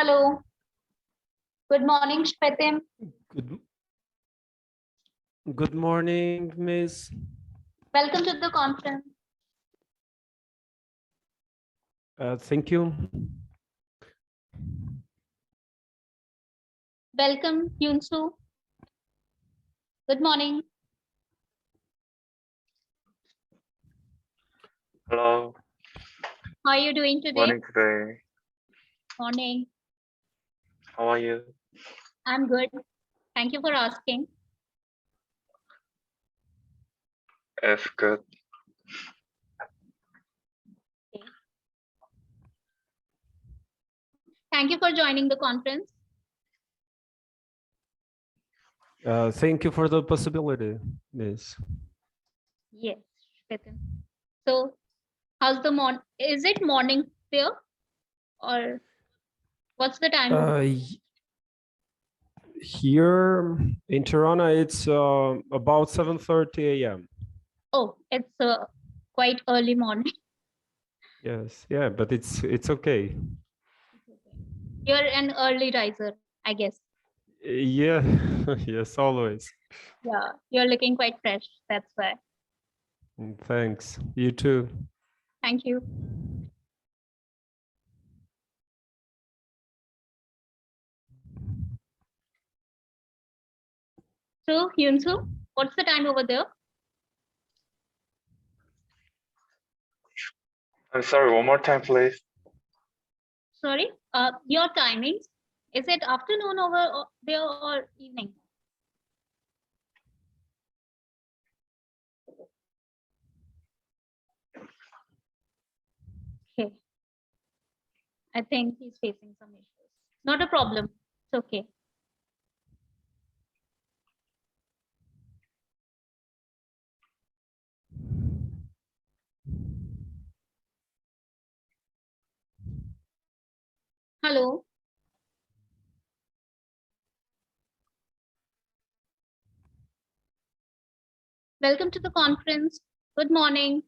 Hello. Good morning, Shwetim. Good morning, Miss. Welcome to the conference. Thank you. Welcome, Yunsu. Good morning. Hello. How are you doing today? Morning today. Morning. How are you? I'm good. Thank you for asking. It's good. Thank you for joining the conference. Thank you for the possibility, Miss. Yes, Shwetim. So, how's the morning? Is it morning there? Or what's the time? Here in Toronto, it's about 7:30 a.m. Oh, it's quite early morning. Yes, yeah, but it's okay. You're an early riser, I guess. Yeah, yes, always. Yeah, you're looking quite fresh. That's why. Thanks. You too. Thank you. So, Yunsu, what's the time over there? I'm sorry, one more time, please. Sorry, your timings. Is it afternoon over there or evening? Okay. I think he's facing some issues. Not a problem. It's okay. Hello. Welcome to the conference. Good morning.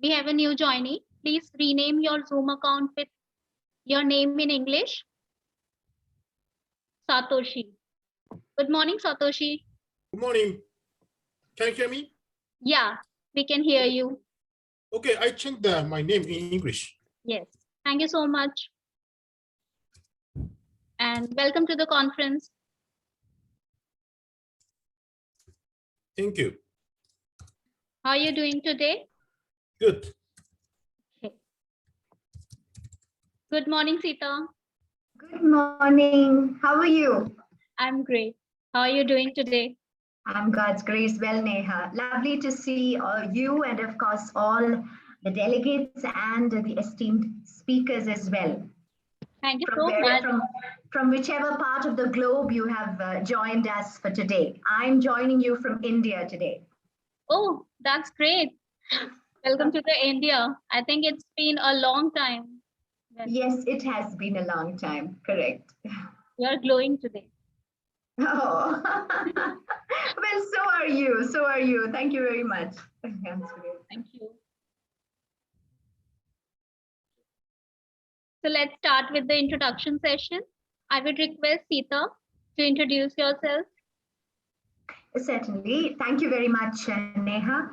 We have a new joinee. Please rename your Zoom account with your name in English. Satoshi. Good morning, Satoshi. Good morning. Can you hear me? Yeah, we can hear you. Okay, I changed my name in English. Yes. Thank you so much. And welcome to the conference. Thank you. How are you doing today? Good. Okay. Good morning, Sita. Good morning. How are you? I'm great. How are you doing today? I'm God's grace. Well, Neha. Lovely to see you and, of course, all the delegates and the esteemed speakers as well. Thank you so much. From whichever part of the globe you have joined us for today. I'm joining you from India today. Oh, that's great. Welcome to the India. I think it's been a long time. Yes, it has been a long time. Correct. You're glowing today. Oh, well, so are you. So are you. Thank you very much. Thank you. So let's start with the introduction session. I would request Sita to introduce yourself. Certainly. Thank you very much, Neha.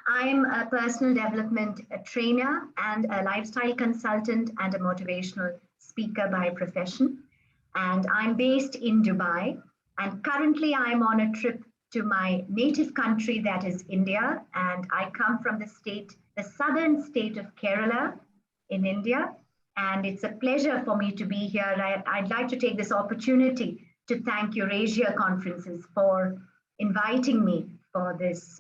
I'm a personal development trainer and a lifestyle consultant and a motivational speaker by profession. And I'm based in Dubai. And currently I'm on a trip to my native country, that is India. And I come from the southern state of Kerala in India. And it's a pleasure for me to be here. I'd like to take this opportunity to thank Eurasia Conferences for inviting me for this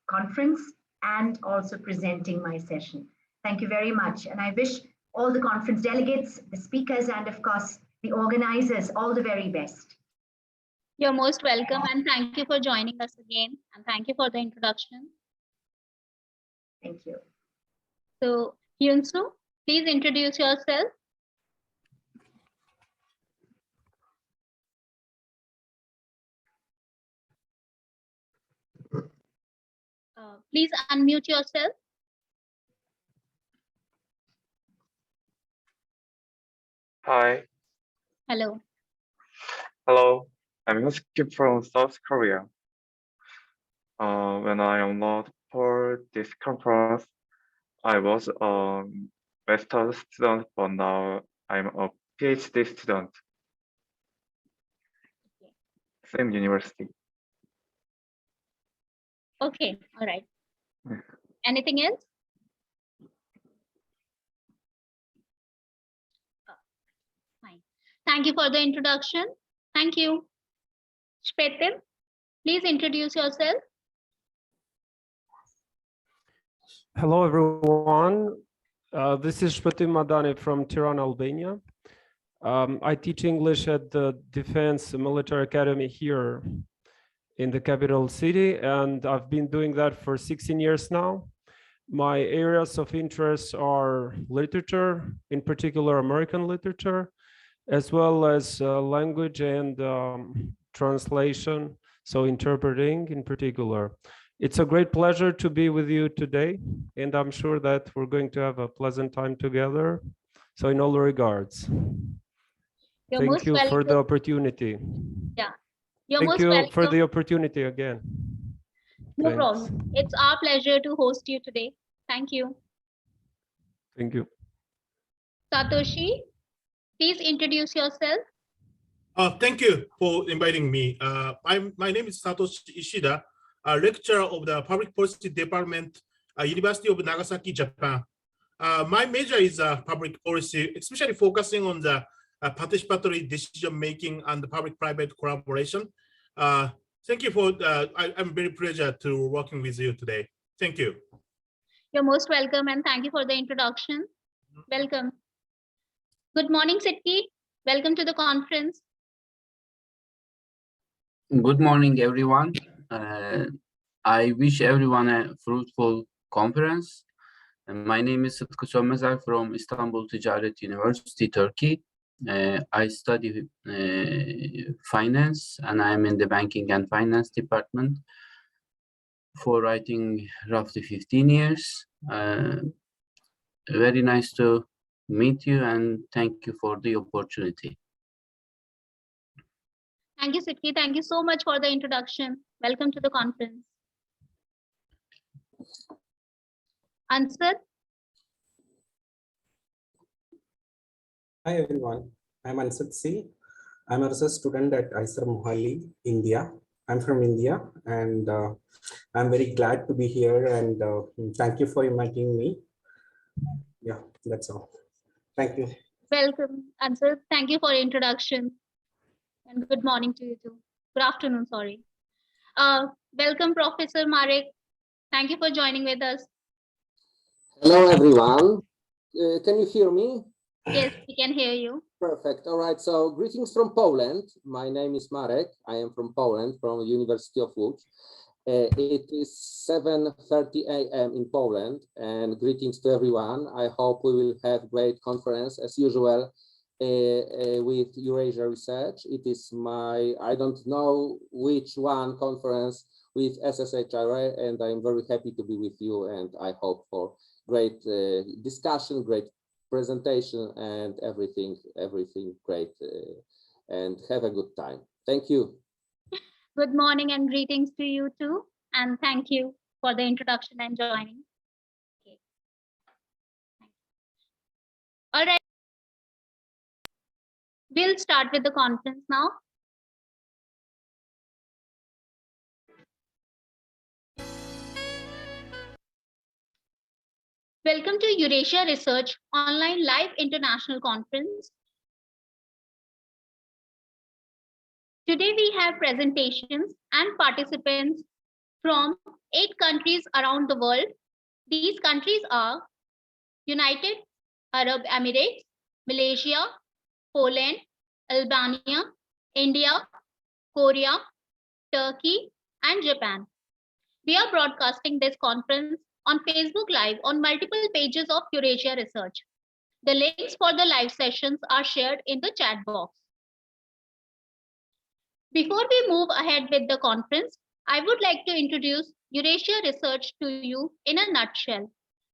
conference and also presenting my session. Thank you very much. And I wish all the conference delegates, the speakers, and of course, the organizers all the very best. You're most welcome and thank you for joining us again. And thank you for the introduction. Thank you. So, Yunsu, please introduce yourself. Please unmute yourself. Hi. Hello. Hello. I'm Husky from South Korea. When I enrolled for this conference, I was a master's student, but now I'm a PhD student. Same university. Okay. All right. Mm. Anything else? Fine. Thank you for the introduction. Thank you. Shpetim, please introduce yourself. Hello, everyone. This is Shpetim Madani from Tirana, Albania. I teach English at the Defense Military Academy here in the capital city, and I've been doing that for 16 years now. My areas of interest are literature, in particular American literature, as well as language and translation, so interpreting in particular. It's a great pleasure to be with you today, and I'm sure that we're going to have a pleasant time together. So in all regards, You're thank most you for welcome. the opportunity. Yeah. You're Thank most you welcome. for the opportunity again. No Thanks. problem. It's our pleasure to host you today. Thank you. Thank you. Satoshi, please introduce yourself. Thank you for inviting me. My name is Satoshi Ishida, a lecturer of the Public Policy Department, University of Nagasaki, Japan. My major is public policy, especially focusing on the participatory decision-making and public-private collaboration. Thank you for, I'm very pleased to working with you today. Thank you. You're most welcome and thank you for the introduction. Welcome. Good morning, Sitki. Welcome to the conference. Good morning, everyone. I wish everyone a fruitful conference. My name is Sıtkı Sönmezer from Istanbul Ticaret University, Turkey. I study finance and I'm in the banking and finance department for I think roughly 15 years. Very nice to meet you and thank you for the opportunity. Thank you, Sitki. Thank you so much for the introduction. Welcome to the conference. Answer. Hi everyone, I'm Ansat C. I'm a research student at ISER Mohali, India. I'm from India and I'm very glad to be here and thank you for inviting me. Yeah, that's all. Thank you. Welcome, Ansar. Thank you for introduction. And good morning to you too. Good afternoon, sorry. Welcome, Professor Marek. Thank you for joining with us. Hello, everyone. Can you hear me? Yes, we can hear you. Perfect. All right. So greetings from Poland. My name is Marek. I am from Poland, from University of Łódź. It is 7:30 a.m. in Poland, and greetings to everyone. I hope we will have great conference as usual with Eurasia Research. It is my, I don't know which one conference with SSHRA, and I'm very happy to be with you, and I hope for great discussion, great presentation, and everything great, and have a good time. Thank you. Good morning and greetings to you too. And thank you for the introduction and joining. Okay. All right. We'll start with the conference now. Welcome to Eurasia Research Online Live International Conference. Today we have presentations and participants from 8 countries around the world. These countries are United Arab Emirates, Malaysia, Poland, Albania, India, Korea, Turkey, and Japan. We are broadcasting this conference on Facebook Live on multiple pages of Eurasia Research. The links for the live sessions are shared in the chat box. Before we move ahead with the conference, I would like to introduce Eurasia Research to you in a nutshell.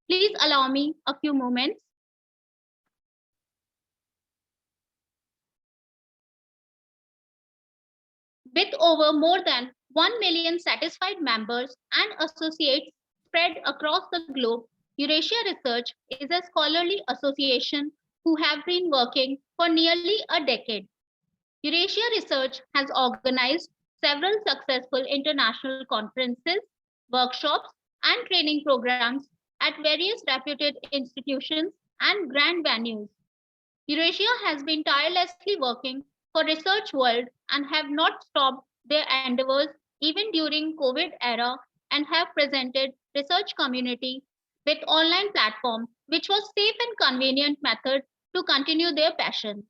Please allow me a few moments. With over more than 1 million satisfied members and associates spread across the globe, Eurasia Research is a scholarly association who have been working for nearly a decade. Eurasia Research has organized several successful international conferences, workshops, and training programs at various reputed institutions and grand venues. Eurasia has been tirelessly working for research world and have not stopped their endeavors even during COVID era and have presented research community with online platform which was safe and convenient method to continue their passion.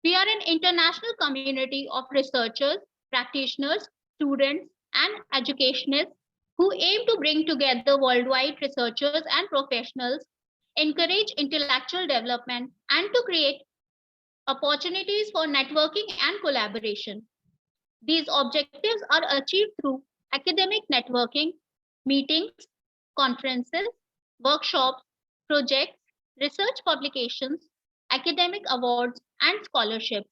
We are an international community of researchers, practitioners, students, and educationists who aim to bring together worldwide researchers and professionals, encourage intellectual development, and to create opportunities for networking and collaboration. These objectives are achieved through academic networking, meetings, conferences, workshops, projects, research publications, academic awards, and scholarships.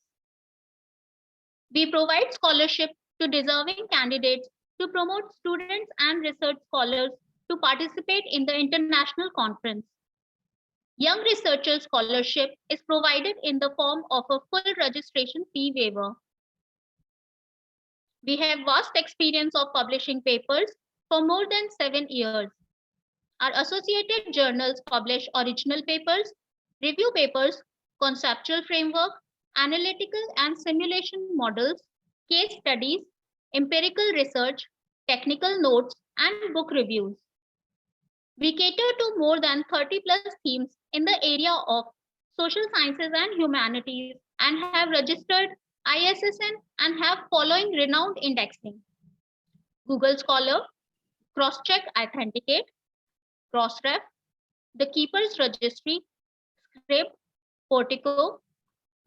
We provide scholarship to deserving candidates to promote students and research scholars to participate in the international conference. Young Researcher Scholarship is provided in the form of a full registration fee waiver. We have vast experience of publishing papers for more than 7 years. Our associated journals publish original papers, review papers, conceptual framework, analytical and simulation models, case studies, empirical research, technical notes, and book reviews. We cater to more than 30 plus themes in the area of social sciences and humanities and have registered ISSN and have following renowned indexing: Google Scholar, Crosscheck Authenticate, Crossref, the Keeper's Registry, Script, Portico,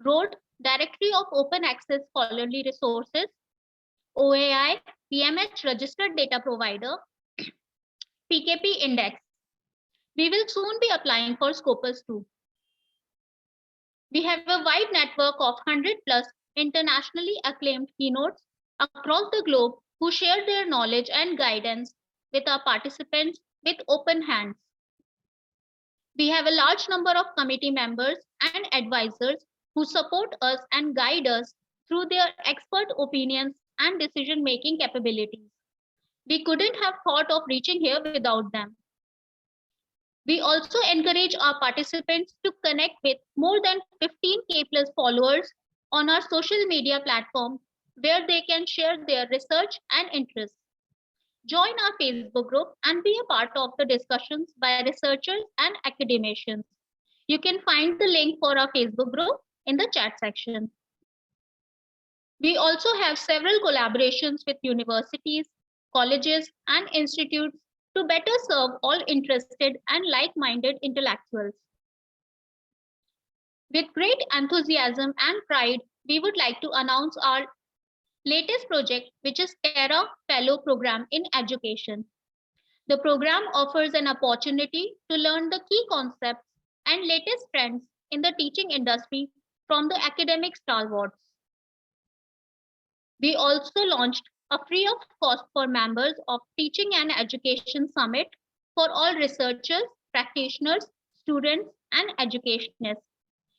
Road, Directory of Open Access Scholarly Resources, OAI, PMH Registered Data Provider, PKP Index. We will soon be applying for Scopus too. We have a wide network of 100 plus internationally acclaimed keynotes across the globe who share their knowledge and guidance with our participants with open hands. We have a large number of committee members and advisors who support us and guide us through their expert opinions and decision-making capabilities. We couldn't have thought of reaching here without them. We also encourage our participants to connect with more than 15K plus followers on our social media platform where they can share their research and interests. Join our Facebook group and be a part of the discussions by researchers and academicians. You can find the link for our Facebook group in the chat section. We also have several collaborations with universities, colleges, and institutes to better serve all interested and like-minded intellectuals. With great enthusiasm and pride, we would like to announce our latest project, which is Terra Fellow Program in Education. The program offers an opportunity to learn the key concepts and latest trends in the teaching industry from the academic stalwarts. We also launched a free of cost for members of Teaching and Education Summit for all researchers, practitioners, students, and educationists.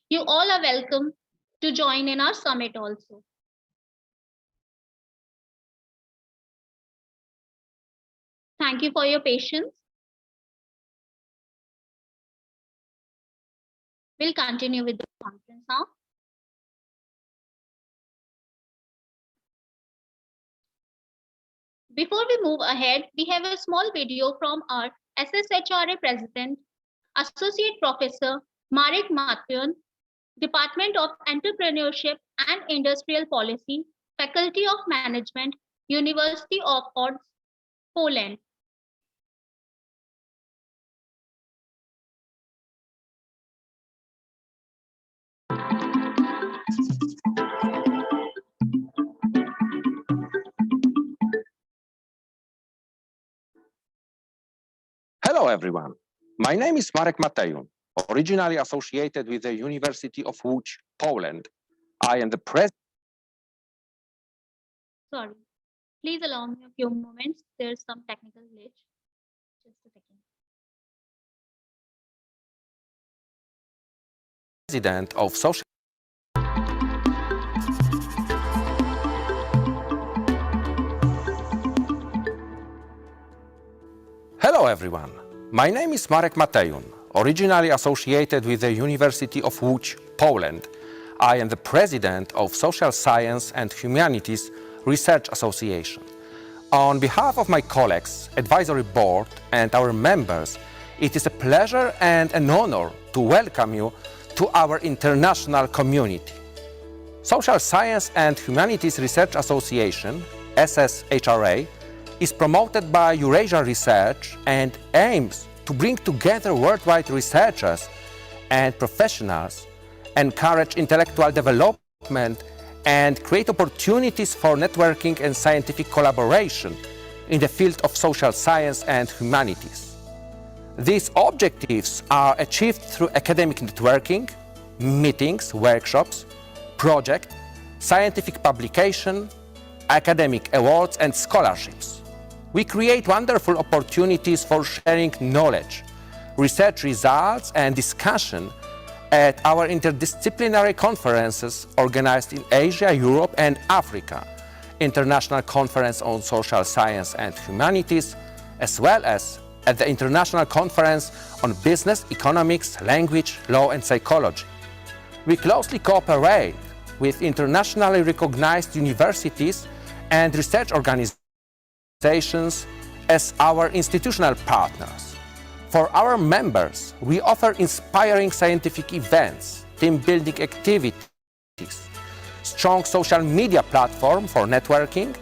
You all are welcome to join in our summit also. Thank you for your patience. We'll continue with the conference now. Before we move ahead, we have a small video from our SSHRA President, Associate Professor Marek Matyon, Department of Entrepreneurship and Industrial Policy, Faculty of Management, University of Odz, Poland. Hello, everyone. My name is Marek Matejun, originally associated with the University of Łódź, Poland. I am the president Sorry. Please allow me a few moments. There's some technical glitch. Just a second. President of Social Hello everyone, my name is Marek Matejun, originally associated with the University of Łódź, Poland. I am the president of Social Science and Humanities Research Association. On behalf of my colleagues, advisory board and our members, it is a pleasure and an honor to welcome you to our international community. Social Science and Humanities Research Association, SSHRA, is promoted by Eurasia Research and aims to bring together worldwide researchers and professionals, encourage intellectual development, and create opportunities for networking and scientific collaboration in the field of social science and humanities. These objectives are achieved through academic networking, meetings, workshops, projects, scientific publication, academic awards, and scholarships. We create wonderful opportunities for sharing knowledge, research results, and discussion at our interdisciplinary conferences organized in Asia, Europe, and Africa, International Conference on Social Science and Humanities, as well as at the International Conference on Business, Economics, Language, Law, and Psychology. We closely cooperate with internationally recognized universities and research organizations as our institutional partners. For our members, we offer inspiring scientific events, team-building activities, strong social media platform for networking,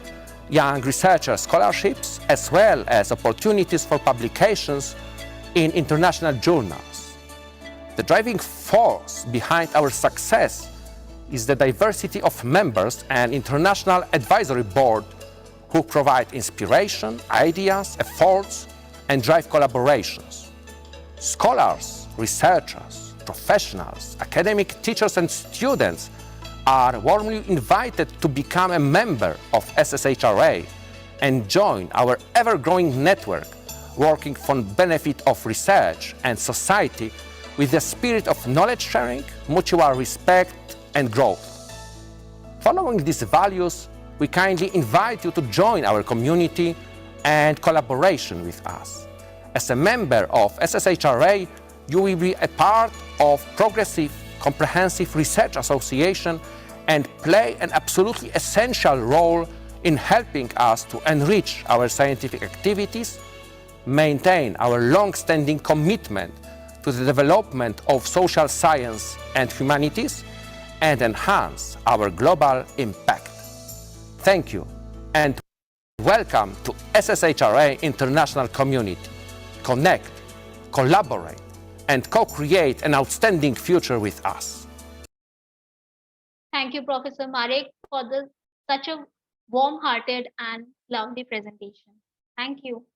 young researcher scholarships, as well as opportunities for publications in international journals. The driving force behind our success is the diversity of members and international advisory board who provide inspiration, ideas, efforts, and drive collaborations. Scholars, researchers, professionals, academic teachers, and students are warmly invited to become a member of SSHRA and join our ever-growing network, working for the benefit of research and society with the spirit of knowledge sharing, mutual respect, and growth. Following these values, we kindly invite you to join our community and collaboration with us. As a member of SSHRA, you will be a part of progressive, comprehensive research association and play an absolutely essential role in helping us to enrich our scientific activities, maintain our long-standing commitment to the development of social science and humanities, and enhance our global impact. Thank you, and welcome to SSHRA International Community. Connect, collaborate, and co-create an outstanding future with us. Thank you, Professor Marek, for such a warm-hearted and lovely presentation. Thank you.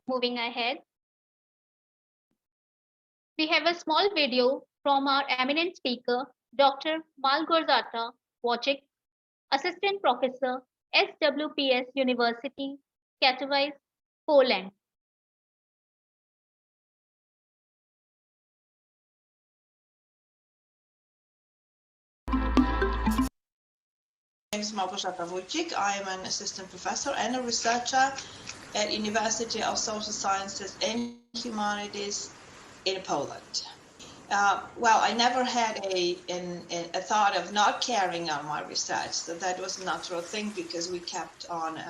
Moving ahead, we have a small video from our eminent speaker, Dr. Malgorzata Wojcik, Assistant Professor, SWPS University, Katowice, Poland. My name is Malgorzata Wojcik. I am an assistant professor and a researcher at University of Social Sciences and Humanities in Poland. Well, I never had a thought of not carrying on my research, so that was a natural thing because we kept on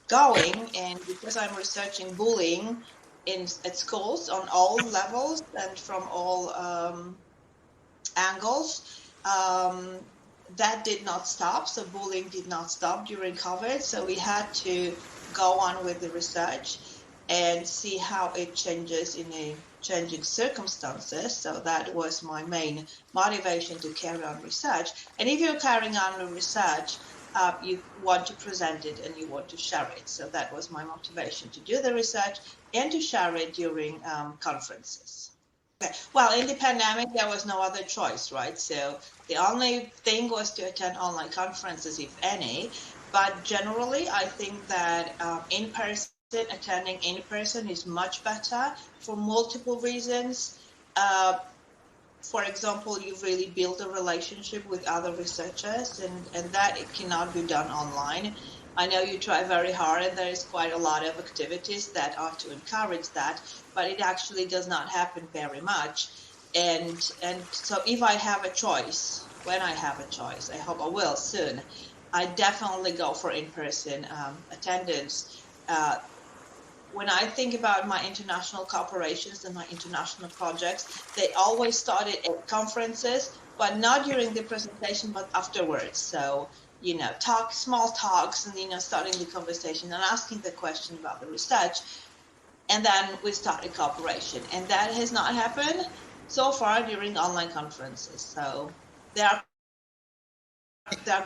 going, and because I'm researching bullying at schools on all levels and from all angles, that did not stop. So bullying did not stop during COVID. So we had to go on with the research and see how it changes in a changing circumstances. So that was my main motivation to carry on research. And if you're carrying on the research, you want to present it and you want to share it. So that was my motivation to do the research and to share it during conferences. Okay. Well, in the pandemic, there was no other choice, right? So the only thing was to attend online conferences, if any. But generally, I think that attending in person is much better for multiple reasons. For example, you really build a relationship with other researchers, and that it cannot be done online. I know you try very hard, and there is quite a lot of activities that are to encourage that, but it actually does not happen very much. And so if I have a choice, when I have a choice, I hope I will soon, I definitely go for in-person attendance. When I think about my international cooperations and my international projects, they always started at conferences, but not during the presentation, but afterwards. So, you know, small talks and, starting the conversation and asking the question about the research. And then we started cooperation. And that has not happened so far during online conferences. So they're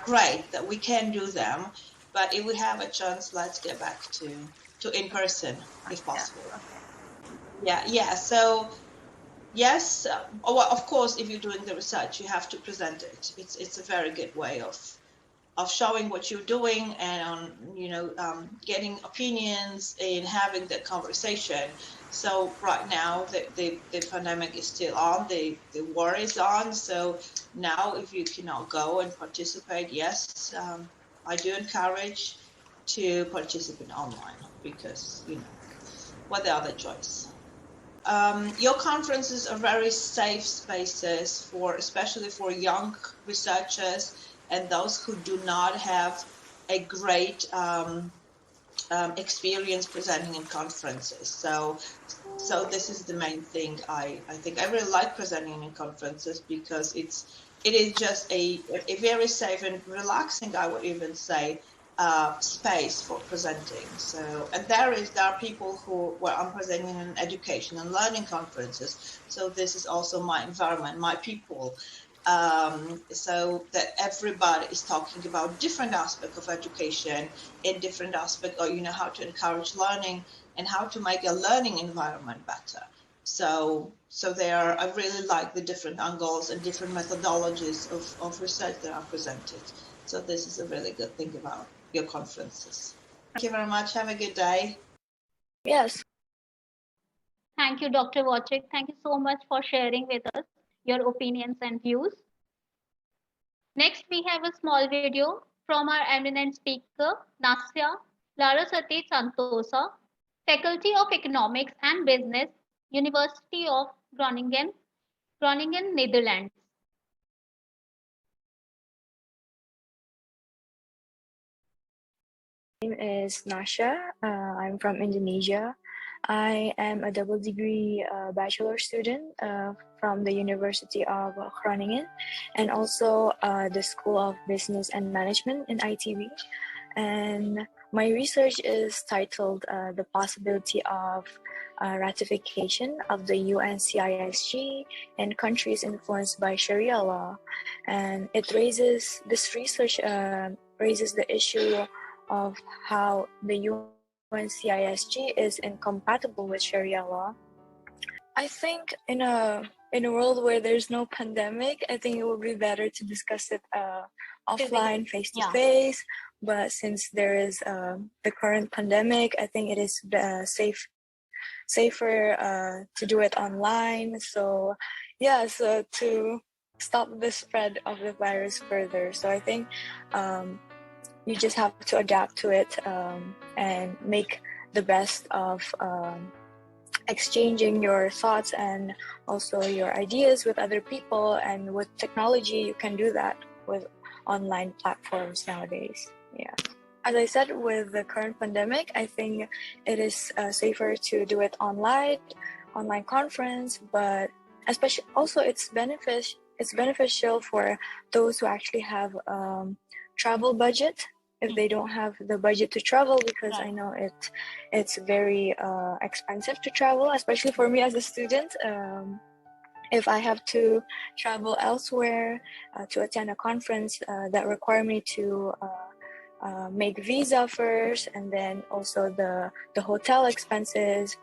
great that we can do them, but if we have a chance, let's get back to in-person if possible. Yeah. So yes, well, of course, if you're doing the research, you have to present it. It's a very good way of showing what you're doing and getting opinions and having that conversation. So right now the pandemic is still on, the war is on. So now if you cannot go and participate, yes, I do encourage to participate online because what the other choice. Your conferences are very safe spaces especially for young researchers and those who do not have a great experience presenting in conferences. So this is the main thing. I think I really like presenting in conferences because it is just a very safe and relaxing, I would even say, space for presenting. So, and there are people where I'm presenting in education and learning conferences. So this is also my environment, my people. So that everybody is talking about different aspects of education in different aspects, or how to encourage learning and how to make a learning environment better. So I really like the different angles and different methodologies of research that are presented. So this is a really good thing about your conferences. Thank you very much. Have a good day. Yes. Thank you, Dr. Wojcik. Thank you so much for sharing with us your opinions and views. Next, we have a small video from our eminent speaker, Nasya Larasati Santosa, Faculty of Economics and Business, University of Groningen, Netherlands. My name is Nasya. I'm from Indonesia. I am a double degree bachelor student from the University of Groningen and also the School of Business and Management in ITB. And my research is titled The Possibility of Ratification of the UNCISG in Countries Influenced by Sharia Law. And this research raises the issue of how the UNCISG is incompatible with Sharia law. I think in a world where there's no pandemic, I think it would be better to discuss it offline, face to face. But since there is the current pandemic, I think it is safer to do it online. So to stop the spread of the virus further. So I think you just have to adapt to it and make the best of exchanging your thoughts and also your ideas with other people. And with technology, you can do that with online platforms nowadays. Yeah. As I said, with the current pandemic, I think it is safer to do it online conference, but especially also it's beneficial for those who actually have travel budget. If they don't have the budget to travel, because I know it's very expensive to travel, especially for me as a student. If I have to travel elsewhere to attend a conference that require me to make visa first, and then also the hotel expenses,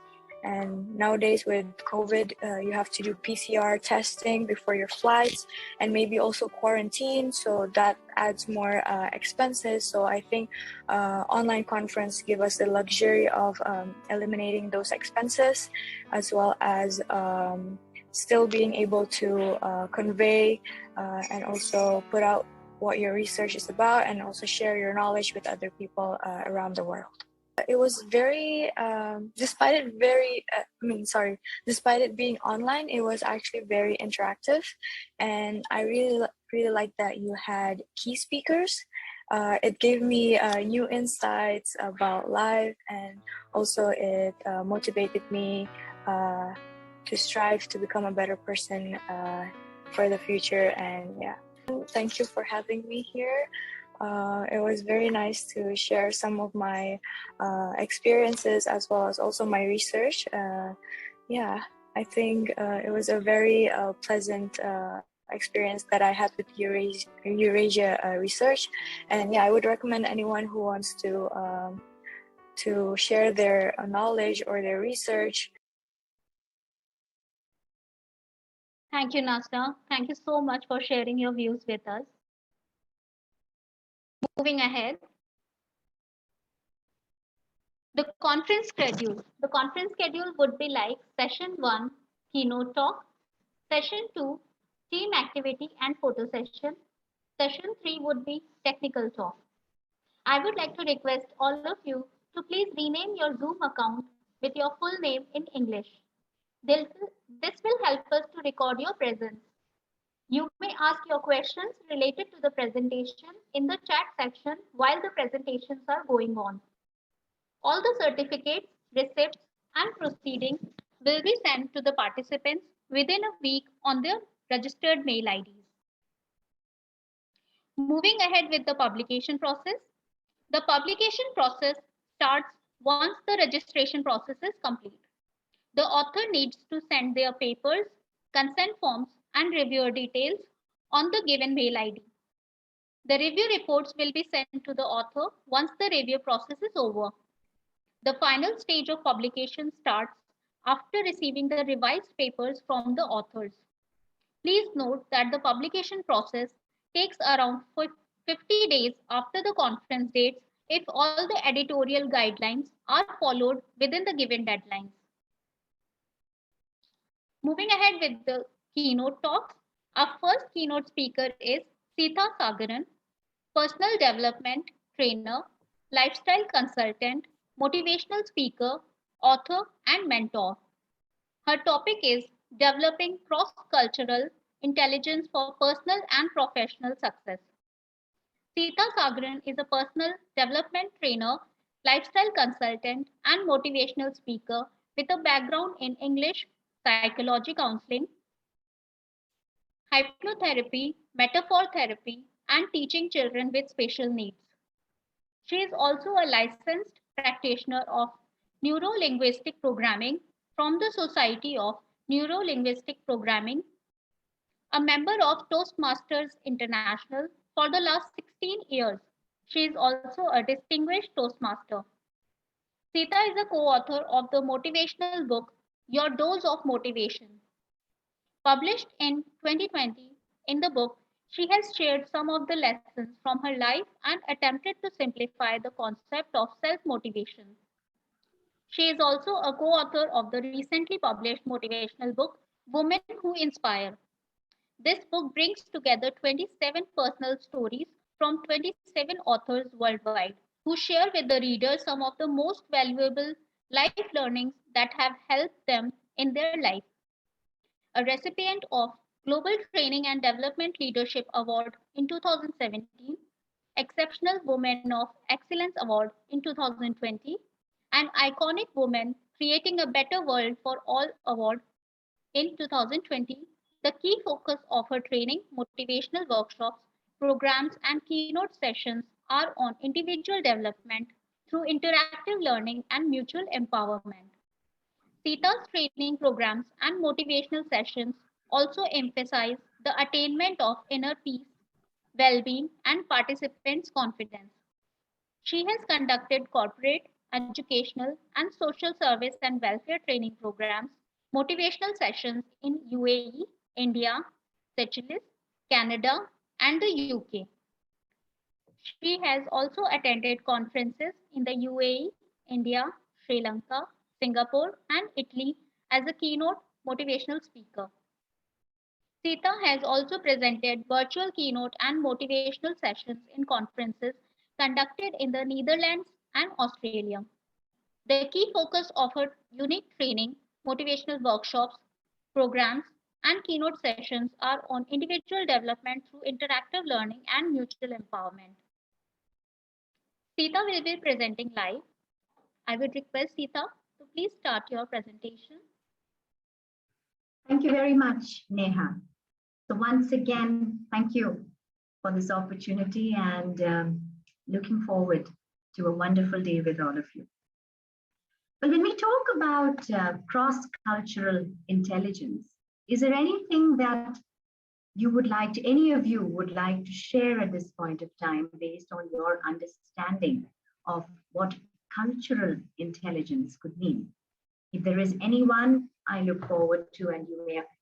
And nowadays with COVID, you have to do PCR testing before your flights and maybe also quarantine. So that adds more expenses. So I think online conference give us the luxury of eliminating those expenses, as well as still being able to convey and also put out what your research is about, and also share your knowledge with other people around the world. It was very, despite it being online, it was actually very interactive, and I really liked that you had key speakers. It gave me new insights about life, and also it motivated me to strive to become a better person for the future. And yeah, thank you for having me here. It was very nice to share some of my experiences as well as also my research. Yeah, I think it was a very pleasant experience that I had with Eurasia Research. And yeah, I would recommend anyone who wants to share their knowledge or their research. Thank you, Nasta. Thank you so much for sharing your views with us. Moving ahead, the conference schedule. The conference schedule would be like session 1, keynote talk, session 2, team activity and photo session, session 3 would be technical talk. I would like to request all of you to please rename your Zoom account with your full name in English. This will help us to record your presence. You may ask your questions related to the presentation in the chat section while the presentations are going on. All the certificates, receipts, and proceedings will be sent to the participants within a week on their registered mail IDs. Moving ahead with the publication process. The publication process starts once the registration process is complete. The author needs to send their papers, consent forms, and reviewer details on the given mail ID. The review reports will be sent to the author once the review process is over. The final stage of publication starts after receiving the revised papers from the authors. Please note that the publication process takes around 50 days after the conference dates if all the editorial guidelines are followed within the given deadlines. Moving ahead with the keynote talks, our first keynote speaker is Sita Sagaran, personal development trainer, lifestyle consultant, motivational speaker, author, and mentor. Her topic is developing cross-cultural intelligence for personal and professional success. Sita Sagaran is a personal development trainer, lifestyle consultant, and motivational speaker with a background in English, psychology counseling, hypnotherapy, metaphor therapy, and teaching children with special needs. She is also a licensed practitioner of neuro-linguistic programming from the Society of Neuro-Linguistic Programming, a member of Toastmasters International for the last 16 years. She is also a distinguished Toastmaster. Sita is a co-author of the motivational book, Your Dose of Motivation. Published in 2020, in the book, she has shared some of the lessons from her life and attempted to simplify the concept of self-motivation. She is also a co-author of the recently published motivational book, Women Who Inspire. This book brings together 27 personal stories from 27 authors worldwide who share with the reader some of the most valuable life learnings that have helped them in their life. A recipient of Global Training and Development Leadership Award in 2017, Exceptional Woman of Excellence Award in 2020, and Iconic Woman Creating a Better World for All Award in 2020. The key focus of her training, motivational workshops, programs, and keynote sessions are on individual development through interactive learning and mutual empowerment. Sita's training programs and motivational sessions also emphasize the attainment of inner peace, well-being, and participants' confidence. She has conducted corporate, educational and social service and welfare training programs, motivational sessions in UAE, India, Seychelles, Canada, and the UK. She has also attended conferences in the UAE, India, Sri Lanka, Singapore, and Italy as a keynote motivational speaker. Sita has also presented virtual keynote and motivational sessions in conferences conducted in the Netherlands and Australia. The key focus of her unique training, motivational workshops, programs, and keynote sessions are on individual development through interactive learning and mutual empowerment. Sita will be presenting live. I would request Sita to please start your presentation. Thank you very much, Neha. So once again, thank you for this opportunity and looking forward to a wonderful day with all of you. But when we talk about cross-cultural intelligence, is there anything that you would like to, any of you would like to share at this point of time based on your understanding of what cultural intelligence could mean? If there is anyone, I look forward to, and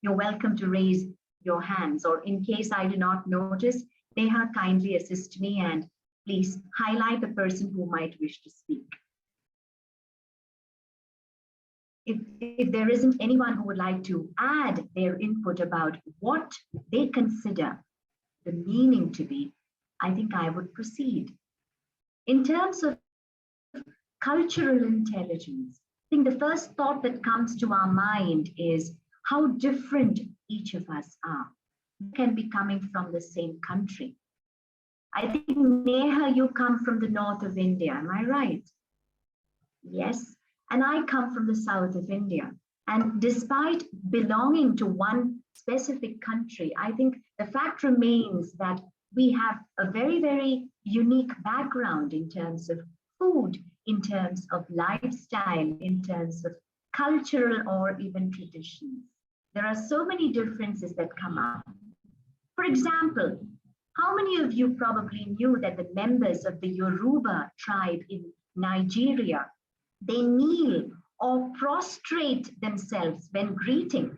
you're welcome to raise your hands, or in case I do not notice, Neha, kindly assist me and please highlight the person who might wish to speak. If there isn't anyone who would like to add their input about what they consider the meaning to be, I think I would proceed. In terms of cultural intelligence, I think the first thought that comes to our mind is how different each of us are. We can be coming from the same country. I think, Neha, you come from the north of India, am I right? Yes. And I come from the south of India. And despite belonging to one specific country, I think the fact remains that we have a very, very unique background in terms of food, in terms of lifestyle, in terms of cultural or even traditions. There are so many differences that come up. For example, how many of you probably knew that the members of the Yoruba tribe in Nigeria, they kneel or prostrate themselves when greeting,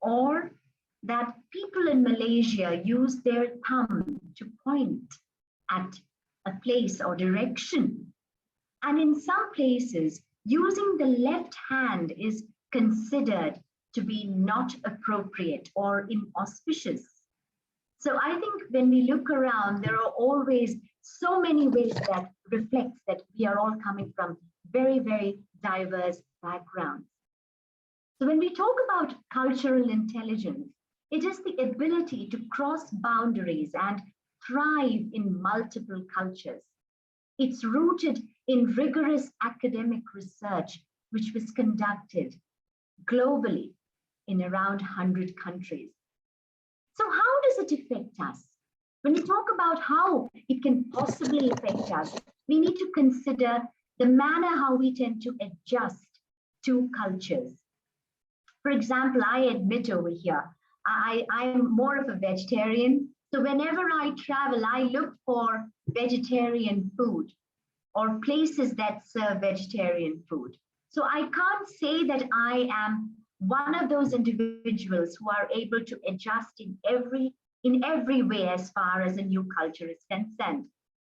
or that people in Malaysia use their thumb to point at a place or direction. And in some places, using the left hand is considered to be not appropriate or inauspicious. So I think when we look around, there are always so many ways that reflects that we are all coming from very, very diverse backgrounds. So when we talk about cultural intelligence, it is the ability to cross boundaries and thrive in multiple cultures. It's rooted in rigorous academic research, which was conducted globally in around 100 countries. So how does it affect us? When we talk about how it can possibly affect us, we need to consider the manner how we tend to adjust to cultures. For example, I admit over here, I'm more of a vegetarian. So whenever I travel, I look for vegetarian food or places that serve vegetarian food. So I can't say that I am one of those individuals who are able to adjust in every way as far as a new culture is concerned.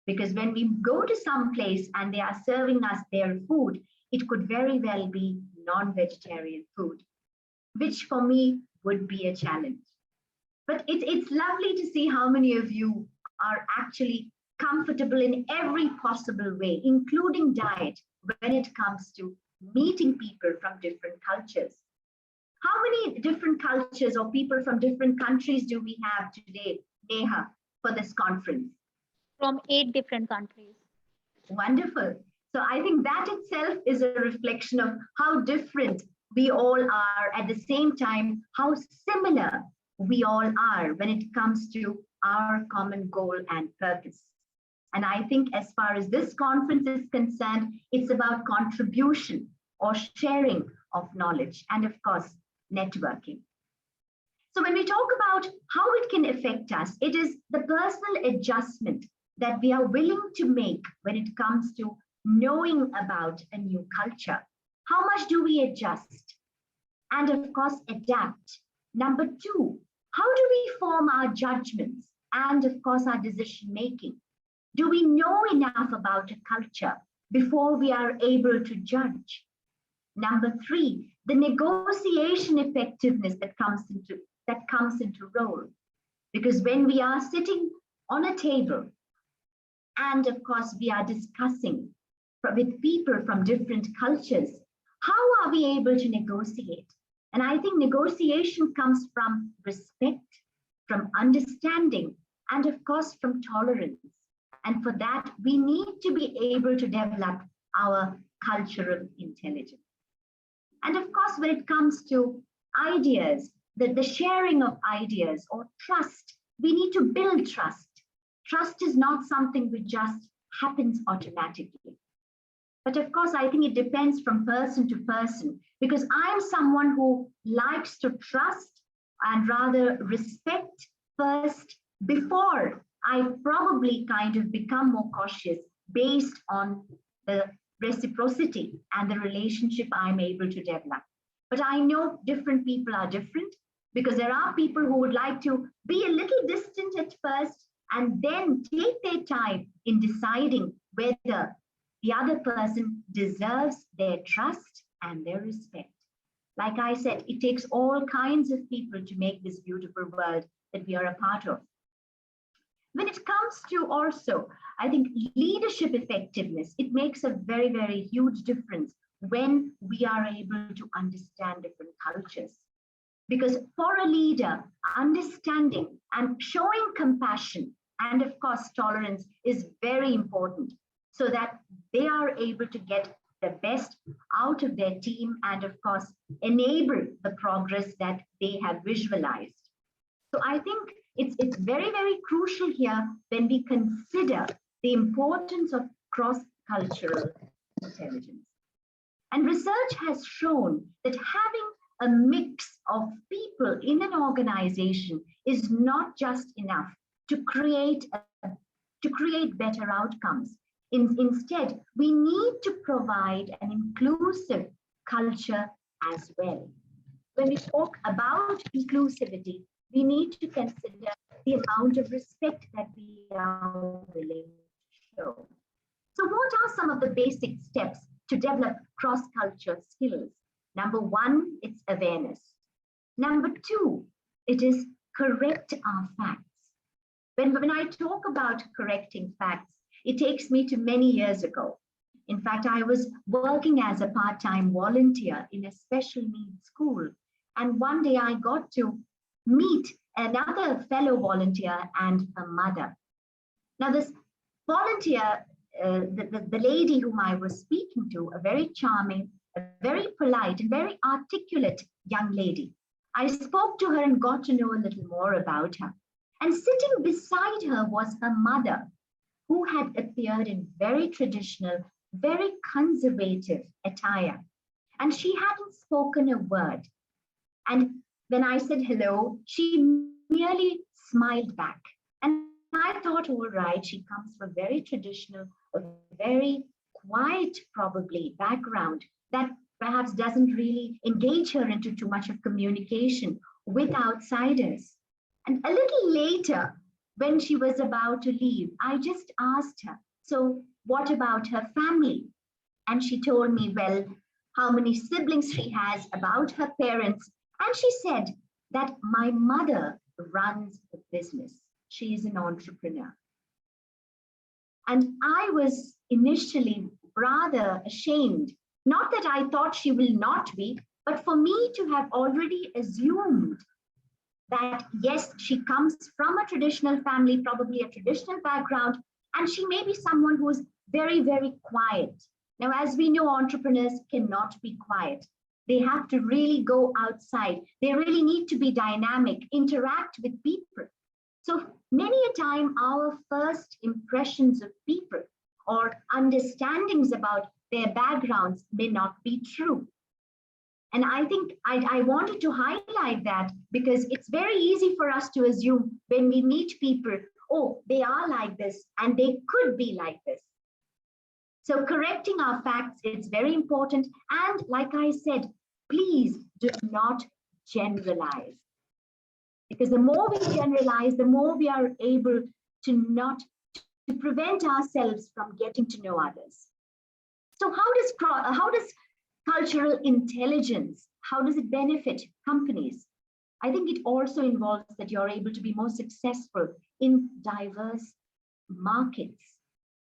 Because when we go to some place and they are serving us their food, it could very well be non-vegetarian food, which for me would be a challenge. But it's lovely to see how many of you are actually comfortable in every possible way, including diet, when it comes to meeting people from different cultures. How many different cultures or people from different countries do we have today, Neha, for this conference? From 8 different countries. Wonderful. So I think that itself is a reflection of how different we all are, at the same time, how similar we all are when it comes to our common goal and purpose. And I think as far as this conference is concerned, it's about contribution or sharing of knowledge and, of course, networking. So when we talk about how it can affect us, it is the personal adjustment that we are willing to make when it comes to knowing about a new culture? How much do we adjust? And of course, adapt. Number two, how do we form our judgments and of course our decision making? Do we know enough about a culture before we are able to judge? Number three, the negotiation effectiveness that comes into role. Because when we are sitting on a table and of course we are discussing with people from different cultures, how are we able to negotiate? And I think negotiation comes from respect, from understanding, and of course from tolerance. And for that, we need to be able to develop our cultural intelligence. And of course, when it comes to ideas, the sharing of ideas or trust, we need to build trust. Trust is not something which just happens automatically. But of course, I think it depends from person to person, because I'm someone who likes to trust and rather respect first before I probably kind of become more cautious based on the reciprocity and the relationship I'm able to develop. But I know different people are different, because there are people who would like to be a little distant at first and then take their time in deciding whether the other person deserves their trust and their respect. Like I said, it takes all kinds of people to make this beautiful world that we are a part of. When it comes to also, I think, leadership effectiveness, it makes a very, very huge difference when we are able to understand different cultures. Because for a leader, understanding and showing compassion and of course tolerance is very important, so that they are able to get the best out of their team and of course enable the progress that they have visualized. So I think it's very, very crucial here when we consider the importance of cross-cultural intelligence. And research has shown that having a mix of people in an organization is not just enough to create better outcomes. Instead, we need to provide an inclusive culture as well. When we talk about inclusivity, we need to consider the amount of respect that we are willing to show. So what are some of the basic steps to develop cross-culture skills? Number one, it's awareness. Number two, it is correct our facts. When I talk about correcting facts, it takes me to many years ago. In fact, I was working as a part-time volunteer in a special needs school. And one day I got to meet another fellow volunteer and a mother. Now this volunteer, the lady whom I was speaking to, a very charming, a very polite and very articulate young lady. I spoke to her and got to know a little more about her. And sitting beside her was her mother, who had appeared in very traditional, very conservative attire. And she hadn't spoken a word. And when I said hello, she merely smiled back. And I thought, all right, she comes from a very traditional, a very quiet, probably, background that perhaps doesn't really engage her into too much of communication with outsiders. And a little later, when she was about to leave, I just asked her, so what about her family? And she told me, well, how many siblings she has, about her parents. And she said that my mother runs the business. She is an entrepreneur. And I was initially rather ashamed, not that I thought she will not be, but for me to have already assumed that yes, she comes from a traditional family, probably a traditional background, and she may be someone who is very, very quiet. Now, as we know, entrepreneurs cannot be quiet. They have to really go outside. They really need to be dynamic, interact with people. So many a time, our first impressions of people or understandings about their backgrounds may not be true. And I think I wanted to highlight that because it's very easy for us to assume when we meet people, oh, they are like this and they could be like this. So correcting our facts is very important. And like I said, please do not generalize. Because the more we generalize, the more we are able to prevent ourselves from getting to know others. So how does cultural intelligence, how does it benefit companies? I think it also involves that you're able to be more successful in diverse markets.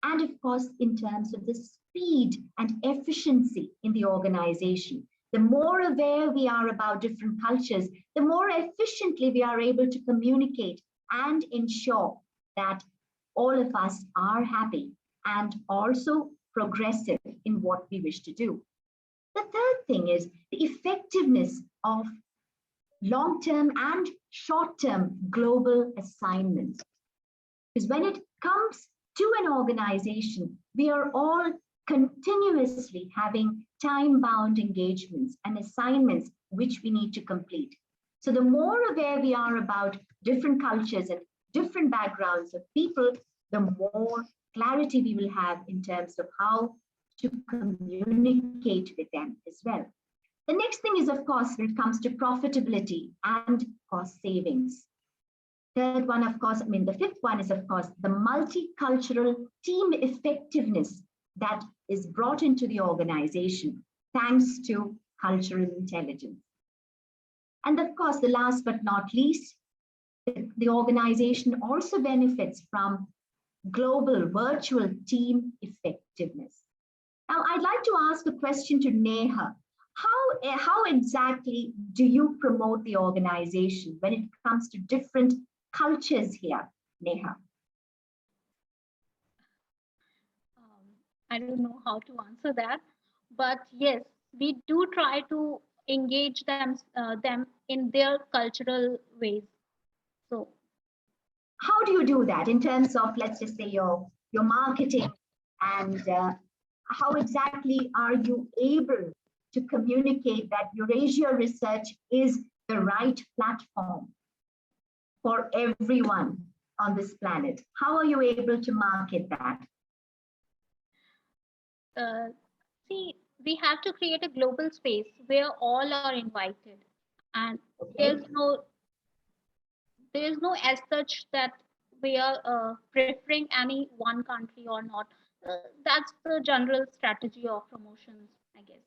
And of course, in terms of the speed and efficiency in the organization. The more aware we are about different cultures, the more efficiently we are able to communicate and ensure that all of us are happy and also progressive in what we wish to do. The third thing is the effectiveness of long-term and short-term global assignments. Because when it comes to an organization, we are all continuously having time-bound engagements and assignments which we need to complete. So the more aware we are about different cultures and different backgrounds of people, the more clarity we will have in terms of how to communicate with them as well. The next thing is, of course, when it comes to profitability and cost savings. Third one, of course, the fifth one is, of course, the multicultural team effectiveness that is brought into the organization thanks to cultural intelligence. And of course, the last but not least, the organization also benefits from global virtual team effectiveness. Now, I'd like to ask a question to Neha. How exactly do you promote the organization when it comes to different cultures here, Neha? I don't know how to answer that, but yes, we do try to engage them in their cultural ways. So, how do you do that in terms of, let's just say, your marketing, and how exactly are you able to communicate that Eurasia Research is the right platform for everyone on this planet? How are you able to market that? See, we have to create a global space where all are invited, and there's no as such that we are preferring any one country or not. That's the general strategy of promotions, I guess.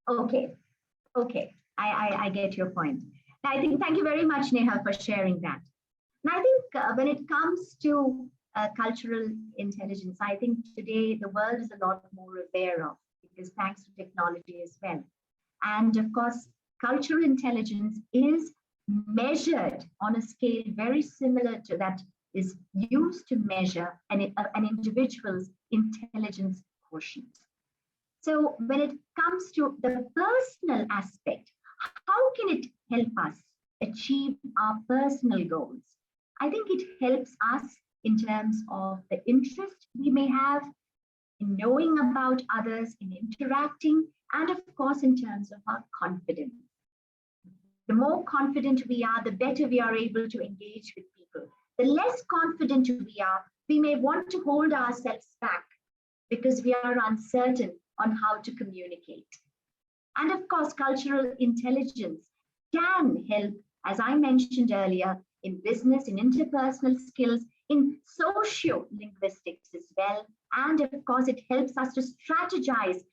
Okay, I get your point. I think, thank you very much, Neha, for sharing that. And I think when it comes to cultural intelligence, I think today the world is a lot more aware of, because thanks to technology as well. And of course, cultural intelligence is measured on a scale very similar to that is used to measure an individual's intelligence quotient. So when it comes to the personal aspect, how can it help us achieve our personal goals? I think it helps us in terms of the interest we may have in knowing about others, in interacting, and of course, in terms of our confidence. The more confident we are, the better we are able to engage with people. The less confident we are, we may want to hold ourselves back because we are uncertain on how to communicate. And of course, cultural intelligence can help, as I mentioned earlier, in business, in interpersonal skills, in socio-linguistics as well. And of course, it helps us to strategize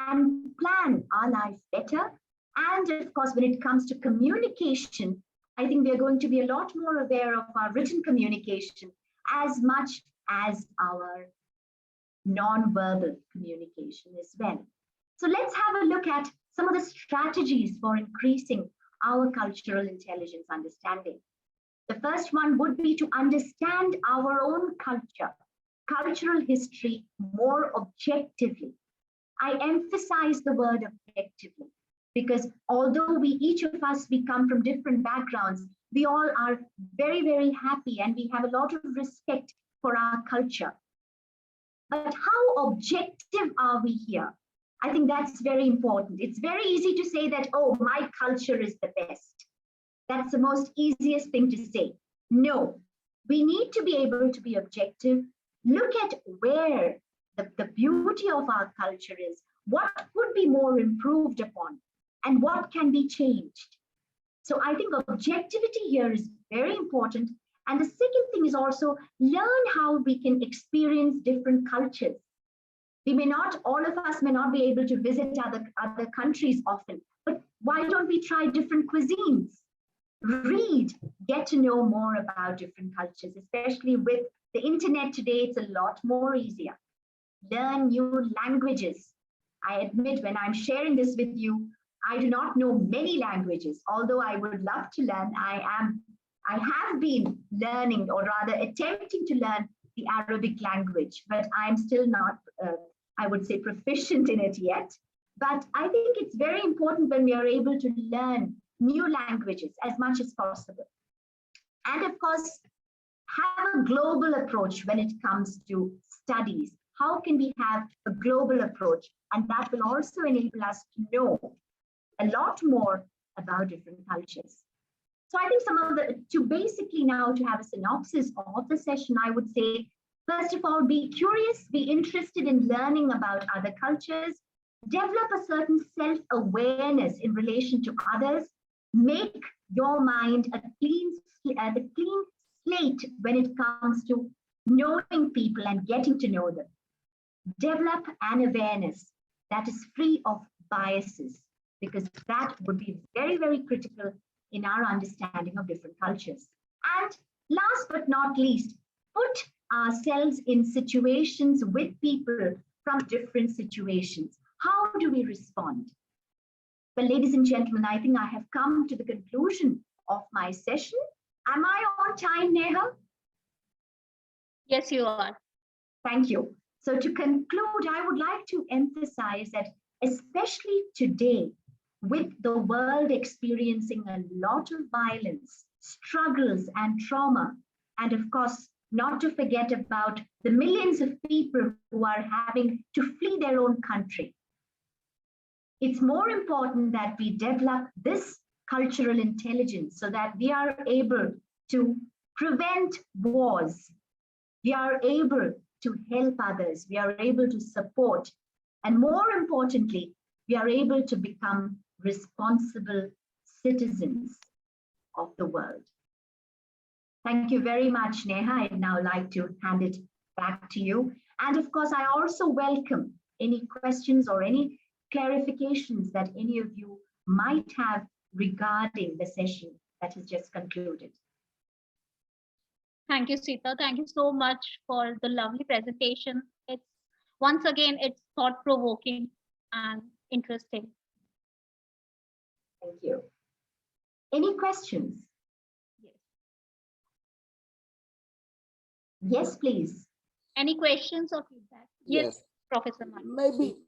and plan our life better. And of course, when it comes to communication, I think we're going to be a lot more aware of our written communication as much as our non-verbal communication as well. So let's have a look at some of the strategies for increasing our cultural intelligence understanding. The first one would be to understand our own culture, cultural history more objectively. I emphasize the word objectively because although each of us, we come from different backgrounds, we all are very, very happy and we have a lot of respect for our culture. But how objective are we here? I think that's very important. It's very easy to say that, oh, my culture is the best. That's the most easiest thing to say. No, we need to be able to be objective. Look at where The beauty of our culture is what could be more improved upon and what can be changed. So I think objectivity here is very important. And the second thing is also learn how we can experience different cultures. We may not, all of us may not be able to visit other countries often, but why don't we try different cuisines? Read, get to know more about different cultures, especially with the internet today, it's a lot more easier. Learn new languages. I admit when I'm sharing this with you, I do not know many languages, although I would love to learn. I have been learning, or rather attempting to learn the Arabic language, but I'm still not, I would say, proficient in it yet. But I think it's very important when we are able to learn new languages as much as possible. And of course, have a global approach when it comes to studies. How can we have a global approach? And that will also enable us to know a lot more about different cultures. So I think to have a synopsis of the session, I would say, first of all, be curious, be interested in learning about other cultures, develop a certain self-awareness in relation to others, make your mind a clean slate when it comes to knowing people and getting to know them. Develop an awareness that is free of biases, because that would be very, very critical in our understanding of different cultures. And last but not least, put ourselves in situations with people from different situations. How do we respond? Well, ladies and gentlemen, I think I have come to the conclusion of my session. Am I on time, Neha? Yes, you are. Thank you. So to conclude, I would like to emphasize that especially today, with the world experiencing a lot of violence, struggles, and trauma, and of course, not to forget about the millions of people who are having to flee their own country, it's more important that we develop this cultural intelligence so that we are able to prevent wars, we are able to help others, we are able to support, and more importantly, we are able to become responsible citizens of the world. Thank you very much, Neha. I'd now like to hand it back to you. And of course, I also welcome any questions or any clarifications that any of you might have regarding the session that has just concluded. Thank you, Sita. Thank you so much for the lovely presentation. Once again, it's thought-provoking and interesting. Thank you. Any questions? Yes. Yes, please. Any questions or feedback? Yes. Professor Mike.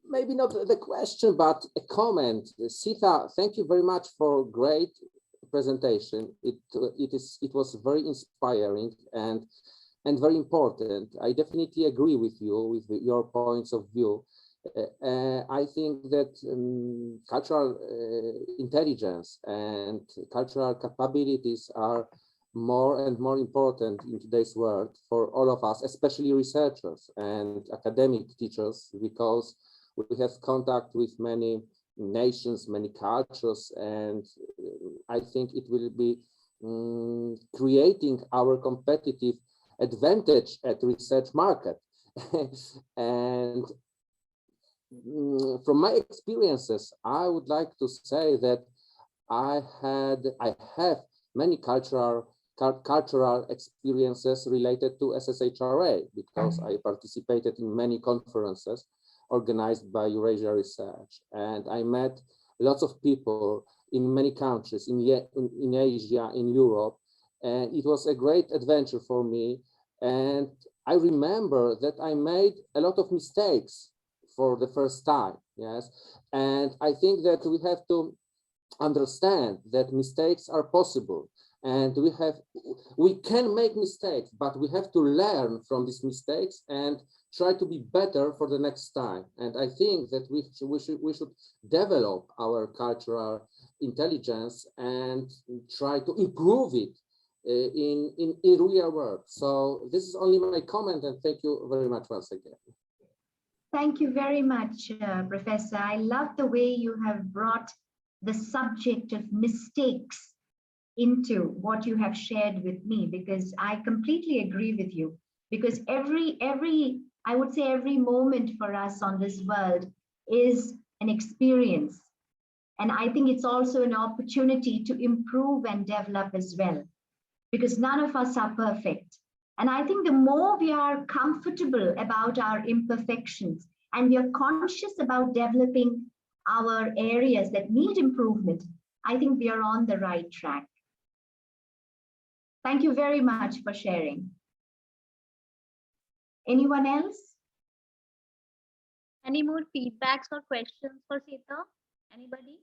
Maybe not the question, but a comment. Sita, thank you very much for great presentation. It was very inspiring and very important. I definitely agree with you, with your points of view. I think that cultural intelligence and cultural capabilities are more and more important in today's world for all of us, especially researchers and academic teachers, because we have contact with many nations, many cultures, and I think it will be creating our competitive advantage at research market. And from my experiences, I would like to say that I have many cultural experiences related to SSHRA, because I participated in many conferences organized by Eurasia Research, and I met lots of people in many countries in Asia, in Europe, and it was a great adventure for me. And I remember that I made a lot of mistakes for the first time, yes, and I think that we have to understand that mistakes are possible, and we can make mistakes, but we have to learn from these mistakes and try to be better for the next time. And I think that we should develop our cultural intelligence and try to improve it in real world. So this is only my comment, and thank you very much once again. Thank you very much, Professor. I love the way you have brought the subject of mistakes into what you have shared with me, because I completely agree with you. Because I would say every moment for us on this world is an experience. And I think it's also an opportunity to improve and develop as well, because none of us are perfect. And I think the more we are comfortable about our imperfections and we are conscious about developing our areas that need improvement, I think we are on the right track. Thank you very much for sharing. Anyone else? Any more feedbacks or questions for Sita? Anybody?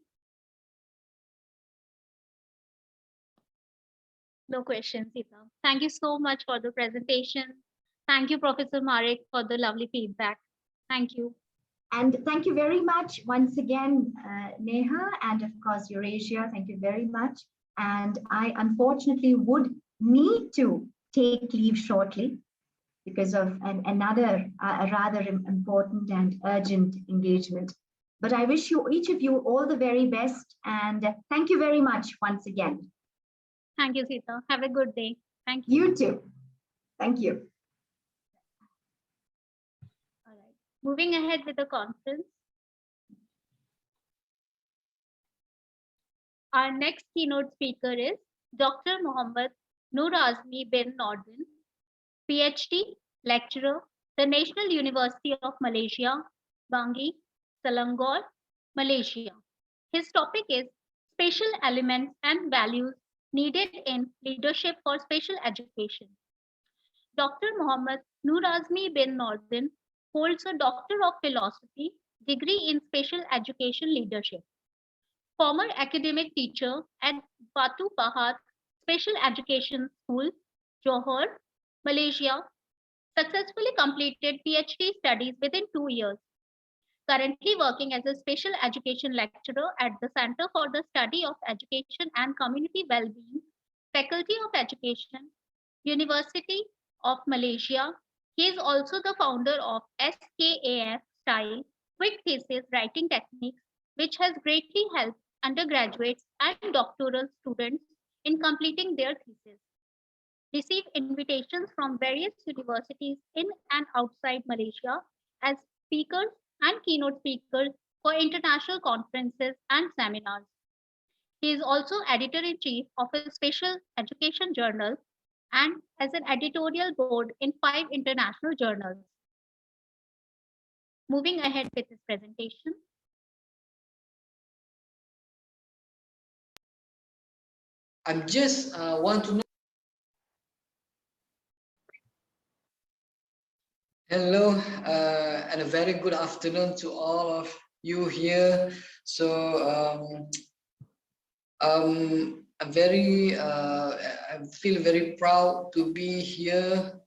No questions, Sita. Thank you so much for the presentation. Thank you, Professor Marek, for the lovely feedback. Thank you. And thank you very much once again, Neha, and of course, Eurasia, thank you very much. And I unfortunately would need to take leave shortly because of another rather important and urgent engagement. But I wish you, each of you, all the very best. And thank you very much once again. Thank you, Sita. Have a good day. Thank you. You too. Thank you. All right. Moving ahead with the conference. Our next keynote speaker is Dr. Mohammad Noor Azmi bin Nordin, PhD, lecturer, the National University of Malaysia, Bangi, Selangor, Malaysia. His topic is Spatial Elements and Values Needed in Leadership for Spatial Education. Dr. Mohammad Noor Azmi bin Nordin holds a Doctor of Philosophy degree in Spatial Education Leadership. Former academic teacher at Batu Pahat Special Education School, Johor, Malaysia, successfully completed PhD studies within 2 years. Currently working as a special education lecturer at the Center for the Study of Education and Community Wellbeing, Faculty of Education, University of Malaysia. He is also the founder of SKAF Style Quick Thesis Writing Techniques, which has greatly helped undergraduates and doctoral students in completing their thesis. Receive invitations from various universities in and outside Malaysia as speakers and keynote speakers for international conferences and seminars. He is also editor-in-chief of a special education journal and has an editorial board in 5 international journals. Moving ahead with his presentation. I just want to know. Hello, and a very good afternoon to all of you here. So I'm very, I feel very proud to be here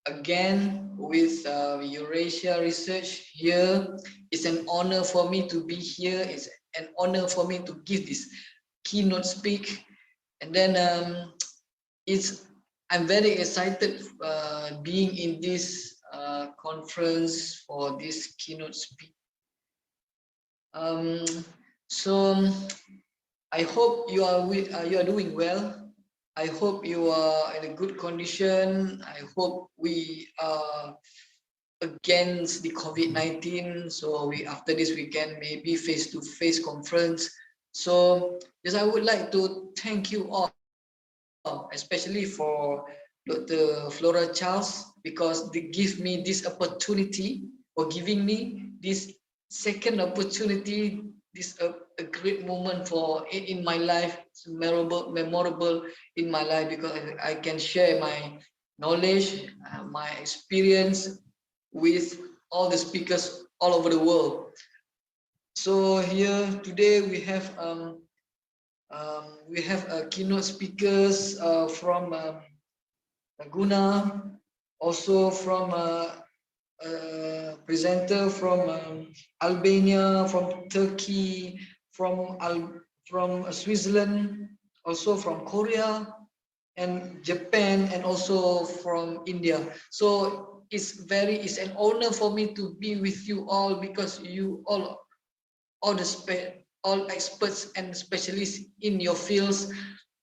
again with Eurasia Research here. It's an honor for me to be here. It's an honor for me to give this keynote speak. And then I'm very excited being in this conference for this keynote speak. So I hope you are doing well. I hope you are in a good condition. I hope we are against the COVID-19. So after this we can maybe face-to-face conference. So yes, I would like to thank you all, especially for Dr. Flora Charles, because they give me this opportunity, or giving me this second opportunity, this a great moment in my life. It's memorable in my life, because I can share my knowledge, my experience with all the speakers all over the world. So here today we have keynote speakers from Laguna, also from presenter from Albania, from Turkey, from Switzerland, also from Korea and Japan, and also from India. So it's an honor for me to be with you all, because you all experts and specialists in your fields.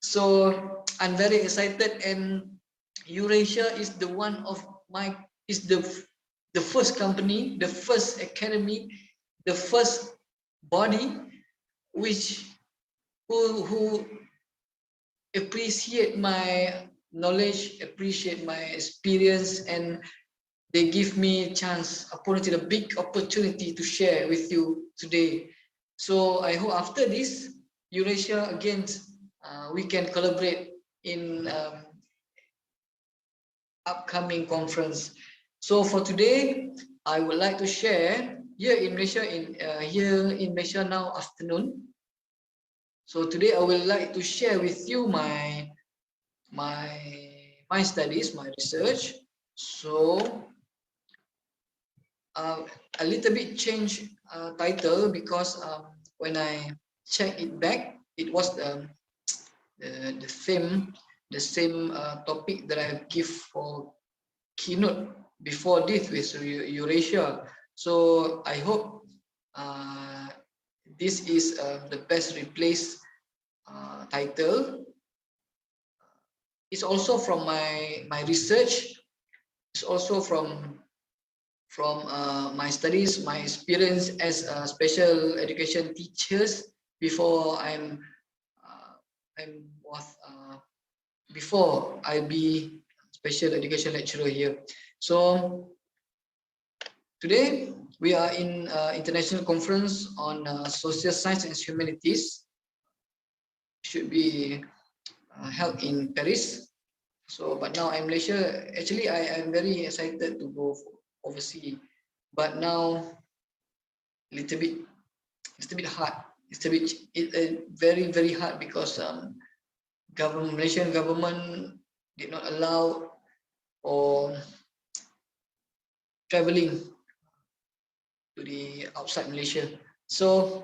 So I'm very excited, and Eurasia is the first company, the first academy, the first body who appreciate my knowledge, appreciate my experience, and they give me a big opportunity to share with you today. So I hope after this, Eurasia again, we can collaborate in upcoming conference. So for today, I would like to share here in Malaysia now afternoon. So today I would like to share with you my studies, my research. So a little bit change title, because when I check it back, it was the same topic that I give for keynote before this with Eurasia. So I hope this is the best replaced title. It's also from my research. It's also from my studies, my experience as a special education teachers before before I be special education lecturer here. So today we are in international conference on social science and humanities. Should be held in Paris. So, but now I'm Malaysia. Actually, I am very excited to go overseas, but now a little bit hard. It's very, very hard, because Malaysian government did not allow or traveling to the outside Malaysia. So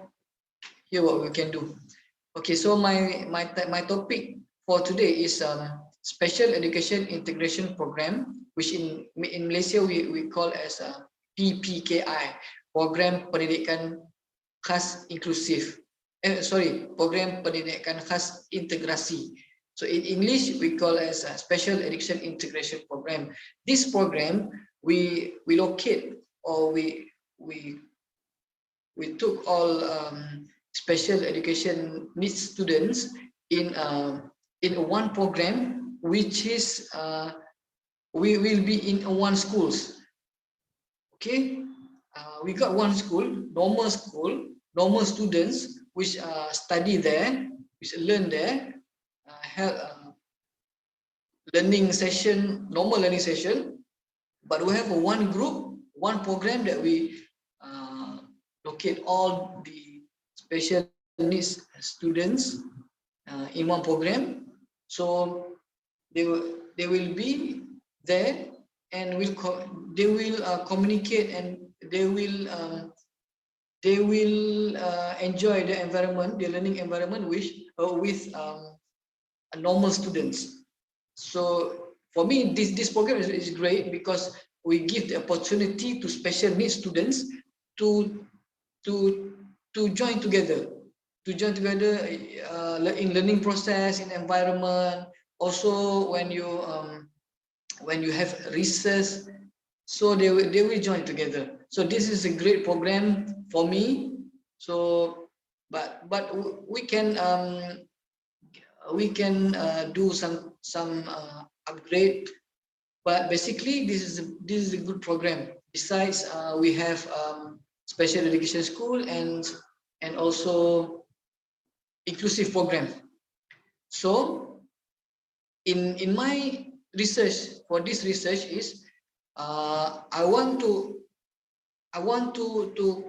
here what we can do. Okay, so my topic for today is Special Education Integration Program, which in Malaysia we call as PPKI, Program Pendidikan Khas Inklusif. Program Pendidikan Khas Integrasi. So in English we call as a Special Education Integration Program. This program we locate, or we took all special education needs students in one program, which is we will be in one schools. Okay, we got one school, normal students which study there, which learn there, have normal learning session, but we have one group, one program that we locate all the special needs students in one program. So they will be there, and they will communicate, and they will enjoy the environment, the learning environment with normal students. So for me, this program is great, because we give the opportunity to special needs students to join together in learning process, in environment. Also, when you have research, so they will join together. So this is a great program for me. So, but we can do some upgrade. But basically, this is a good program. Besides, we have special education school and also inclusive program. So in my research, for this research is I want to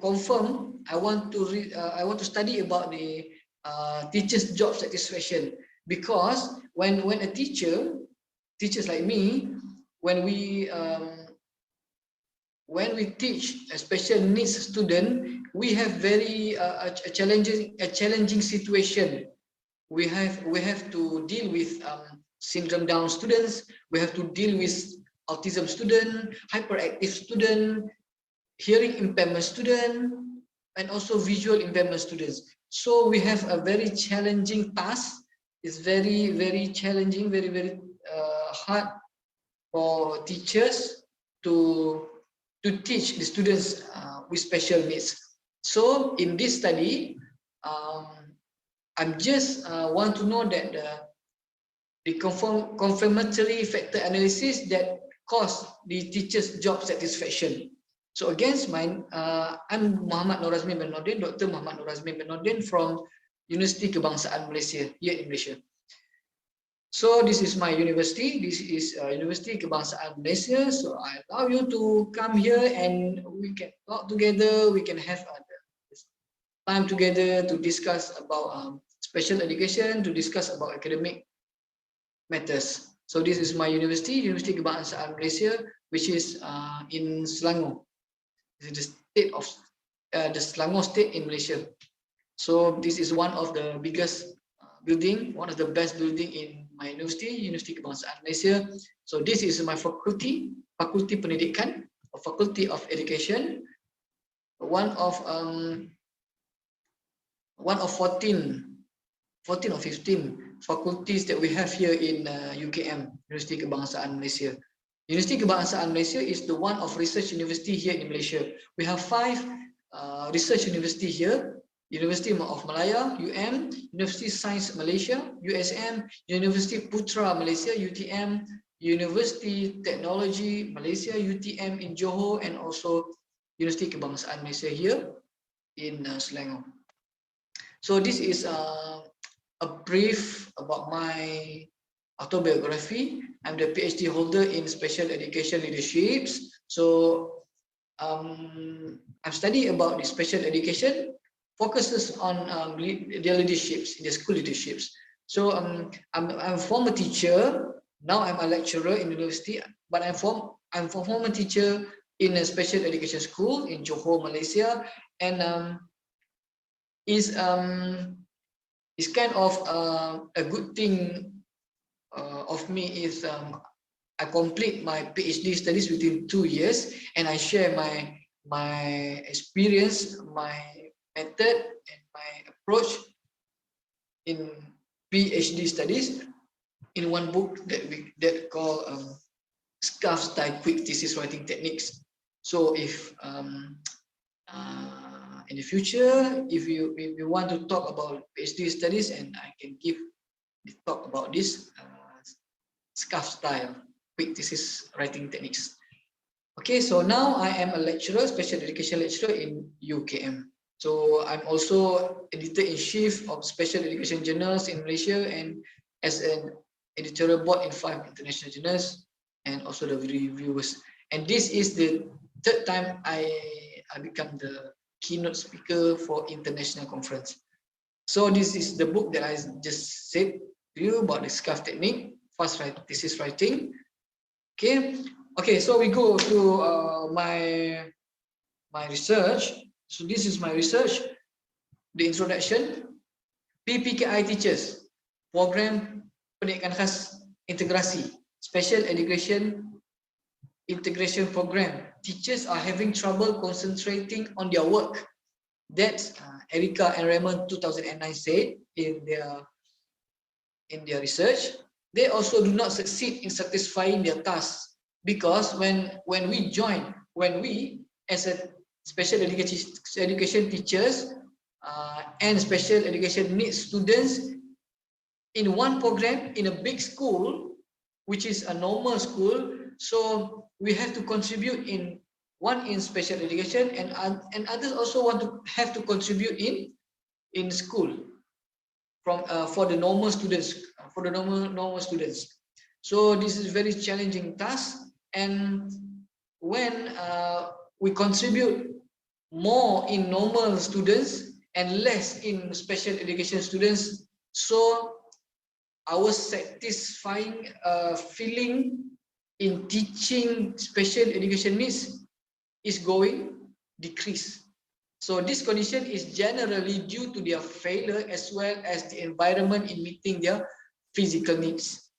confirm, I want to study about the teachers' job satisfaction, because when a teachers like me, when we teach a special needs student, we have very a challenging situation. We have to deal with syndrome Down students. We have to deal with autism student, hyperactive student, hearing impairment student, and also visual impairment students. So we have a very challenging task. It's very, very challenging, very, very hard for teachers to teach the students with special needs. So in this study, I'm just want to know that the confirmatory factor analysis that cause the teacher's job satisfaction. So against mine, I'm Muhammad Nur Azmi bin Nordin, Dr. Muhammad Nur Azmi bin Nordin from University Kebangsaan Malaysia, here in Malaysia. So this is my university. This is University Kebangsaan Malaysia. So I allow you to come here and we can talk together. We can have time together to discuss about special education, to discuss about academic matters. So this is my university, University Kebangsaan Malaysia, which is in Selangor. This is the state of the Selangor state in Malaysia. So this is one of the biggest building, one of the best building in my university, University Kebangsaan Malaysia. So this is my faculty, Fakulti Pendidikan, or Faculty of Education. One of 14 or 15 faculties that we have here in UKM, University Kebangsaan Malaysia. University Kebangsaan Malaysia is the one of research university here in Malaysia. We have 5 research university here: University of Malaya, UM, University Science Malaysia, USM, University Putra Malaysia, UTM, University Technology Malaysia, UTM in Johor, and also University Kebangsaan Malaysia here in Selangor. So this is a brief about my autobiography. I'm the PhD holder in special education leaderships. So I'm studying about the special education, focuses on their leaderships, their school leaderships. So I'm a former teacher. Now I'm a lecturer in university, but I'm a former teacher in a special education school in Johor, Malaysia, and is kind of a good thing of me is I complete my PhD studies within 2 years, and I share my experience, my method, and my approach in PhD studies in one book that called Scarf Style Quick Thesis Writing Techniques. So if in the future, if you want to talk about PhD studies, and I can talk about this Scarf Style Quick Thesis Writing Techniques. Okay, so now I am a lecturer, special education lecturer in UKM. So I'm also editor-in-chief of special education journals in Malaysia, and as an editorial board in 5 international journals, and also the reviewers. And this is the 3rd time I become the keynote speaker for international conference. So this is the book that I just said to you about the scarf technique, fast thesis writing. Okay, so we go to my research. So this is my research, the introduction. PPKI teachers, program pendidikan khas integrasi, special education integration program. Teachers are having trouble concentrating on their work. That's Erica and Raymond 2009 said in their research. They also do not succeed in satisfying their tasks, because when we as a special education teachers and special education needs students in one program in a big school, which is a normal school, so we have to contribute in special education, and others also have to contribute in school for the normal students, So this is very challenging task, and when we contribute more in normal students and less in special education students, so our satisfying feeling in teaching special education needs is going decrease. So this condition is generally due to their failure as well as the environment in meeting their physical needs.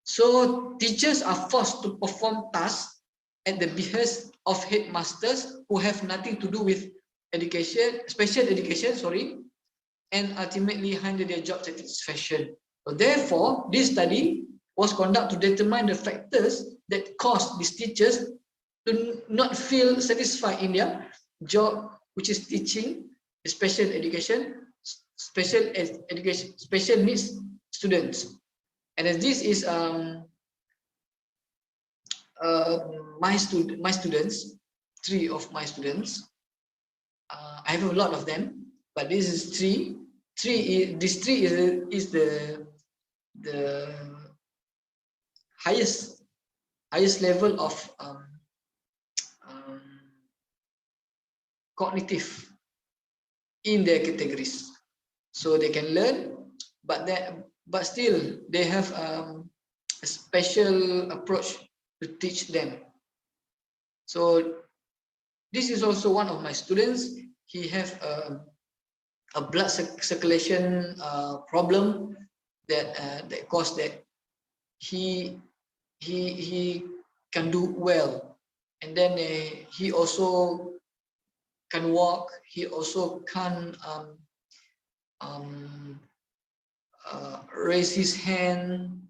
So teachers are forced to perform tasks at the behest of headmasters who have nothing to do with education, special education, sorry, and ultimately hinder their job satisfaction. So therefore, this study was conducted to determine the factors that cause these teachers to not feel satisfied in their job, which is teaching special education, special needs students. And as this is my students, 3 of my students. I have a lot of them, but this is 3. This 3 is the highest level of cognitive in their categories. So they can learn, but still they have a special approach to teach them. So this is also one of my students. He have a blood circulation problem that caused that he can do well, and then he also can walk. He also can raise his hand.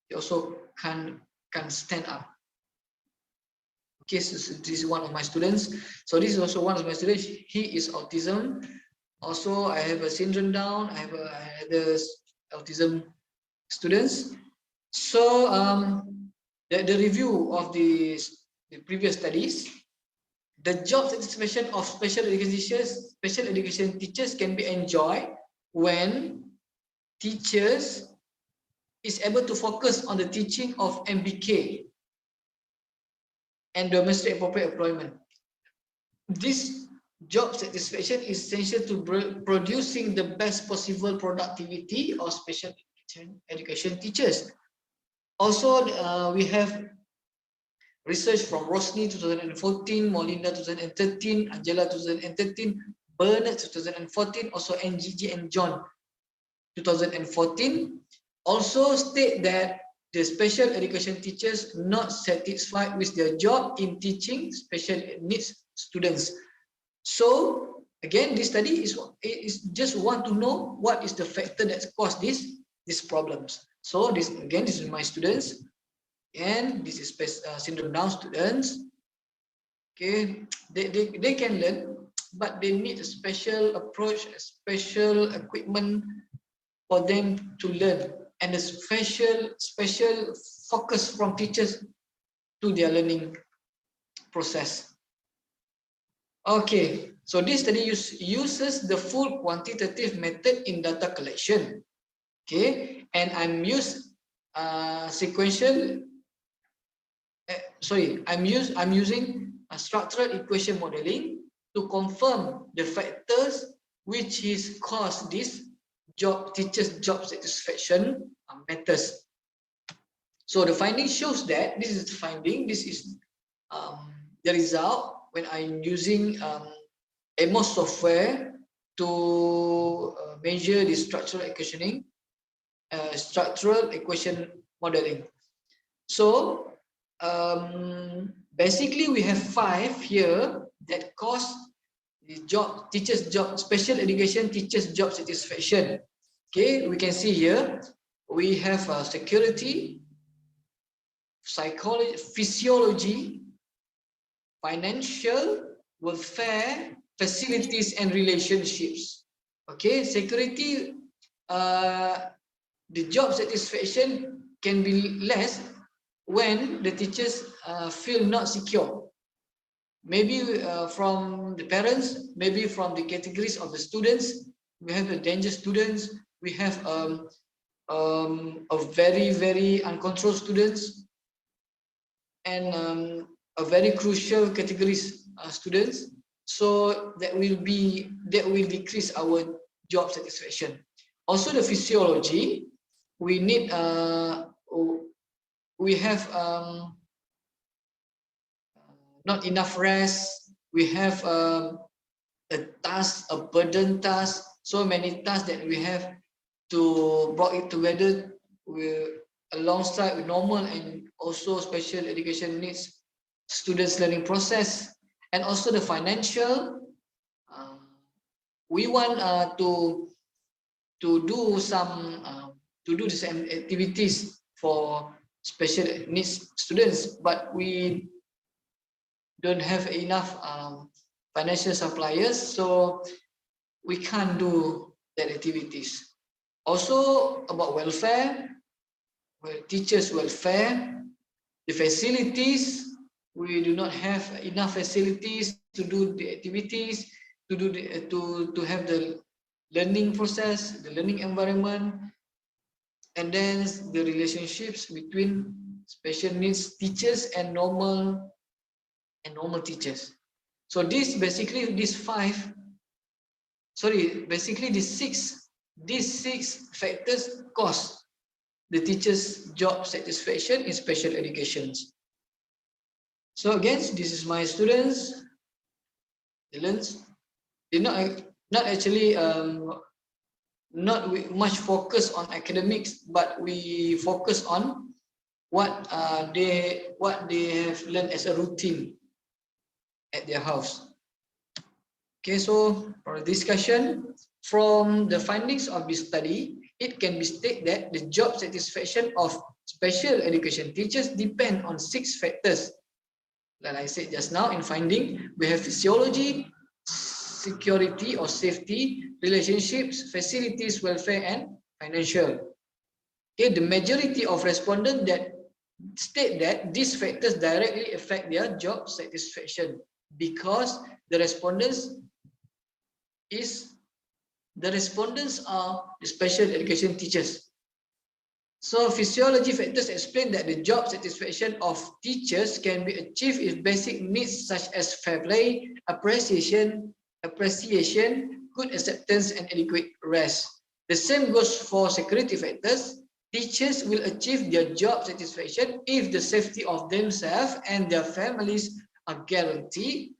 He also can stand up. Okay, so this is one of my students. So this is also one of my students. He is autism. Also, I have a syndrome Down. I have other autism students. So the review of the previous studies, the job satisfaction of special education teachers can be enjoyed when teachers is able to focus on the teaching of MBK and domestic appropriate employment. This job satisfaction is essential to producing the best possible productivity of special education teachers. Also, we have research from Rosny 2014, Molinda 2013, Angela 2013, Bernard 2014, also NGG and John 2014, also state that the special education teachers not satisfied with their job in teaching special needs students. So again, this study is just want to know what is the factor that caused these problems. So this is my students, and this is syndrome Down students. Okay, they can learn, but they need a special approach, a special equipment for them to learn, and a special focus from teachers to their learning process. Okay, so this study uses the full quantitative method in data collection. Okay, and I'm using a structural equation modeling to confirm the factors which is caused this teachers' job satisfaction matters. So the finding shows that this is the finding. This is the result when I'm using AMOS software to measure the structural equation modeling. So basically, we have 5 here that cause the special education teachers' job satisfaction. Okay, we can see here we have security, psychology, physiology, financial, welfare, facilities, and relationships. Okay, security, the job satisfaction can be less when the teachers feel not secure. Maybe from the parents, maybe from the categories of the students. We have the danger students. We have a very uncontrolled students, and a very crucial categories students. So that will decrease our job satisfaction. Also, the physiology, we need we have not enough rest. We have a burden task, so many tasks that we have to bring it together alongside with normal and also special education needs students learning process, and also the financial. We want to do some to do some activities for special needs students, but we don't have enough financial suppliers, so we can't do that activities. Also about welfare, teachers' welfare, the facilities, we do not have enough facilities to do the activities, to do the, to have the learning process, the learning environment, and then the relationships between special needs teachers and normal teachers. So this basically these six factors cause the teacher's job satisfaction in special education. So again, this is my students. They not actually not much focus on academics, but we focus on what they have learned as a routine at their house. Okay, so for the discussion, from the findings of this study, it can be stated that the job satisfaction of special education teachers depend on 6 factors. Like I said just now in finding, we have physiology, security or safety, relationships, facilities, welfare, and financial. Okay, the majority of respondents that state that these factors directly affect their job satisfaction because the respondents are the special education teachers. So physiology factors explain that the job satisfaction of teachers can be achieved if basic needs such as fair play, appreciation, good acceptance, and adequate rest. The same goes for security factors. Teachers will achieve their job satisfaction if the safety of themselves and their families are guaranteed.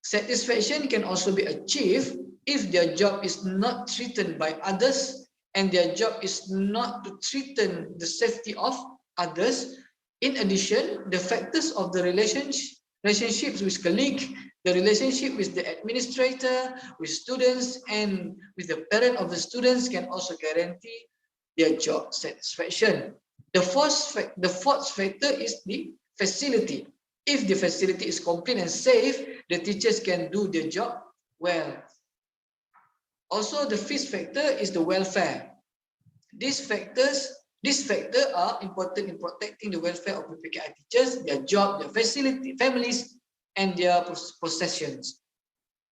Satisfaction can also be achieved if their job is not threatened by others and their job is not to threaten the safety of others. In addition, the factors of the relationships with colleagues, the relationship with the administrator, with students, and with the parent of the students can also guarantee their job satisfaction. The fourth factor is the facility. If the facility is complete and safe, the teachers can do their job well. Also, the fifth factor is the welfare. These factors are important in protecting the welfare of PPKI teachers, their job, their facility, families, and their possessions.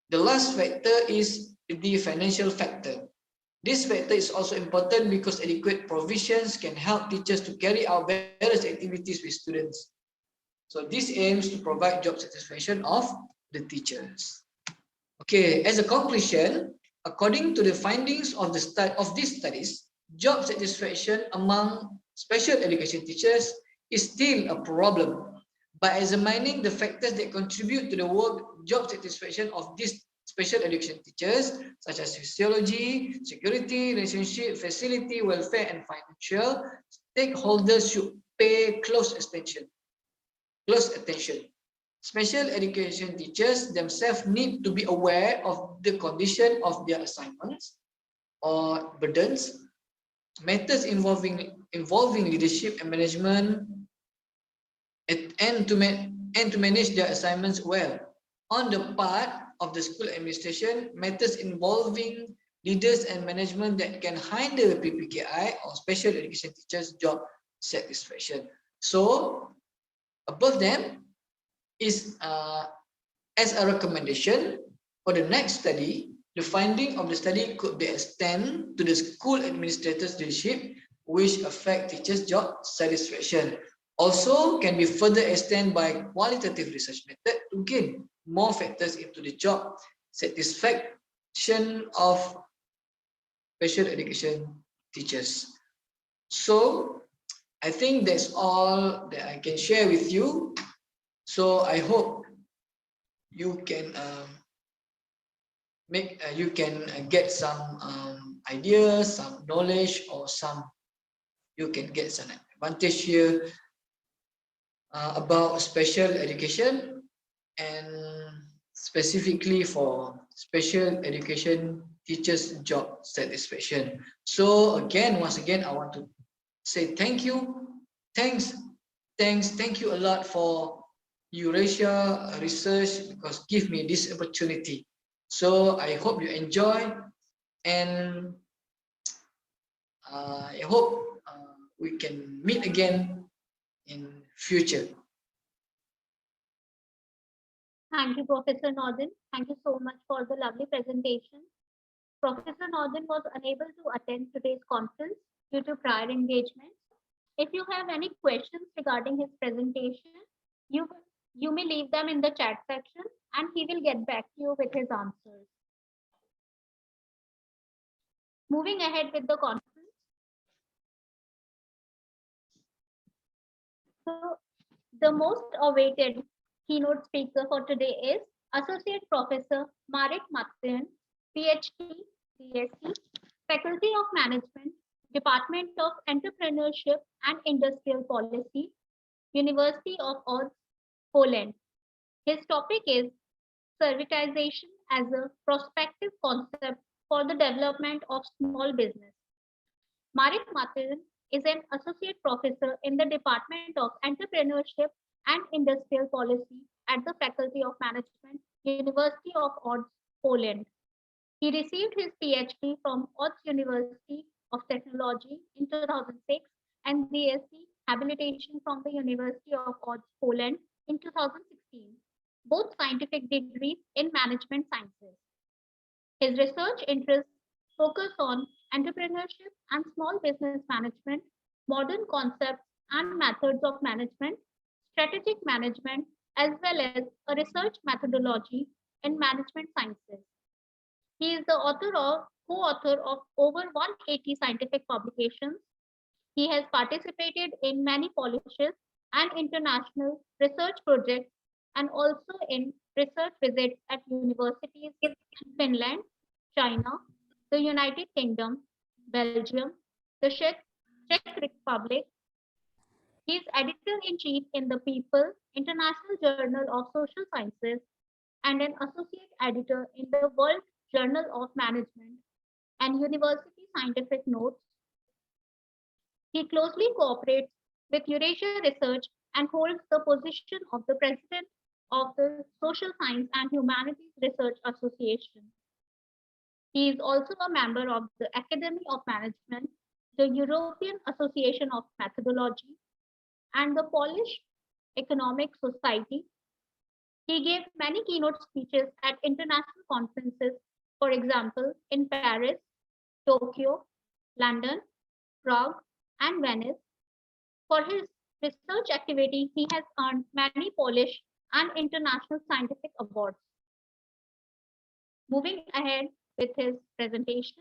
The last factor is the financial factor. This factor is also important because adequate provisions can help teachers to carry out various activities with students. So this aims to provide job satisfaction of the teachers. Okay, as a conclusion, according to the findings of these studies, job satisfaction among special education teachers is still a problem. By examining the factors that contribute to the job satisfaction of these special education teachers, such as physiology, security, relationship, facility, welfare, and financial, stakeholders should pay close attention. Special education teachers themselves need to be aware of the condition of their assignments or burdens, matters involving leadership and management, and to manage their assignments well. On the part of the school administration, matters involving leaders and management that can hinder PPKI or special education teachers' job satisfaction. So, above them is as a recommendation for the next study, the finding of the study could be extended to the school administrators' leadership, which affect teachers' job satisfaction. Also, can be further extended by qualitative research method to gain more factors into the job satisfaction of special education teachers. So, I think that's all that I can share with you. So I hope you can get some ideas, some knowledge, or you can get some advantage here about special education and specifically for special education teachers job satisfaction. So again, once again, I want to say thank you. Thank you a lot for Eurasia Research because give me this opportunity. So I hope you enjoy and I hope we can meet again in future. Thank you, Professor Northern. Thank you so much for the lovely presentation. Professor Northern was unable to attend today's conference due to prior engagements. If you have any questions regarding his presentation, you may leave them in the chat section and he will get back to you with his answers. Moving ahead with the conference. So, the most awaited keynote speaker for today is Associate Professor Marek Matthejan, PhD, BSc, Faculty of Management, Department of Entrepreneurship and Industrial Policy, University of Odz, Poland. His topic is Servitization as a Prospective Concept for the Development of Small Business. Marek Matthejan is an associate professor in the Department of Entrepreneurship and Industrial Policy at the Faculty of Management, University of Odz, Poland. He received his PhD from Odz University of Technology in 2006 and BSc habilitation from the University of Odz, Poland in 2016, both scientific degrees in management sciences. His research interests focus on entrepreneurship and small business management, modern concepts and methods of management, strategic management, as well as a research methodology in management sciences. He is the co-author of over 180 scientific publications. He has participated in many polishes and international research projects and also in research visits at universities in Finland, China, the United Kingdom, Belgium, the Czech Republic. He is editor-in-chief in the People, International Journal of Social Sciences, and an associate editor in the World Journal of Management and University Scientific Notes. He closely cooperates with Eurasia Research and holds the position of the president of the Social Science and Humanities Research Association. He is also a member of the Academy of Management, the European Association of Methodology, and the Polish Economic Society. He gave many keynote speeches at international conferences, for example, in Paris, Tokyo, London, Prague, and Venice. For his research activity, he has earned many Polish and international scientific awards. Moving ahead with his presentation.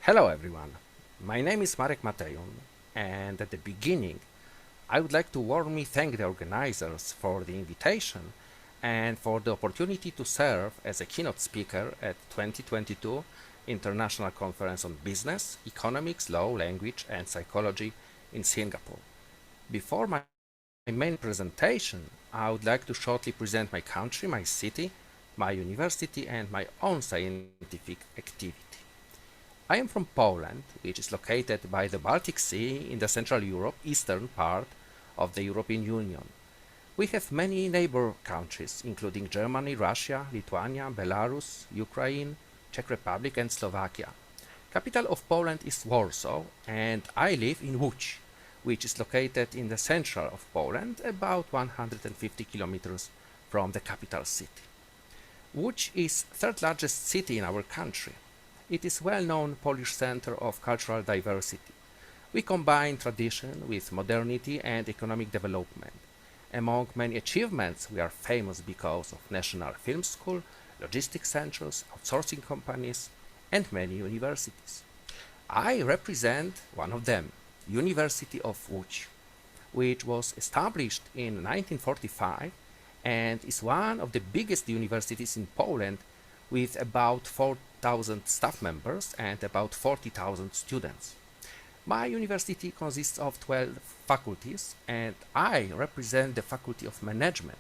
Hello everyone, my name is Marek Matthejan, and at the beginning I would like to warmly thank the organizers for the invitation and for the opportunity to serve as a keynote speaker at 2022 International Conference on Business, Economics, Law, Language and Psychology in Singapore. Before my main presentation, I would like to shortly present my country, my city, my university and my own scientific activity. I am from Poland, which is located by the Baltic Sea in the Central Europe, eastern part of the European Union. We have many neighbor countries, including Germany, Russia, Lithuania, Belarus, Ukraine, Czech Republic and Slovakia. Capital of Poland is Warsaw, and I live in Łódź, which is located in the center of Poland, about 150 kilometers from the capital city. Łódź is third largest city in our country. It is well-known Polish center of cultural diversity. We combine tradition with modernity and economic development. Among many achievements, we are famous because of National Film School, logistics centers, outsourcing companies, and many universities. I represent one of them, University of Łódź, which was established in 1945 and is one of the biggest universities in Poland with about 4,000 staff members and about 40,000 students. My university consists of 12 faculties, and I represent the Faculty of Management,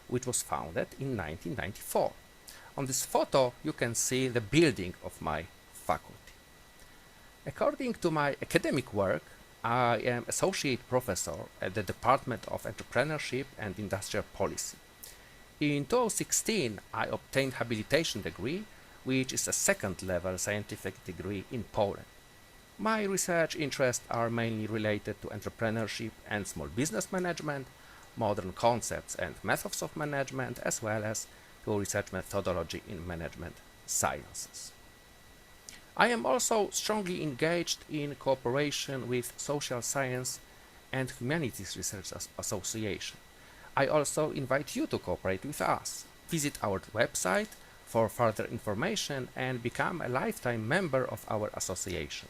which was founded in 1994. On this photo, you can see the building of my faculty. According to my academic work, I am Associate Professor at the Department of Entrepreneurship and Industrial Policy. In 2016, I obtained habilitation degree, which is a second-level scientific degree in Poland. My research interests are mainly related to entrepreneurship and small business management, modern concepts and methods of management, as well as to research methodology in management sciences. I am also strongly engaged in cooperation with Social Science and Humanities Research Association. I also invite you to cooperate with us. Visit our website for further information and become a lifetime member of our association.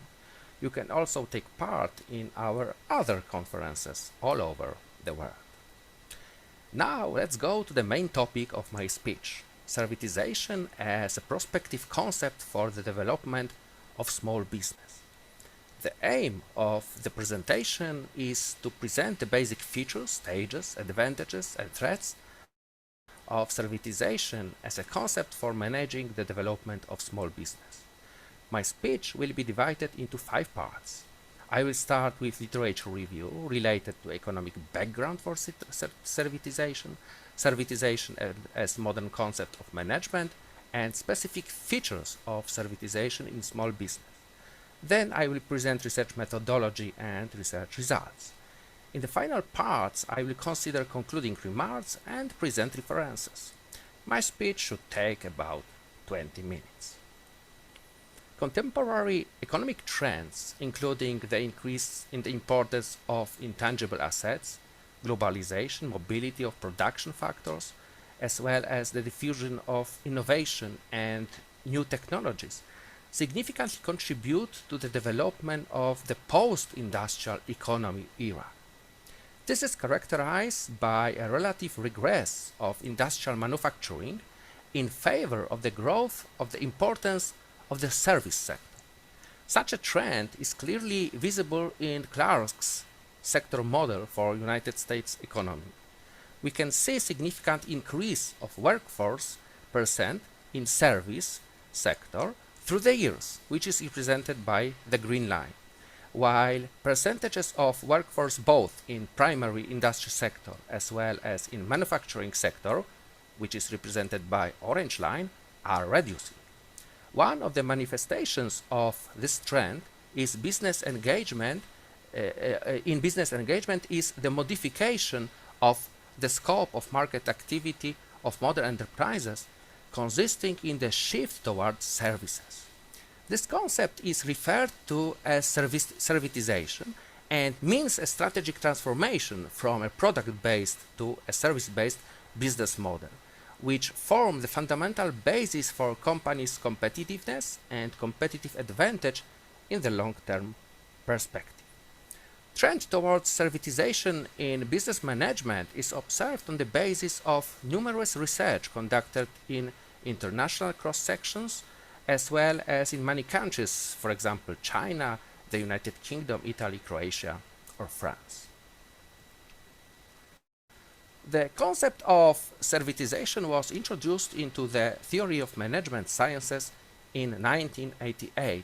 You can also take part in our other conferences all over the world. Now let's go to the main topic of my speech: servitization as a prospective concept for the development of small business. The aim of the presentation is to present the basic features, stages, advantages, and threats of servitization as a concept for managing the development of small business. My speech will be divided into 5 parts. I will start with literature review related to economic background for servitization, servitization as modern concept of management, and specific features of servitization in small business. Then I will present research methodology and research results. In the final parts, I will consider concluding remarks and present references. My speech should take about 20 minutes. Contemporary economic trends, including the increase in the importance of intangible assets, globalization, mobility of production factors, as well as the diffusion of innovation and new technologies, significantly contribute to the development of the post-industrial economy era. This is characterized by a relative regress of industrial manufacturing in favor of the growth of the importance of the service sector. Such a trend is clearly visible in Clark's sector model for United States economy. We can see significant increase of workforce percent in service sector through the years, which is represented by the green line, while percentages of workforce both in primary industry sector as well as in manufacturing sector, which is represented by orange line, are reducing. One of the manifestations of this trend is business engagement. In business engagement is the modification of the scope of market activity of modern enterprises, consisting in the shift towards services. This concept is referred to as servitization and means a strategic transformation from a product-based to a service-based business model, which form the fundamental basis for companies' competitiveness and competitive advantage in the long-term perspective. Trend towards servitization in business management is observed on the basis of numerous research conducted in international cross-sections as well as in many countries, for example, China, the United Kingdom, Italy, Croatia, or France. The concept of servitization was introduced into the theory of management sciences in 1988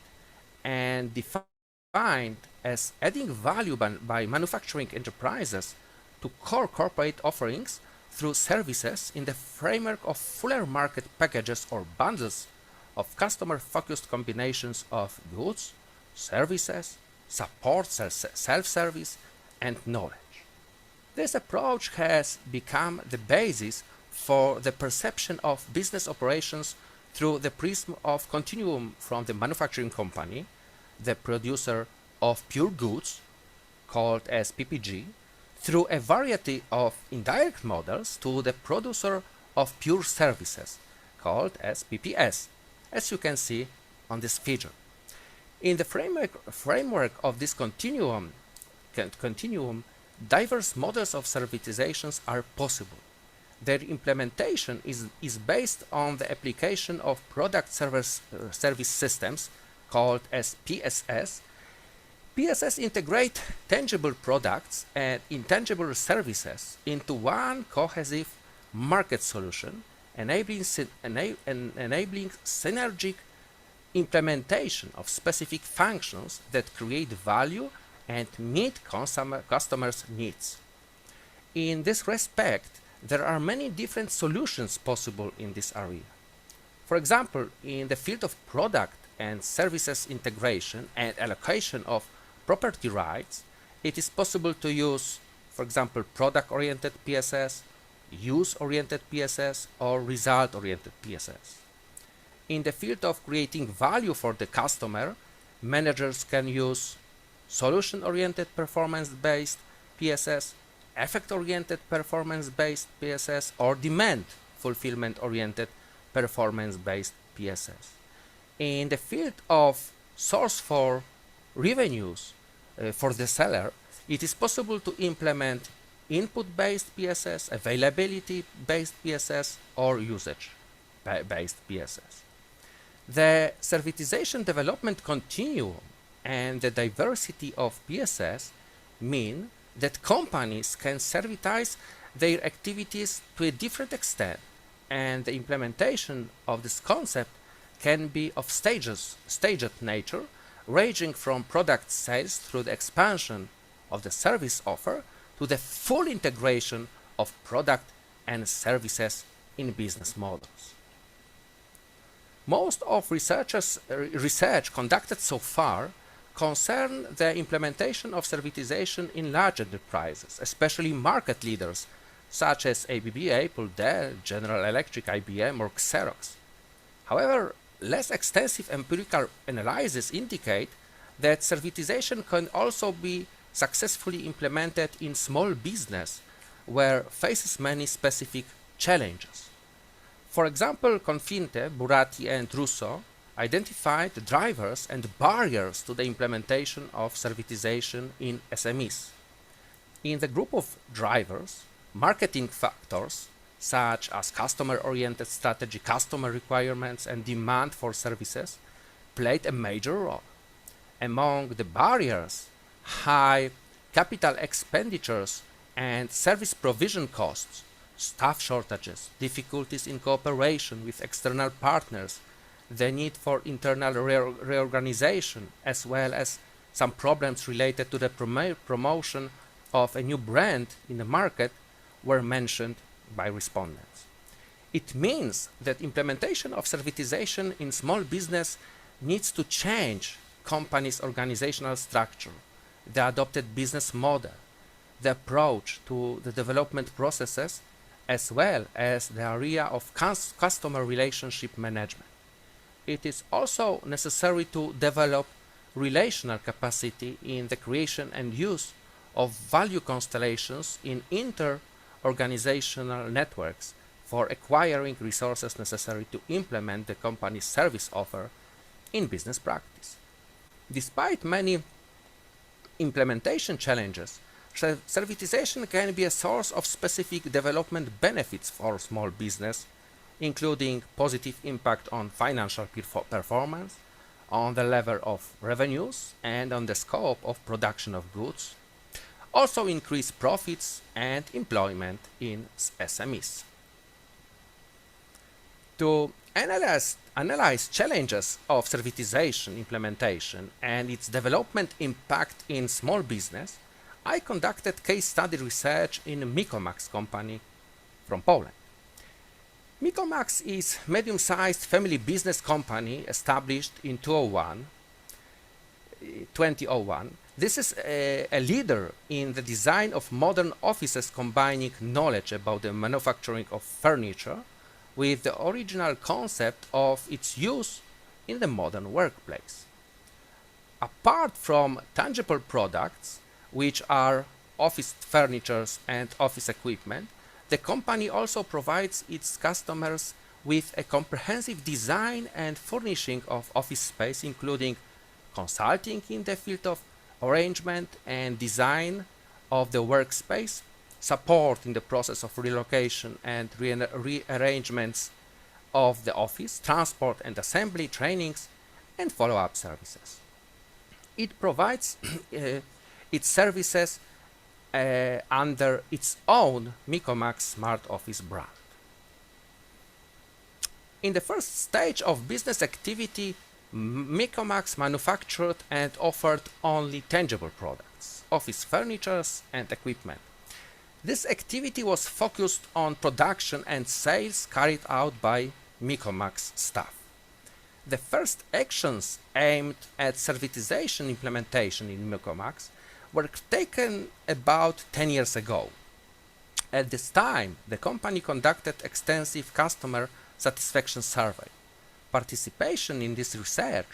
and defined as adding value by manufacturing enterprises to core corporate offerings through services in the framework of fuller market packages or bundles of customer-focused combinations of goods, services, support, self-service, and knowledge. This approach has become the basis for the perception of business operations through the prism of continuum from the manufacturing company, the producer of pure goods, called as PPG, through a variety of indirect models to the producer of pure services, called as PPS, as you can see on this figure. In the framework of this continuum, diverse models of servitizations are possible. Their implementation is based on the application of product service systems called as PSS. PSS integrate tangible products and intangible services into one cohesive market solution, enabling synergic implementation of specific functions that create value and meet customers' needs. In this respect, there are many different solutions possible in this area. For example, in the field of product and services integration and allocation of property rights, it is possible to use, for example, product-oriented PSS, use-oriented PSS, or result-oriented PSS. In the field of creating value for the customer, managers can use solution-oriented performance-based PSS, effect-oriented performance-based PSS, or demand fulfillment-oriented performance-based PSS. In the field of source for revenues for the seller, it is possible to implement input-based PSS, availability-based PSS, or usage-based PSS. The servitization development continuum and the diversity of PSS mean that companies can servitize their activities to a different extent, and the implementation of this concept can be of staged nature, ranging from product sales through the expansion of the service offer to the full integration of product and services in business models. Most of research conducted so far concern the implementation of servitization in large enterprises, especially market leaders such as ABB, Apple, Dell, General Electric, IBM, or Xerox. However, less extensive empirical analyses indicate that servitization can also be successfully implemented in small business where faces many specific challenges. For example, Confinte, Buratti, and Russo identified drivers and barriers to the implementation of servitization in SMEs. In the group of drivers, marketing factors such as customer-oriented strategy, customer requirements, and demand for services played a major role. Among the barriers, high capital expenditures and service provision costs, staff shortages, difficulties in cooperation with external partners, the need for internal reorganization, as well as some problems related to the promotion of a new brand in the market were mentioned by respondents. It means that implementation of servitization in small business needs to change companies' organizational structure, the adopted business model, the approach to the development processes, as well as the area of customer relationship management. It is also necessary to develop relational capacity in the creation and use of value constellations in inter-organizational networks for acquiring resources necessary to implement the company's service offer in business practice. Despite many implementation challenges, servitization can be a source of specific development benefits for small business, including positive impact on financial performance, on the level of revenues, and on the scope of production of goods, also increase profits and employment in SMEs. To analyze challenges of servitization implementation and its development impact in small business, I conducted case study research in Mikomax company from Poland. Mikomax is a medium-sized family business company established in 2001. This is a leader in the design of modern offices combining knowledge about the manufacturing of furniture with the original concept of its use in the modern workplace. Apart from tangible products, which are office furniture and office equipment, the company also provides its customers with a comprehensive design and furnishing of office space, including consulting in the field of arrangement and design of the workspace, support in the process of relocation and rearrangements of the office, transport and assembly, trainings, and follow-up services. It provides its services under its own Micromax Smart Office brand. In the first stage of business activity, Micromax manufactured and offered only tangible products, office furniture and equipment. This activity was focused on production and sales carried out by Micromax staff. The first actions aimed at servitization implementation in Micromax were taken about 10 years ago. At this time, the company conducted extensive customer satisfaction survey. Participation in this research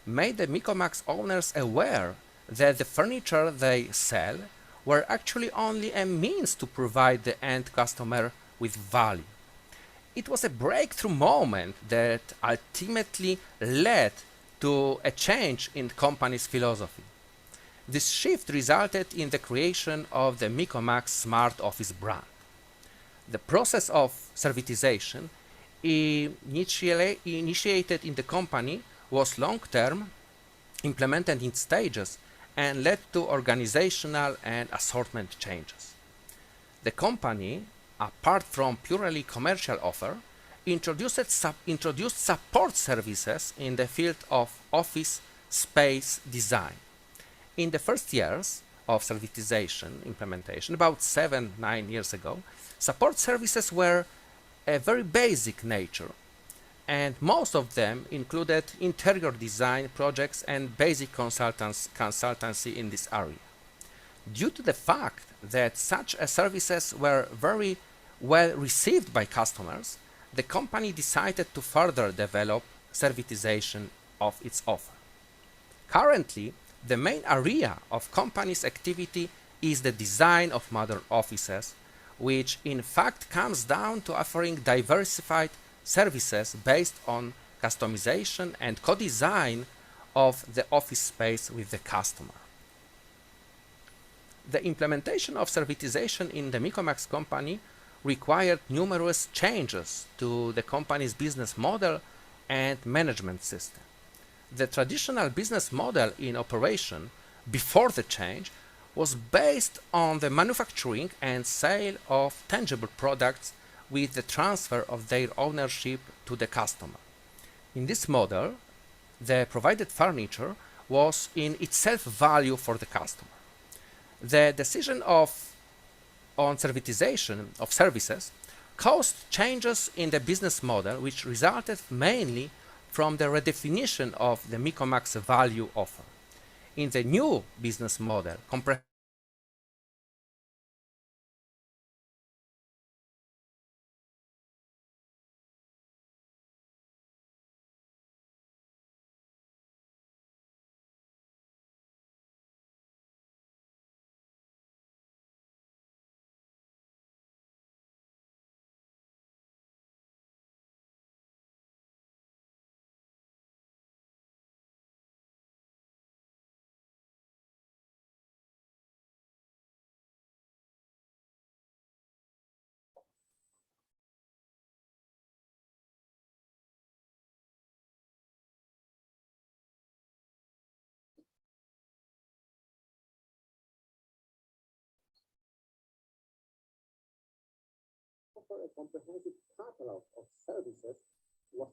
made the Micromax owners aware that the furniture they sell were actually only a means to provide the end customer with value. It was a breakthrough moment that ultimately led to a change in the company's philosophy. This shift resulted in the creation of the Micromax Smart Office brand. The process of servitization initiated in the company was long-term, implemented in stages, and led to organizational and assortment changes. The company, apart from purely commercial offer, introduced support services in the field of office space design. In the first years of servitization implementation, about 7-9 years ago, support services were a very basic nature, and most of them included interior design projects and basic consultancy in this area. Due to the fact that such services were very well received by customers, the company decided to further develop servitization of its offer. Currently, the main area of company's activity is the design of modern offices, which in fact comes down to offering diversified services based on customization and co-design of the office space with the customer. The implementation of servitization in the Micromax company required numerous changes to the company's business model and management system. The traditional business model in operation before the change was based on the manufacturing and sale of tangible products with the transfer of their ownership to the customer. In this model, the provided furniture was in itself value for the customer. The decision on servitization of services caused changes in the business model, which resulted mainly from the redefinition of the Micromax value offer. In the new business model, offer a comprehensive catalog of services was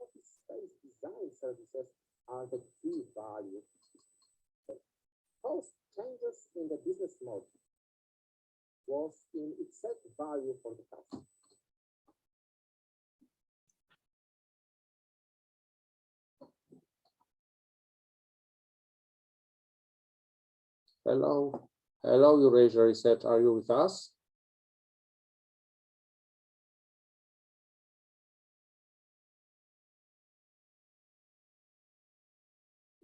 office space design services are the key value. Post changes in the business model was in itself value for the customer. Hello, Eurasia Research, are you with us?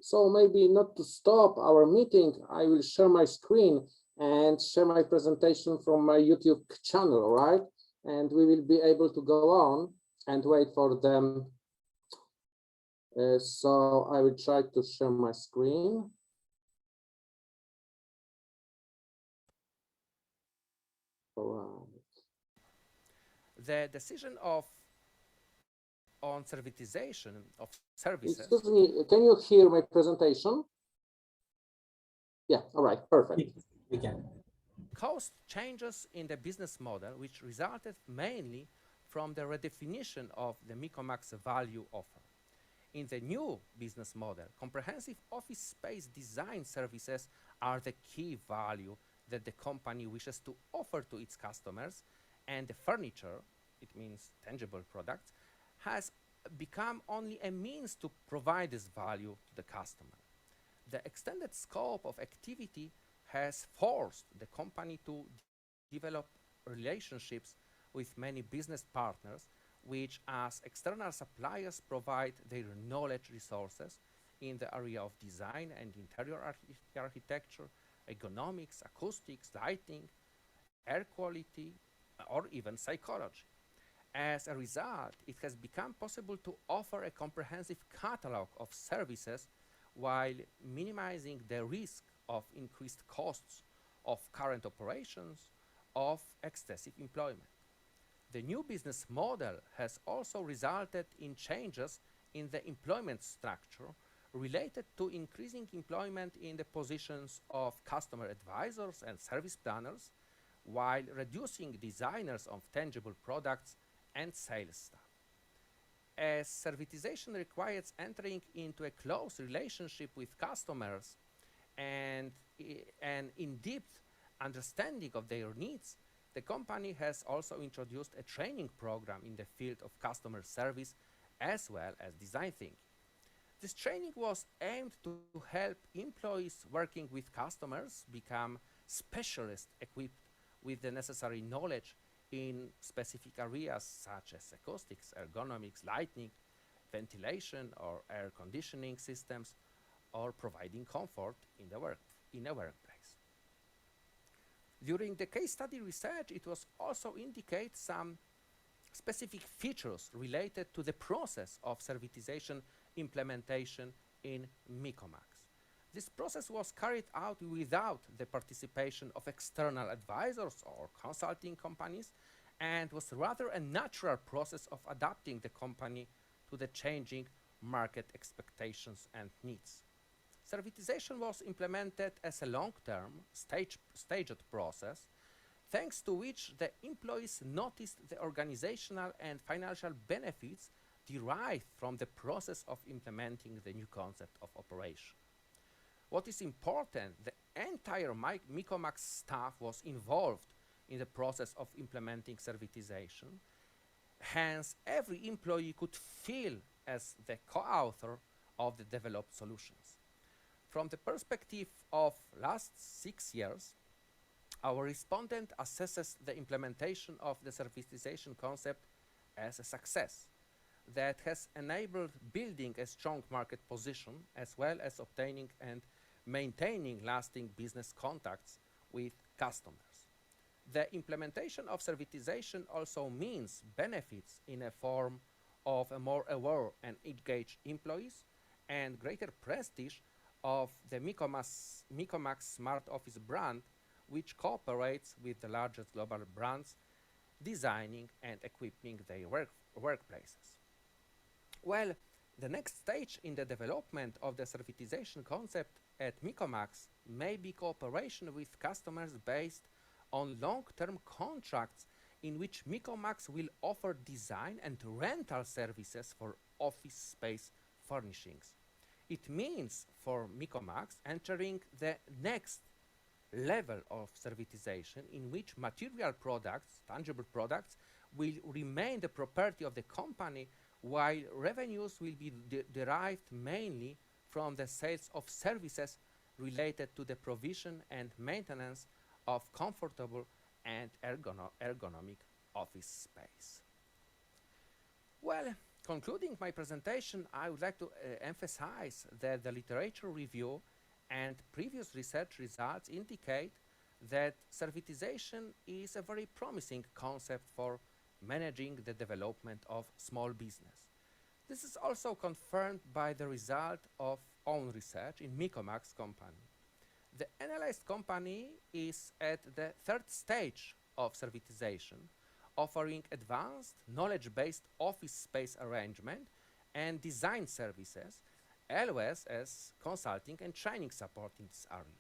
So maybe not to stop our meeting, I will share my screen and share my presentation from my YouTube channel, right? And we will be able to go on and wait for them. So I will try to share my screen. All right. The decision on servitization of services. Excuse me, can you hear my presentation? Yeah, all right, perfect. We can. Caused changes in the business model, which resulted mainly from the redefinition of the Micomac's value offer. In the new business model, comprehensive office space design services are the key value that the company wishes to offer to its customers, and the furniture, it means tangible products, has become only a means to provide this value to the customer. The extended scope of activity has forced the company to develop relationships with many business partners, which as external suppliers provide their knowledge resources in the area of design and interior architecture, ergonomics, acoustics, lighting, air quality, or even psychology. As a result, it has become possible to offer a comprehensive catalog of services while minimizing the risk of increased costs of current operations of excessive employment. The new business model has also resulted in changes in the employment structure related to increasing employment in the positions of customer advisors and service planners, while reducing designers of tangible products and sales staff. As servitization requires entering into a close relationship with customers and an in-depth understanding of their needs, the company has also introduced a training program in the field of customer service as well as design thinking. This training was aimed to help employees working with customers become specialists equipped with the necessary knowledge in specific areas such as acoustics, ergonomics, lighting, ventilation or air conditioning systems, or providing comfort in a workplace. During the case study research, it was also indicate some specific features related to the process of servitization implementation in Micomac's. This process was carried out without the participation of external advisors or consulting companies, and was rather a natural process of adapting the company to the changing market expectations and needs. Servitization was implemented as a long-term, staged process, thanks to which the employees noticed the organizational and financial benefits derived from the process of implementing the new concept of operation. What is important, the entire Micomax staff was involved in the process of implementing servitization. Hence, every employee could feel as the co-author of the developed solutions. From the perspective of last 6 years, our respondent assesses the implementation of the servitization concept as a success that has enabled building a strong market position as well as obtaining and maintaining lasting business contacts with customers. The implementation of servitization also means benefits in a form of a more aware and engaged employees and greater prestige of the Micomax Smart Office brand, which cooperates with the largest global brands, designing and equipping their workplaces. Well, the next stage in the development of the servitization concept at Micomax may be cooperation with customers based on long-term contracts in which Micomax will offer design and rental services for office space furnishings. It means for Micomax entering the next level of servitization in which material products, tangible products, will remain the property of the company, while revenues will be derived mainly from the sales of services related to the provision and maintenance of comfortable and ergonomic office space. Well, concluding my presentation, I would like to emphasize that the literature review and previous research results indicate that servitization is a very promising concept for managing the development of small business. This is also confirmed by the result of own research in Micomax company. The analyzed company is at the third stage of servitization, offering advanced knowledge-based office space arrangement and design services, as well as consulting and training support in this area.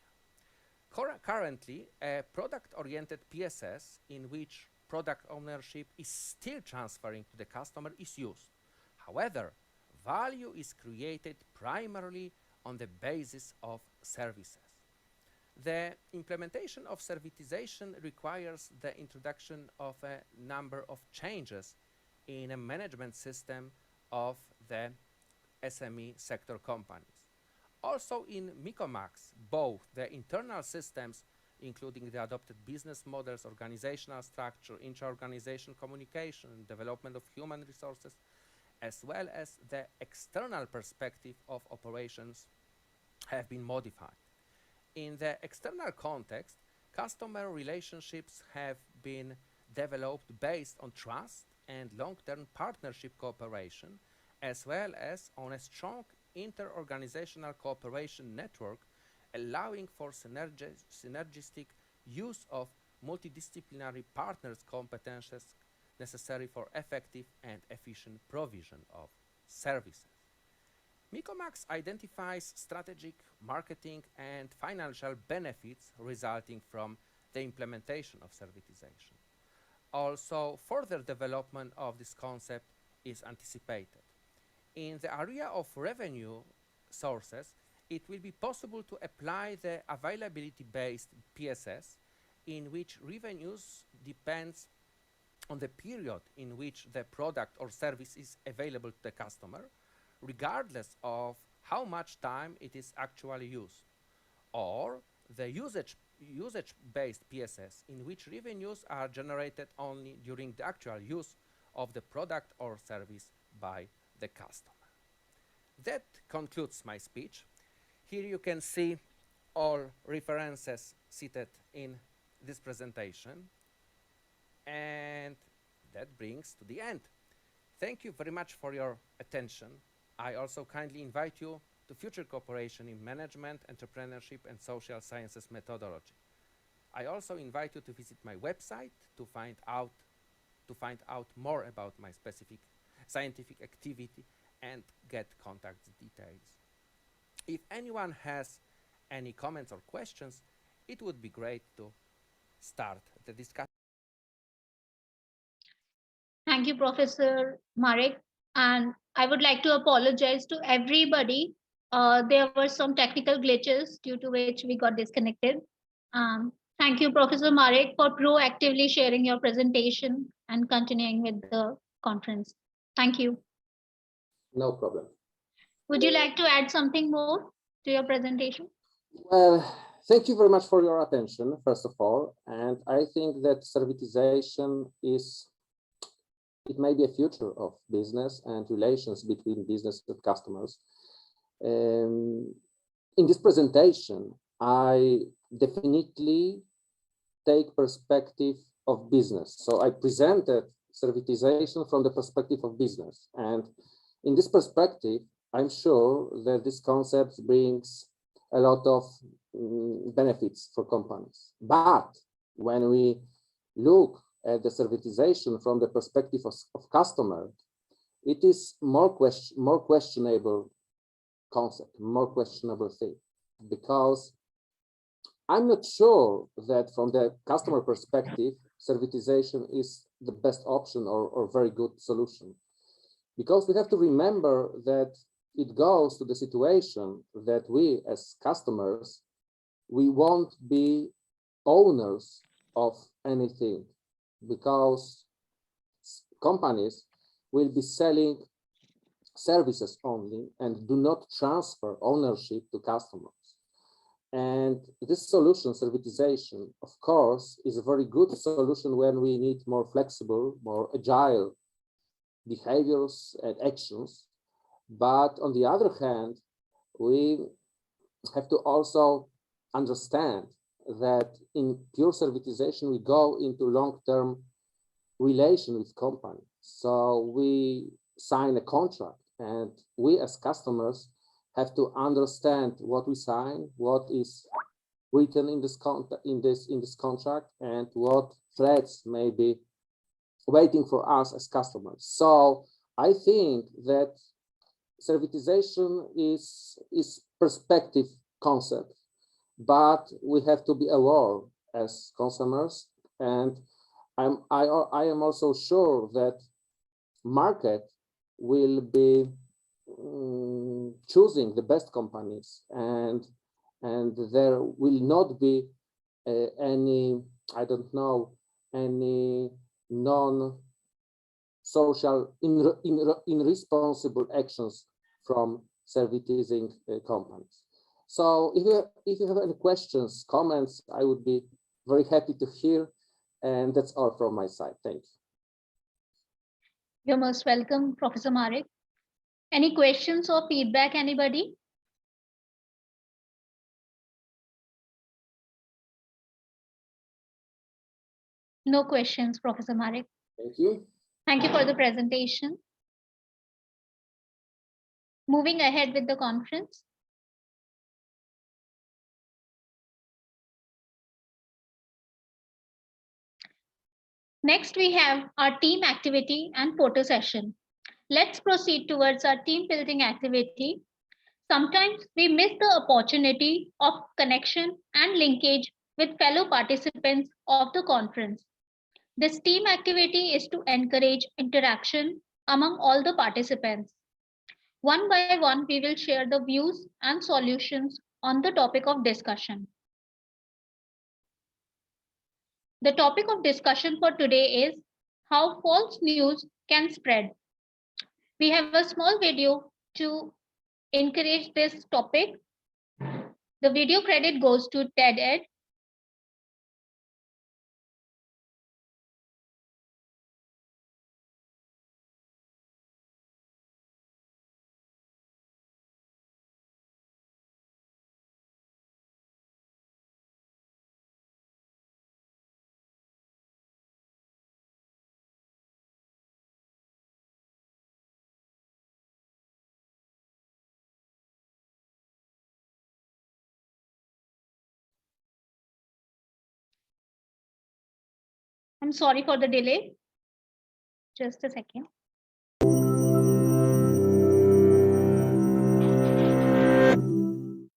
Currently, a product-oriented PSS in which product ownership is still transferring to the customer is used. However, value is created primarily on the basis of services. The implementation of servitization requires the introduction of a number of changes in a management system of the SME sector companies. Also in Micromax, both the internal systems, including the adopted business models, organizational structure, intra-organization communication, development of human resources, as well as the external perspective of operations have been modified. In the external context, customer relationships have been developed based on trust and long-term partnership cooperation, as well as on a strong inter-organizational cooperation network, allowing for synergistic use of multidisciplinary partners' competences necessary for effective and efficient provision of services. Micromax identifies strategic, marketing, and financial benefits resulting from the implementation of servitization. Also, further development of this concept is anticipated. In the area of revenue sources, it will be possible to apply the availability-based PSS, in which revenues depends on the period in which the product or service is available to the customer, regardless of how much time it is actually used, or the usage-based PSS, in which revenues are generated only during the actual use of the product or service by the customer. That concludes my speech. Here you can see all references cited in this presentation, and that brings to the end. Thank you very much for your attention. I also kindly invite you to future cooperation in management, entrepreneurship, and social sciences methodology. I also invite you to visit my website to find out more about my specific scientific activity and get contact details. If anyone has any comments or questions, it would be great to start the discussion. Thank you, Professor Marek. And I would like to apologize to everybody. There were some technical glitches due to which we got disconnected. Thank you, Professor Marek, for proactively sharing your presentation and continuing with the conference. Thank you. No problem. Would you like to add something more to your presentation? Well, thank you very much for your attention, first of all. And I think that servitization it may be a future of business and relations between business and customers. In this presentation, I definitely take perspective of business. So I presented servitization from the perspective of business. And in this perspective, I'm sure that this concept brings a lot of benefits for companies. But when we look at the servitization from the perspective of customer, it is more questionable concept, more questionable thing, because I'm not sure that from the customer perspective, servitization is the best option or very good solution. Because we have to remember that it goes to the situation that we as customers, we won't be owners of anything, because companies will be selling services only and do not transfer ownership to customers. And this solution, servitization, of course, is a very good solution when we need more flexible, more agile behaviors and actions. But on the other hand, we have to also understand that in pure servitization, we go into long-term relation with company. So we sign a contract, and we as customers have to understand what we sign, what is written in this contract and what threats may be waiting for us as customers. So I think that servitization is perspective concept, but we have to be aware as consumers, and I am also sure that market will be choosing the best companies, and there will not be any, I don't know, any non-social irresponsible actions from servitizing companies. So if you have any questions, comments, I would be very happy to hear. And that's all from my side. Thank you. You're most welcome, Professor Marek. Any questions or feedback, anybody? No questions, Professor Marek. Thank you. Thank you for the presentation. Moving ahead with the conference. Next, we have our team activity and photo session. Let's proceed towards our team building activity. Sometimes we miss the opportunity of connection and linkage with fellow participants of the conference. This team activity is to encourage interaction among all the participants. One by one, we will share the views and solutions on the topic of discussion. The topic of discussion for today is how false news can spread. We have a small video to encourage this topic. The video credit goes to TED-Ed. I'm sorry for the delay. Just a second.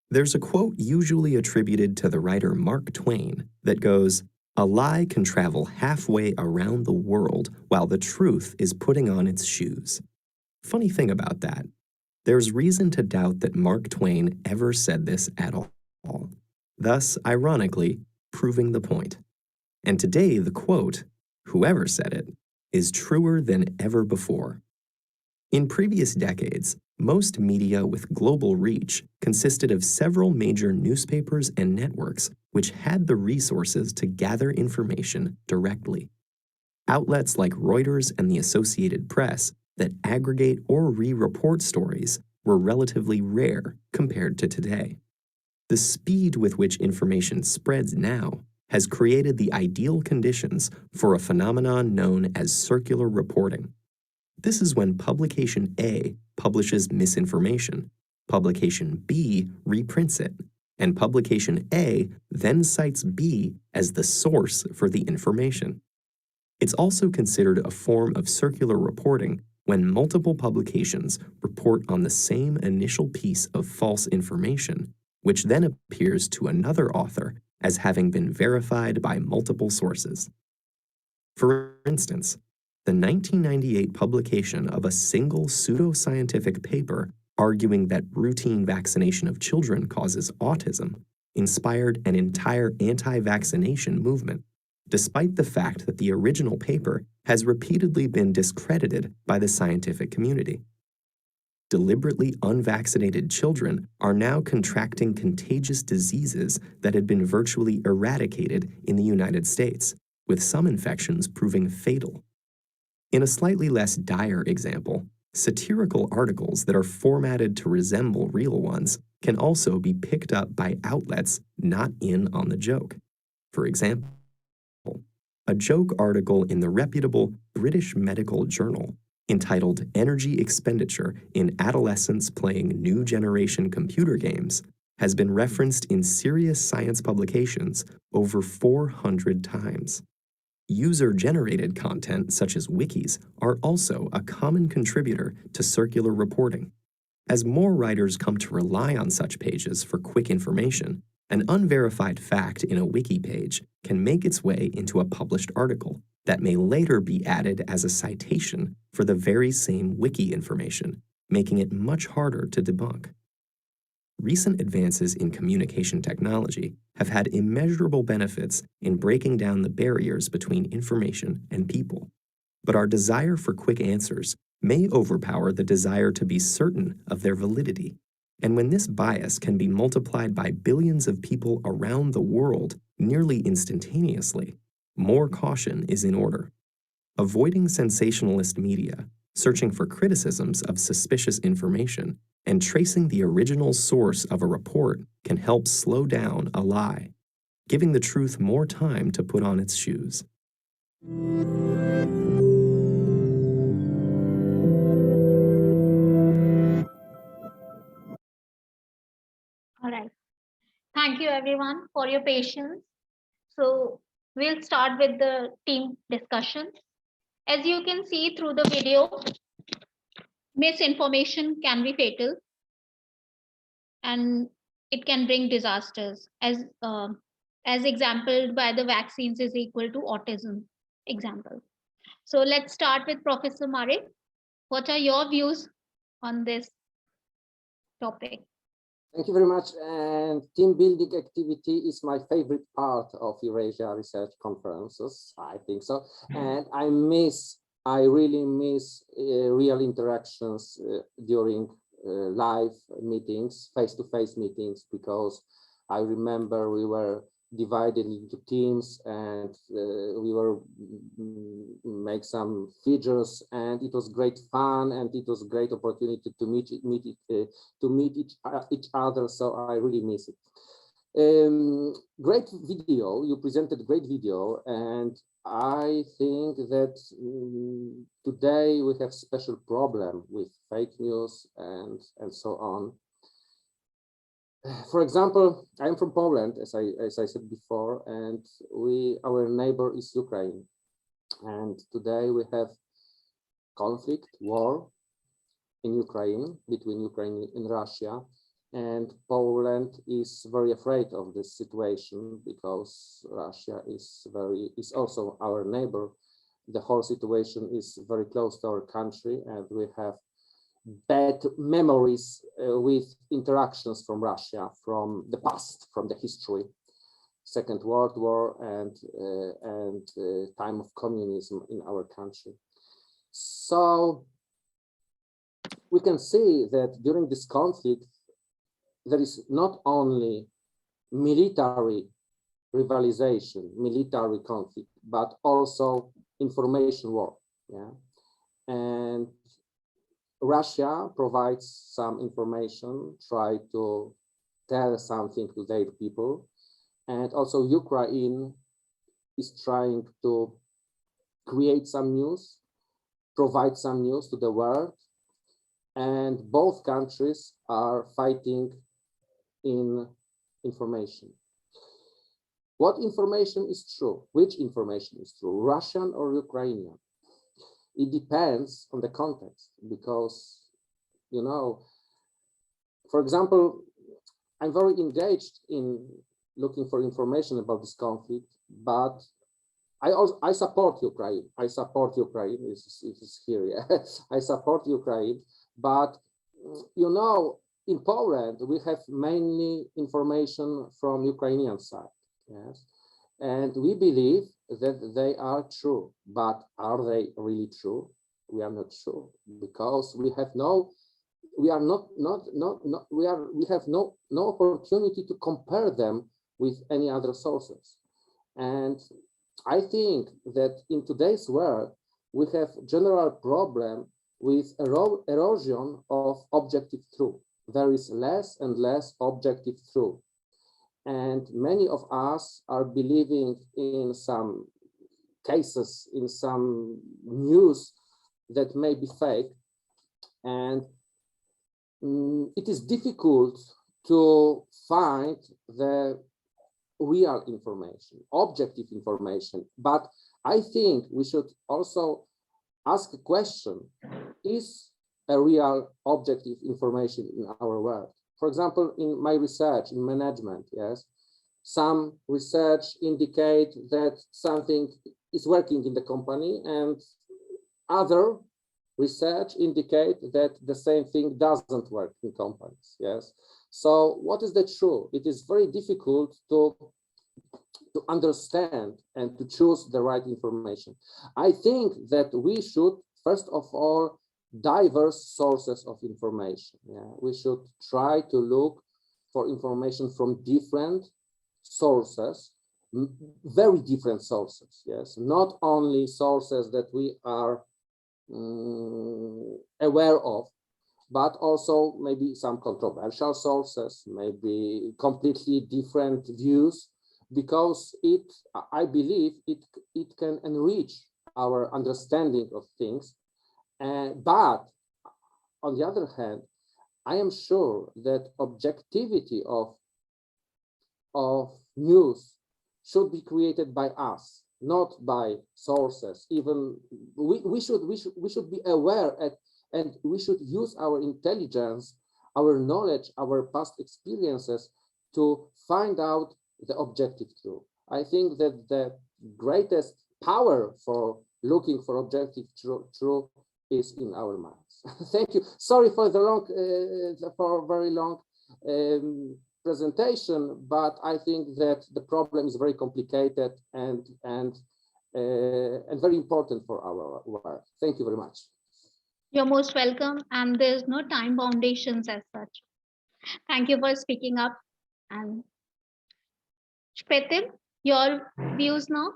There's a quote usually attributed to the writer Mark Twain that goes, "A lie can travel halfway around the world while the truth is putting on its shoes." Funny thing about that, there's reason to doubt that Mark Twain ever said this at all, thus, ironically, proving the point. And today, the quote, whoever said it, is truer than ever before. In previous decades, most media with global reach consisted of several major newspapers and networks which had the resources to gather information directly. Outlets like Reuters and the Associated Press that aggregate or re-report stories were relatively rare compared to today. The speed with which information spreads now has created the ideal conditions for a phenomenon known as circular reporting. This is when publication A publishes misinformation, publication B reprints it, and publication A then cites B as the source for the information. It's also considered a form of circular reporting when multiple publications report on the same initial piece of false information, which then appears to another author as having been verified by multiple sources. For instance, the 1998 publication of a single pseudoscientific paper arguing that routine vaccination of children causes autism inspired an entire anti-vaccination movement, despite the fact that the original paper has repeatedly been discredited by the scientific community. Deliberately unvaccinated children are now contracting contagious diseases that had been virtually eradicated in the United States, with some infections proving fatal. In a slightly less dire example, satirical articles that are formatted to resemble real ones can also be picked up by outlets not in on the joke. For example, a joke article in the reputable British Medical Journal entitled "Energy Expenditure in Adolescents Playing New Generation Computer Games" has been referenced in serious science publications over 400 times. User-generated content, such as wikis, are also a common contributor to circular reporting. As more writers come to rely on such pages for quick information, an unverified fact in a wiki page can make its way into a published article that may later be added as a citation for the very same wiki information, making it much harder to debunk. Recent advances in communication technology have had immeasurable benefits in breaking down the barriers between information and people. But our desire for quick answers may overpower the desire to be certain of their validity. And when this bias can be multiplied by billions of people around the world nearly instantaneously, more caution is in order. Avoiding sensationalist media, searching for criticisms of suspicious information, and tracing the original source of a report can help slow down a lie, giving the truth more time to put on its shoes. All right. Thank you everyone for your patience. So we'll start with the team discussion. As you can see through the video, misinformation can be fatal and it can bring disasters, as exampled by the vaccines is equal to autism example. So let's start with Professor Marek. What are your views on this topic? Thank you very much. And team building activity is my favorite part of Eurasia Research conferences, I think so. And I really miss real interactions during live meetings, face-to-face meetings, because I remember we were divided into teams and we were make some features, and it was great fun and it was great opportunity to meet each other. So I really miss it. Great video, you presented great video, and I think that today we have special problem with fake news and so on. For example, I'm from Poland, as I said before, and our neighbor is Ukraine. And today we have conflict, war in Ukraine, between Ukraine and Russia. And Poland is very afraid of this situation because Russia is also our neighbor. The whole situation is very close to our country, and we have bad memories with interactions from Russia, from the past, from the history, Second World War and time of communism in our country. So we can see that during this conflict, there is not only military rivalization, military conflict, but also information war. Yeah, and Russia provides some information, try to tell something to their people, and also Ukraine is trying to create some news, provide some news to the world, and both countries are fighting in information. What information is true? Which information is true, Russian or Ukrainian? It depends on the context, because, you know, for example, I'm very engaged in looking for information about this conflict, but I support Ukraine. I support Ukraine. It's here. Yeah. I support Ukraine, but you know, in Poland we have mainly information from Ukrainian side. Yes, and we believe that they are true, but are they really true? We are not sure, because we have no opportunity to compare them with any other sources. And I think that in today's world we have general problem with erosion of objective truth. There is less and less objective truth. And many of us are believing in some cases, in some news that may be fake. And it is difficult to find the real information, objective information. But I think we should also ask a question: is a real objective information in our world? For example, in my research in management, yes, some research indicate that something is working in the company, and other research indicate that the same thing doesn't work in companies, yes. So what is the truth? It is very difficult to understand and to choose the right information. I think that we should, first of all, diverse sources of information. Yeah? We should try to look for information from different sources, very different sources, yes, not only sources that we are aware of, but also maybe some controversial sources, maybe completely different views, because I believe it can enrich our understanding of things. But on the other hand, I am sure that objectivity of news should be created by us, not by sources. Even we should be aware and we should use our intelligence, our knowledge, our past experiences to find out the objective truth. I think that the greatest power for looking for objective truth is in our minds. Thank you. Sorry for the long, for a very long presentation, but I think that the problem is very complicated and very important for our work. Thank you very much. You're most welcome, and there's no time foundations as such. Thank you for speaking up. And Shpetil, your views now?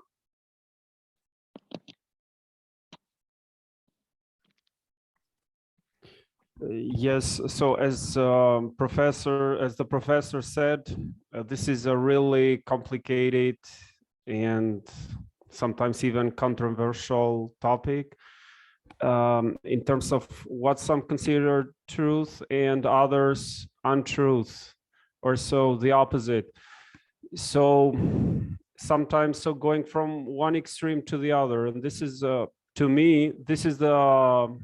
Yes, so as the professor said, this is a really complicated and sometimes even controversial topic in terms of what some consider truth and others untruth, or so the opposite. So sometimes going from one extreme to the other, and this is to me, this is the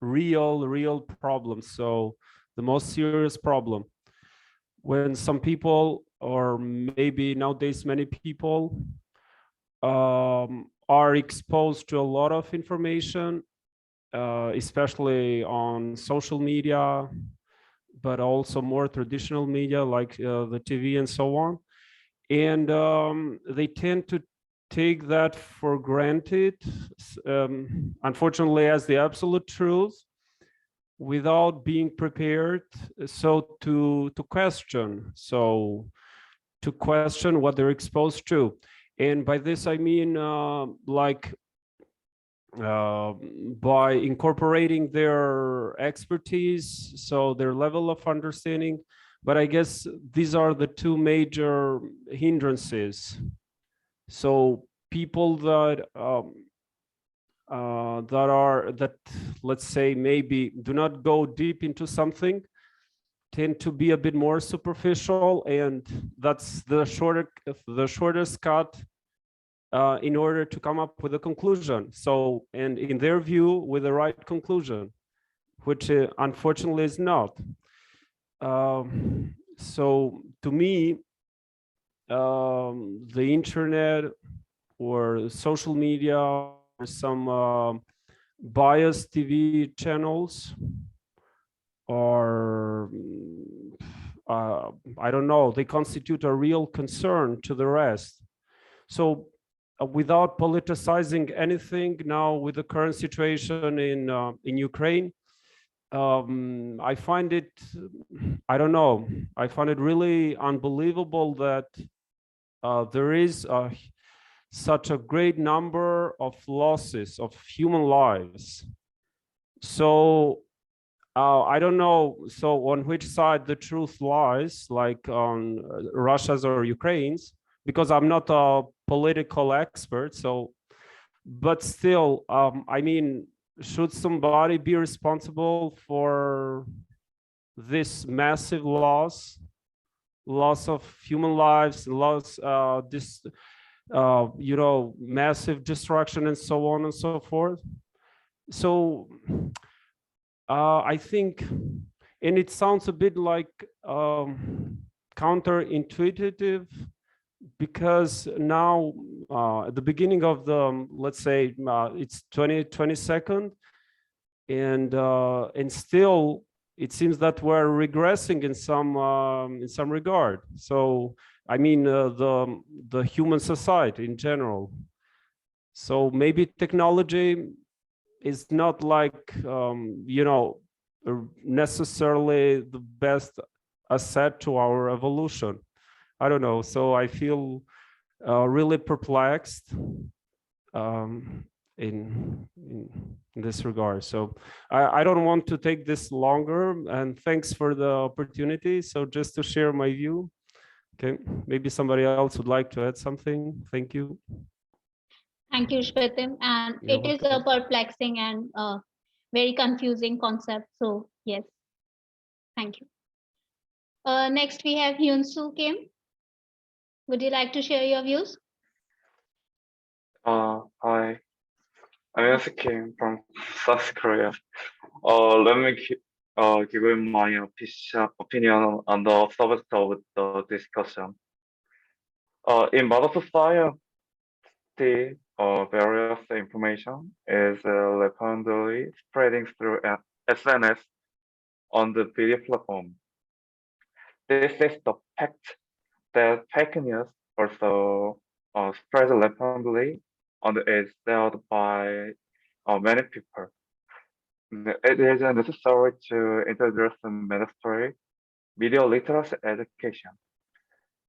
real problem. So the most serious problem, when some people, or maybe nowadays many people, are exposed to a lot of information, especially on social media, but also more traditional media like the TV and so on. And they tend to take that for granted, unfortunately, as the absolute truth, without being prepared to question, to question what they're exposed to. And by this I mean by incorporating their expertise, so their level of understanding. But I guess these are the two major hindrances. So people that let's say maybe do not go deep into something tend to be a bit more superficial, and that's the shortest cut in order to come up with a conclusion. So, and in their view, with the right conclusion, which unfortunately is not. So to me, the internet or social media or some biased TV channels, or I don't know, they constitute a real concern to the rest. So without politicizing anything, now with the current situation in Ukraine, I find it, I don't know, I find it really unbelievable that there is such a great number of losses of human lives. So I don't know, so on which side the truth lies, like on Russia's or Ukraine's, because I'm not a political expert. So, but still, I mean, should somebody be responsible for this massive loss loss of human lives, loss, this, you know, massive destruction and so on and so forth. So I think, and it sounds a bit like counterintuitive, because now at the beginning of the, let's say it's 22nd, and still it seems that we're regressing in some regard. So I mean the human society in general. So maybe technology is not like you know, necessarily the best asset to our evolution. I don't know. So I feel really perplexed in this regard. So I don't want to take this longer, and thanks for the opportunity. So just to share my view. Okay, maybe somebody else would like to add something. Thank you. Thank you, Shvetim. And You're it is a welcome. perplexing and very confusing concept. So yes, thank you. Next, we have Hyun-Soo Kim. Would you like to share your views? Hi, I'm Yasuo Kim from South Korea. Let me give you my opinion on the subject of the discussion. In modern society, various information is rapidly spreading through SNS on the video platform. This is the fact that fake news also spreads rapidly and is shared by many people. It is necessary to introduce mandatory media literacy education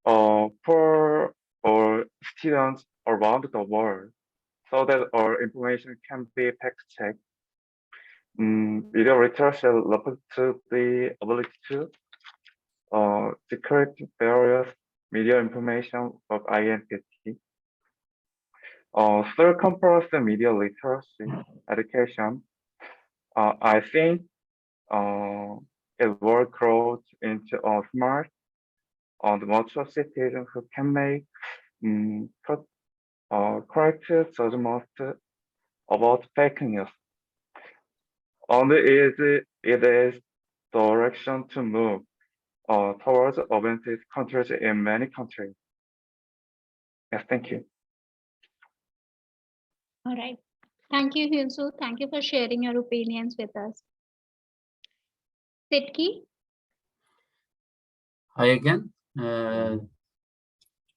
for all students around the world, so that all information can be fact-checked. Media literacy refers to the ability to decrypt various media information of identity. Through comprehensive media literacy education, I think it will grow into a smart and mature citizen who can make correct judgment about fake news. And it is direction to move towards advanced countries in many countries. Yes, thank you. All right. Thank you, Hyun-Soo. Thank you for sharing your opinions with us. Sitki? Hi again.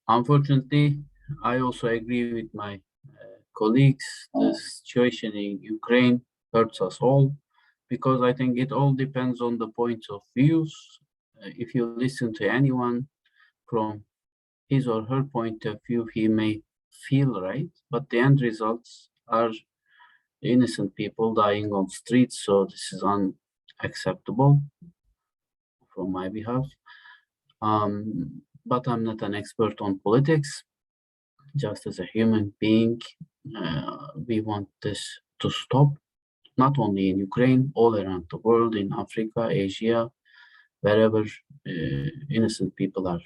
Unfortunately, I also agree with my colleagues. The situation in Ukraine hurts us all, because I think it all depends on the points of views. If you listen to anyone from his or her point of view, he may feel right, but the end results are innocent people dying on streets. So this is unacceptable from my behalf. But I'm not an expert on politics. Just as a human being, we want this to stop, not only in Ukraine, all around the world, in Africa, Asia, wherever innocent people are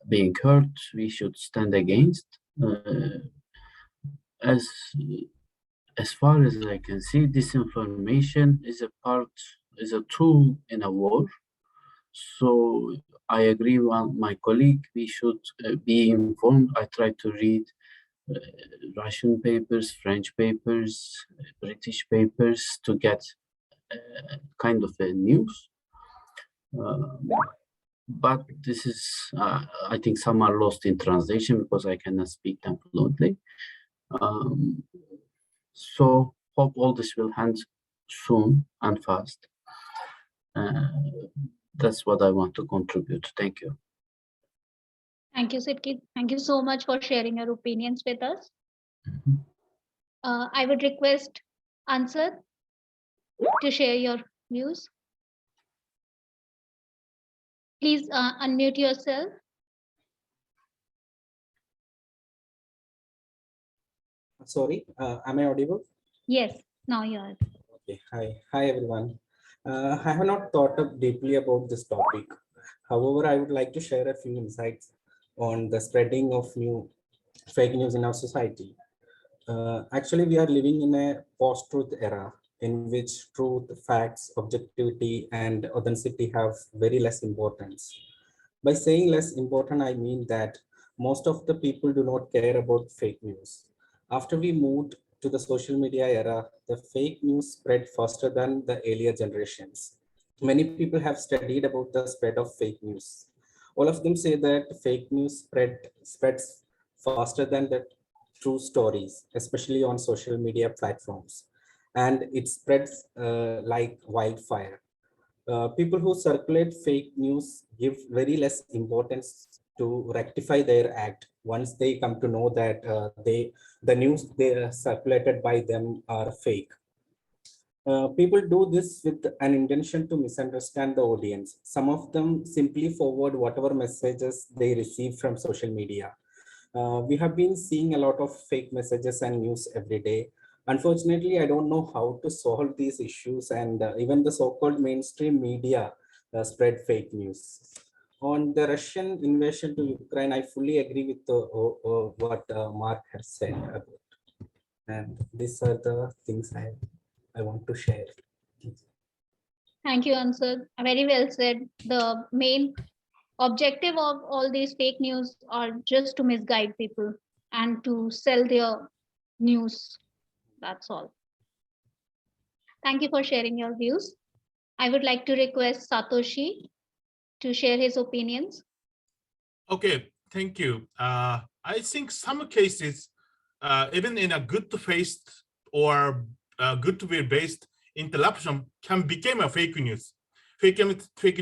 being hurt, we should stand against. As far as I can see, disinformation is a tool in a war. So I agree with my colleague, we should be informed. I try to read Russian papers, French papers, British papers to get kind of a news. But this is, I think some are lost in translation because I cannot speak them fluently. So hope all this will end soon and fast. That's what I want to contribute. Thank you. Thank you, Sitki. Thank you so much for sharing your opinions with us. I would request Ansar to share your views. Please unmute yourself. Sorry, am I audible? Yes, now you are. Okay, hi everyone. I have not thought up deeply about this topic. However, I would like to share a few insights on the spreading of new fake news in our society. Actually, we are living in a post-truth era in which truth, facts, objectivity, and authenticity have very less importance. By saying less important, I mean that most of the people do not care about fake news. After we moved to the social media era, the fake news spread faster than the earlier generations. Many people have studied about the spread of fake news. All of them say that fake news spreads faster than the true stories, especially on social media platforms. And it spreads like wildfire. People who circulate fake news give very less importance to rectify their act once they come to know that the news they are circulated by them are fake. People do this with an intention to misunderstand the audience. Some of them simply forward whatever messages they receive from social media. We have been seeing a lot of fake messages and news every day. Unfortunately, I don't know how to solve these issues, and even the so-called mainstream media spread fake news. On the Russian invasion to Ukraine, I fully agree with what Mark has said about. And these are the things I want to share. Thank you, Ansar. Very well said. The main objective of all these fake news are just to misguide people and to sell their news. That's all. Thank you for sharing your views. I would like to request Satoshi to share his opinions. Okay, thank you. I think some cases, even in a good faith or goodwill based interruption can become a fake news. Fake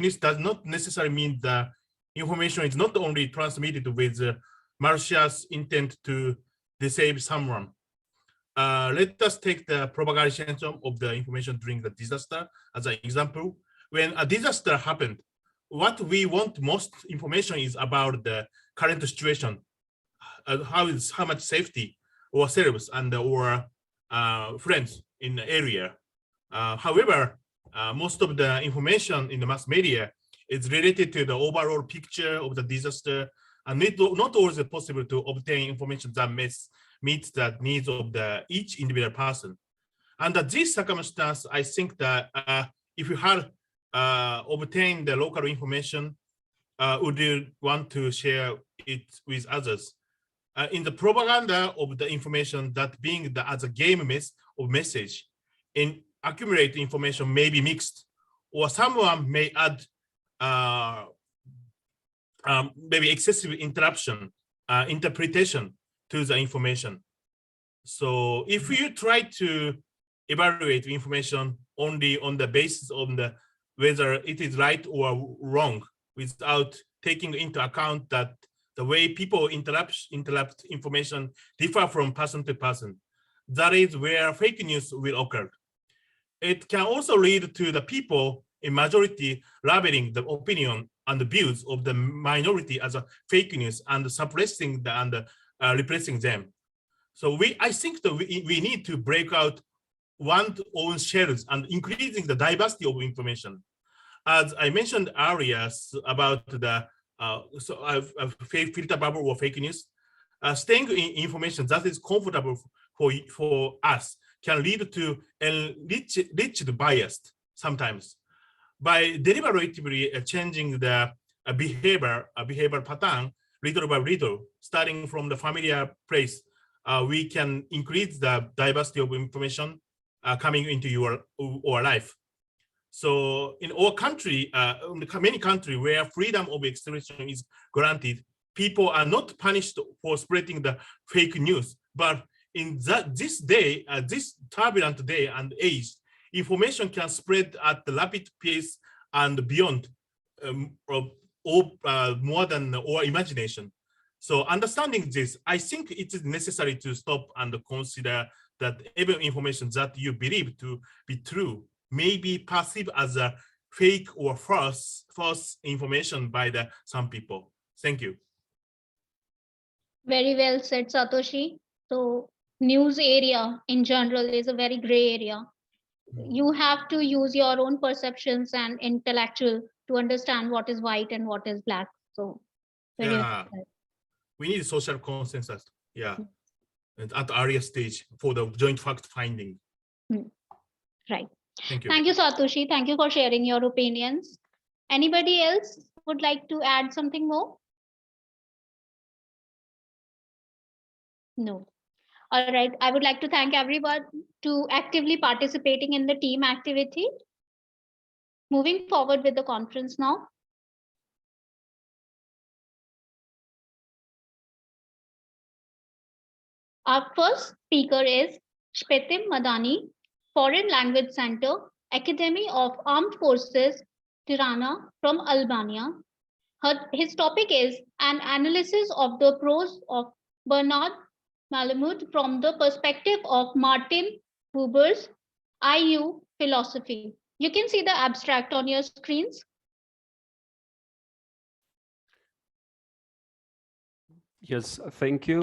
news does not necessarily mean the information is not only transmitted with malicious intent to deceive someone. Let us take the propagation of the information during the disaster as an example. When a disaster happened, what we want most information is about the current situation, how much safety ourselves and or friends in the area. However, most of the information in the mass media is related to the overall picture of the disaster, and not always possible to obtain information that meets the needs of each individual person. Under this circumstance, I think that if you had obtained the local information, would you want to share it with others? In the propaganda of the information that being as a game message, in accumulate information may be mixed, or someone may add maybe excessive interpretation to the information. So if you try to evaluate information only on the basis of whether it is right or wrong, without taking into account that the way people interrupt information differ from person to person, that is where fake news will occur. It can also lead to the people in majority labeling the opinion and the views of the minority as a fake news and suppressing and repressing them. So I think that we need to break out one's own shells and increasing the diversity of information. As I mentioned earlier about the filter bubble or fake news, staying in information that is comfortable for us can lead to enriched bias sometimes. By deliberately changing the behavior pattern little by little, starting from the familiar place, we can increase the diversity of information coming into our life. So in our country, many countries where freedom of expression is granted, people are not punished for spreading the fake news. But in this day, this turbulent day and age, information can spread at the rapid pace and beyond more than our imagination. So understanding this, I think it is necessary to stop and consider that every information that you believe to be true may be perceived as a fake or false information by some people. Thank you. Very well said, Satoshi. So news area in general is a very gray area. You have to use your own perceptions and intellectual to understand what is white and what is black. So very Yeah, we need social consensus. Yeah, and at the earlier stage for the joint fact finding. right. Thank you. Thank you, Satoshi. Thank you for sharing your opinions. Anybody else would like to add something more? No. All right. I would like to thank everyone to actively participating in the team activity. Moving forward with the conference now. Our first speaker is Shpetim Madani, Foreign Language Center, Academy of Armed Forces, Tirana from Albania. His topic is an analysis of the prose of Bernard Malamud from the perspective of Martin Buber's IU philosophy. You can see the abstract on your screens. Yes, thank you.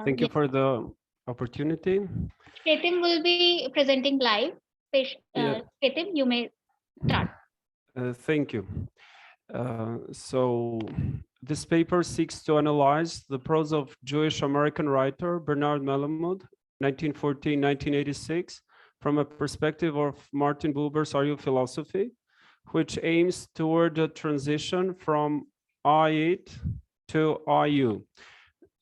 Thank you Yes. for the opportunity. Shpetim will be presenting live. Yeah. Shpetim, you may start. Thank you. So this paper seeks to analyze the prose of Jewish American writer Bernard Malamud, 1914-1986, from a perspective of Martin Buber's RU philosophy, which aims toward a transition from I-it to IU.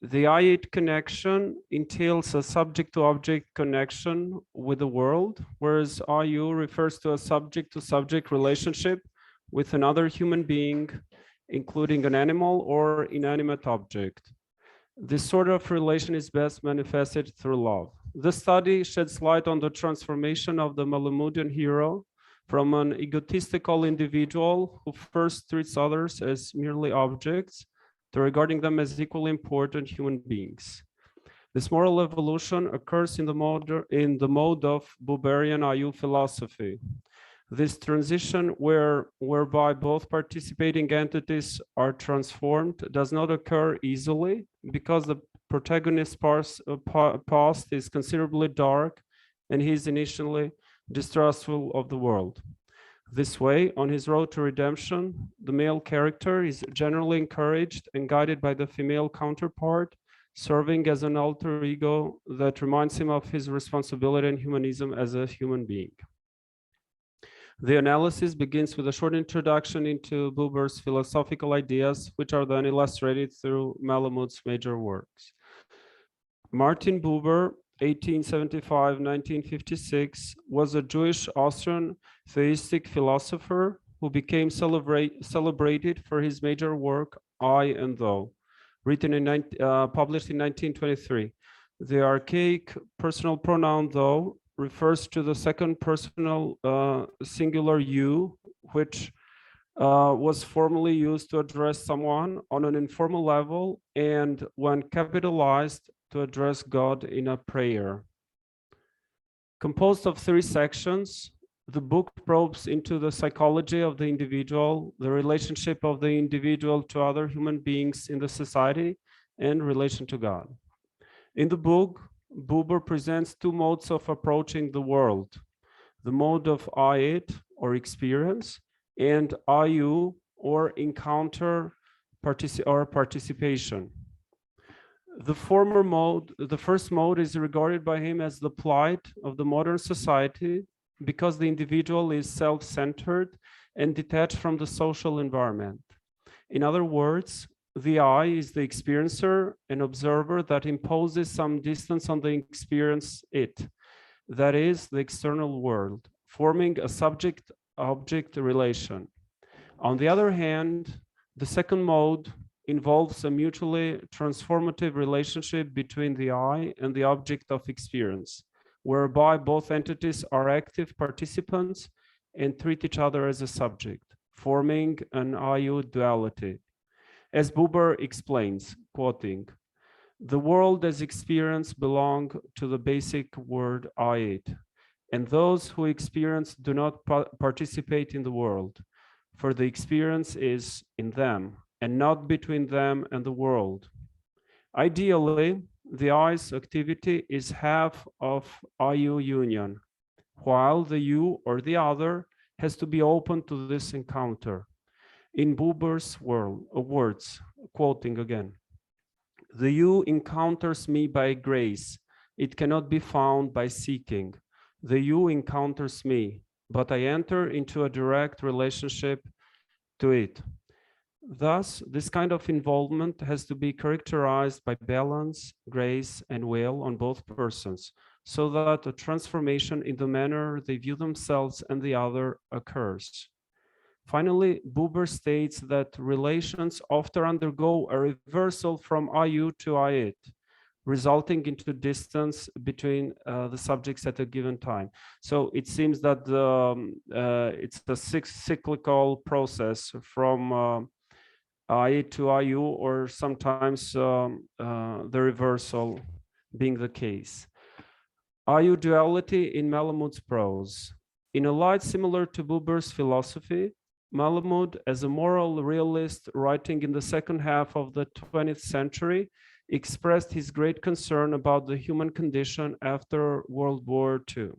The I-it connection entails a subject-to-object connection with the world, whereas IU refers to a subject-to-subject relationship with another human being, including an animal or inanimate object. This sort of relation is best manifested through love. This study sheds light on the transformation of the Malamudian hero from an egotistical individual who first treats others as merely objects to regarding them as equally important human beings. This moral evolution occurs in the mode of Buberian IU philosophy. This transition whereby both participating entities are transformed does not occur easily because the protagonist's past is considerably dark and he is initially distrustful of the world. This way, on his road to redemption, the male character is generally encouraged and guided by the female counterpart, serving as an alter ego that reminds him of his responsibility and humanism as a human being. The analysis begins with a short introduction into Buber's philosophical ideas, which are then illustrated through Malamud's major works. Martin Buber, 1875-1956, was a Jewish Austrian theistic philosopher who became celebrated for his major work, I and Thou, published in 1923. The archaic personal pronoun thou refers to the second personal singular you, which was formerly used to address someone on an informal level and when capitalized to address God in a prayer. Composed of 3 sections, the book probes into the psychology of the individual, the relationship of the individual to other human beings in the society, and relation to God. In the book, Buber presents 2 modes of approaching the world: the mode of I-it, or experience, and IU, or encounter or participation. The first mode is regarded by him as the plight of the modern society because the individual is self-centered and detached from the social environment. In other words, the I is the experiencer and observer that imposes some distance on the experience it, that is, the external world, forming a subject-object relation. On the other hand, the second mode involves a mutually transformative relationship between the I and the object of experience, whereby both entities are active participants and treat each other as a subject, forming an IU duality. As Buber explains, quoting, "The world as experience belong to the basic word I-it, and those who experience do not participate in the world, for the experience is in them and not between them and the world. Ideally, the I's activity is half of IU union, while the you or the other has to be open to this encounter. In Buber's words, quoting again, "The you encounters me by grace. It cannot be found by seeking. The you encounters me, but I enter into a direct relationship to it." Thus, this kind of involvement has to be characterized by balance, grace, and will on both persons, so that a transformation in the manner they view themselves and the other occurs. Finally, Buber states that relations often undergo a reversal from I you to I it, resulting into distance between the subjects at a given time. So it seems that it's a cyclical process from I to IU, or sometimes the reversal being the case. IU duality in Malamud's prose. In a light similar to Buber's philosophy, Malamud, as a moral realist writing in the second half of the 20th century, expressed his great concern about the human condition after World War II,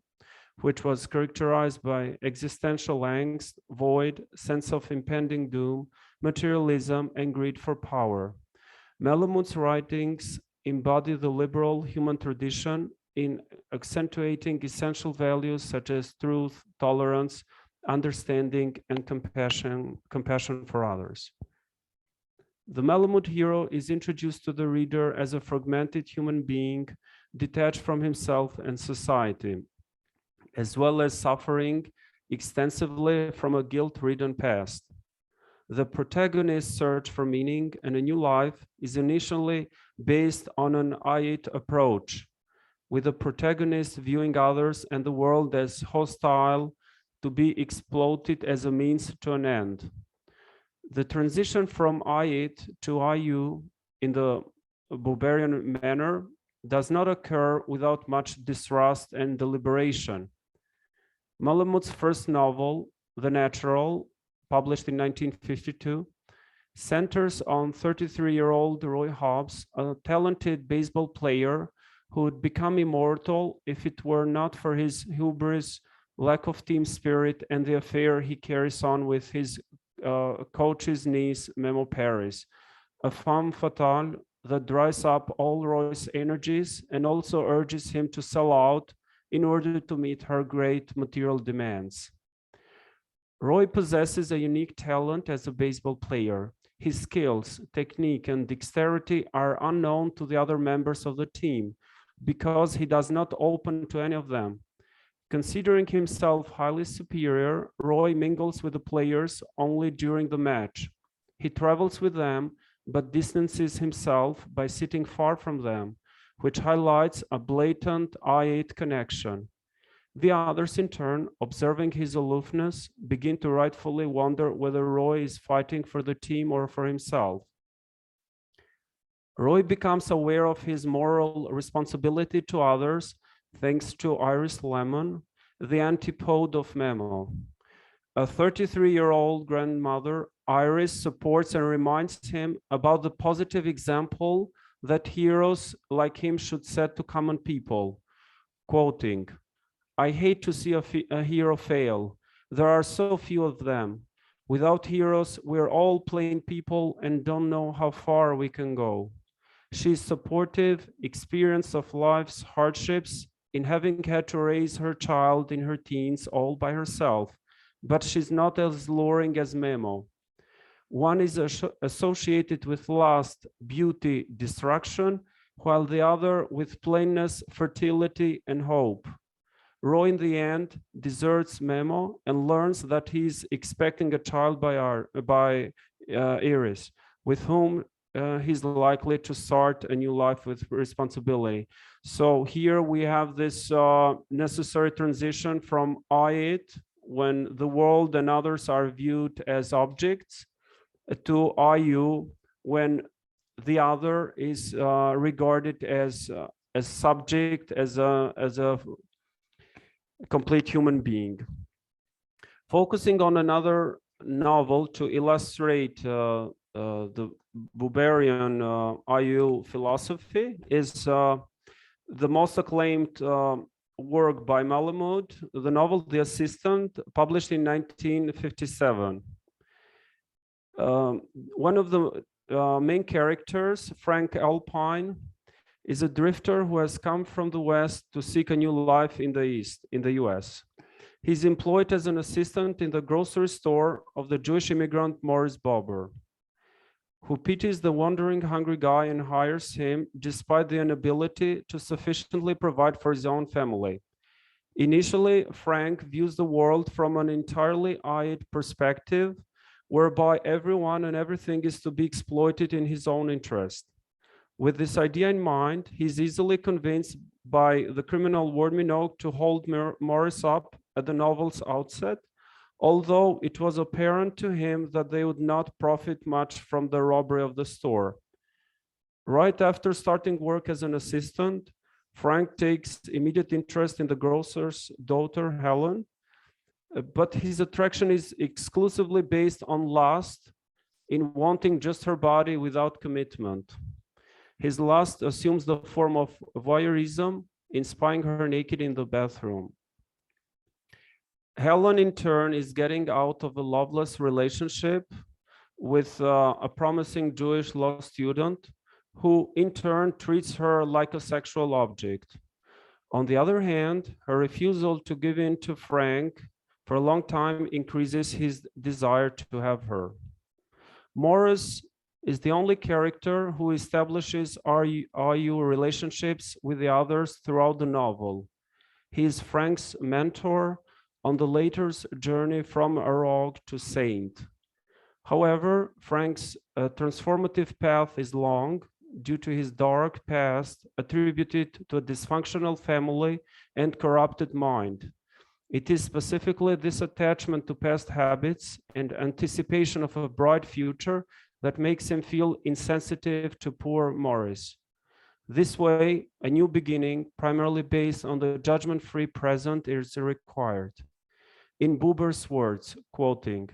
which was characterized by existential angst, void, sense of impending doom, materialism, and greed for power. Malamud's writings embody the liberal human tradition in accentuating essential values such as truth, tolerance, understanding, and compassion for others. The Malamud hero is introduced to the reader as a fragmented human being detached from himself and society, as well as suffering extensively from a guilt-ridden past. The protagonist's search for meaning and a new life is initially based on an I-it approach, with the protagonist viewing others and the world as hostile to be exploited as a means to an end. The transition from I-it to I-you in the Buberian manner does not occur without much distrust and deliberation. Malamud's first novel, The Natural, published in 1952, centers on 33-year-old Roy Hobbs, a talented baseball player who would become immortal if it were not for his hubris, lack of team spirit, and the affair he carries on with his coach's niece, Memo Paris, a femme fatale that dries up all Roy's energies and also urges him to sell out in order to meet her great material demands. Roy possesses a unique talent as a baseball player. His skills, technique, and dexterity are unknown to the other members of the team because he does not open to any of them. Considering himself highly superior, Roy mingles with the players only during the match. He travels with them, but distances himself by sitting far from them, which highlights a blatant I-it connection. The others, in turn, observing his aloofness, begin to rightfully wonder whether Roy is fighting for the team or for himself. Roy becomes aware of his moral responsibility to others thanks to Iris Lemon, the antipode of Memo. A 33-year-old grandmother, Iris supports and reminds him about the positive example that heroes like him should set to common people, quoting, "I hate to see a hero fail. There are so few of them. Without heroes, we're all plain people and don't know how far we can go." She's supportive, experience of life's hardships in having had to raise her child in her teens all by herself, but she's not as luring as Memo. One is associated with lust, beauty, destruction, while the other with plainness, fertility, and hope. Roy, in the end, deserts Memo and learns that he's expecting a child by Iris, with whom he's likely to start a new life with responsibility. So here we have this necessary transition from I-it, when the world and others are viewed as objects, to I-you, when the other is regarded as subject, as a complete human being. Focusing on another novel to illustrate the Buberian I-you philosophy is the most acclaimed work by Malamud, the novel The Assistant, published in 1957. One of the main characters, Frank Alpine, is a drifter who has come from the West to seek a new life in the East, in the US. He's employed as an assistant in the grocery store of the Jewish immigrant Morris Bobber, who pities the wandering hungry guy and hires him despite the inability to sufficiently provide for his own family. Initially, Frank views the world from an entirely eyed perspective, whereby everyone and everything is to be exploited in his own interest. With this idea in mind, he's easily convinced by the criminal Ward Minogue to hold Morris up at the novel's outset, although it was apparent to him that they would not profit much from the robbery of the store. Right after starting work as an assistant, Frank takes immediate interest in the grocer's daughter, Helen, but his attraction is exclusively based on lust, in wanting just her body without commitment. His lust assumes the form of voyeurism, in spying her naked in the bathroom. Helen, in turn, is getting out of a loveless relationship with a promising Jewish law student, who in turn treats her like a sexual object. On the other hand, her refusal to give in to Frank for a long time increases his desire to have her. Morris is the only character who establishes RU relationships with the others throughout the novel. He is Frank's mentor on the latter's journey from a rogue to saint. However, Frank's transformative path is long due to his dark past attributed to a dysfunctional family and corrupted mind. It is specifically this attachment to past habits and anticipation of a bright future that makes him feel insensitive to poor Morris. This way, a new beginning, primarily based on the judgment-free present, is required. In Buber's words, quoting,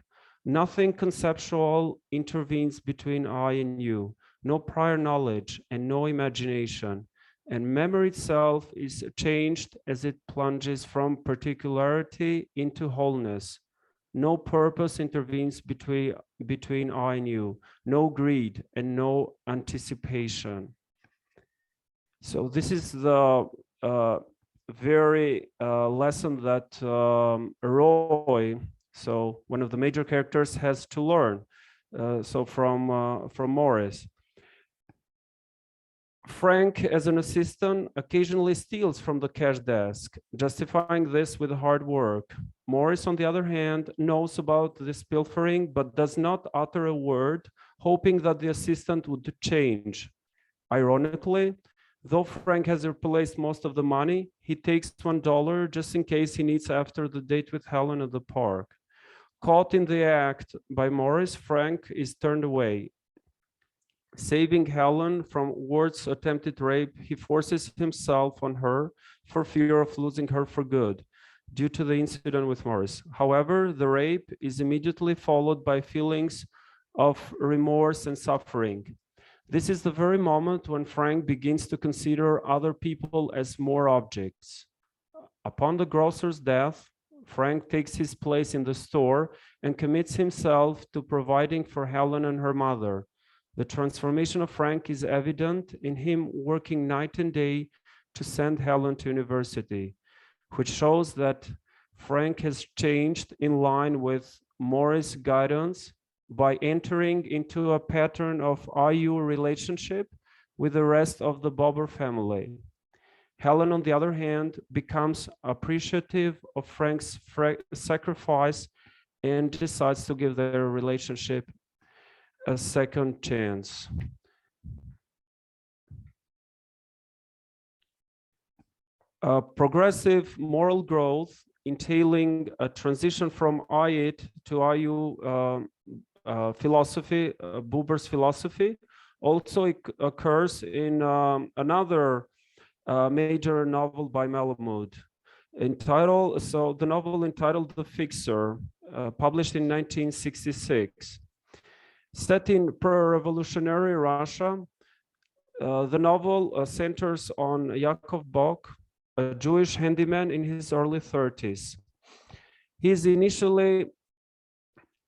"Nothing conceptual intervenes between I and you, no prior knowledge and no imagination, and memory itself is changed as it plunges from particularity into wholeness. No purpose intervenes between I and you, no greed and no anticipation." So this is the very lesson that Roy, so one of the major characters, has to learn. So from Morris. Frank, as an assistant, occasionally steals from the cash desk, justifying this with hard work. Morris, on the other hand, knows about this pilfering, but does not utter a word, hoping that the assistant would change. Ironically, though Frank has replaced most of the money, he takes $1 just in case he needs after the date with Helen at the park. Caught in the act by Morris, Frank is turned away. Saving Helen from Ward's attempted rape, he forces himself on her for fear of losing her for good, due to the incident with Morris. However, the rape is immediately followed by feelings of remorse and suffering. This is the very moment when Frank begins to consider other people as more objects. Upon the grocer's death, Frank takes his place in the store and commits himself to providing for Helen and her mother. The transformation of Frank is evident in him working night and day to send Helen to university, which shows that Frank has changed in line with Morris' guidance by entering into a pattern of IU relationship with the rest of the Bobber family. Helen, on the other hand, becomes appreciative of Frank's sacrifice and decides to give their relationship a second chance. Progressive moral growth entailing a transition from I-IT to IU philosophy, Buber's philosophy, also occurs in another major novel by Malamud, the novel entitled The Fixer, published in 1966. Set in pre-revolutionary Russia, the novel centers on Yakov Bok, a Jewish handyman in his early 30s. He is initially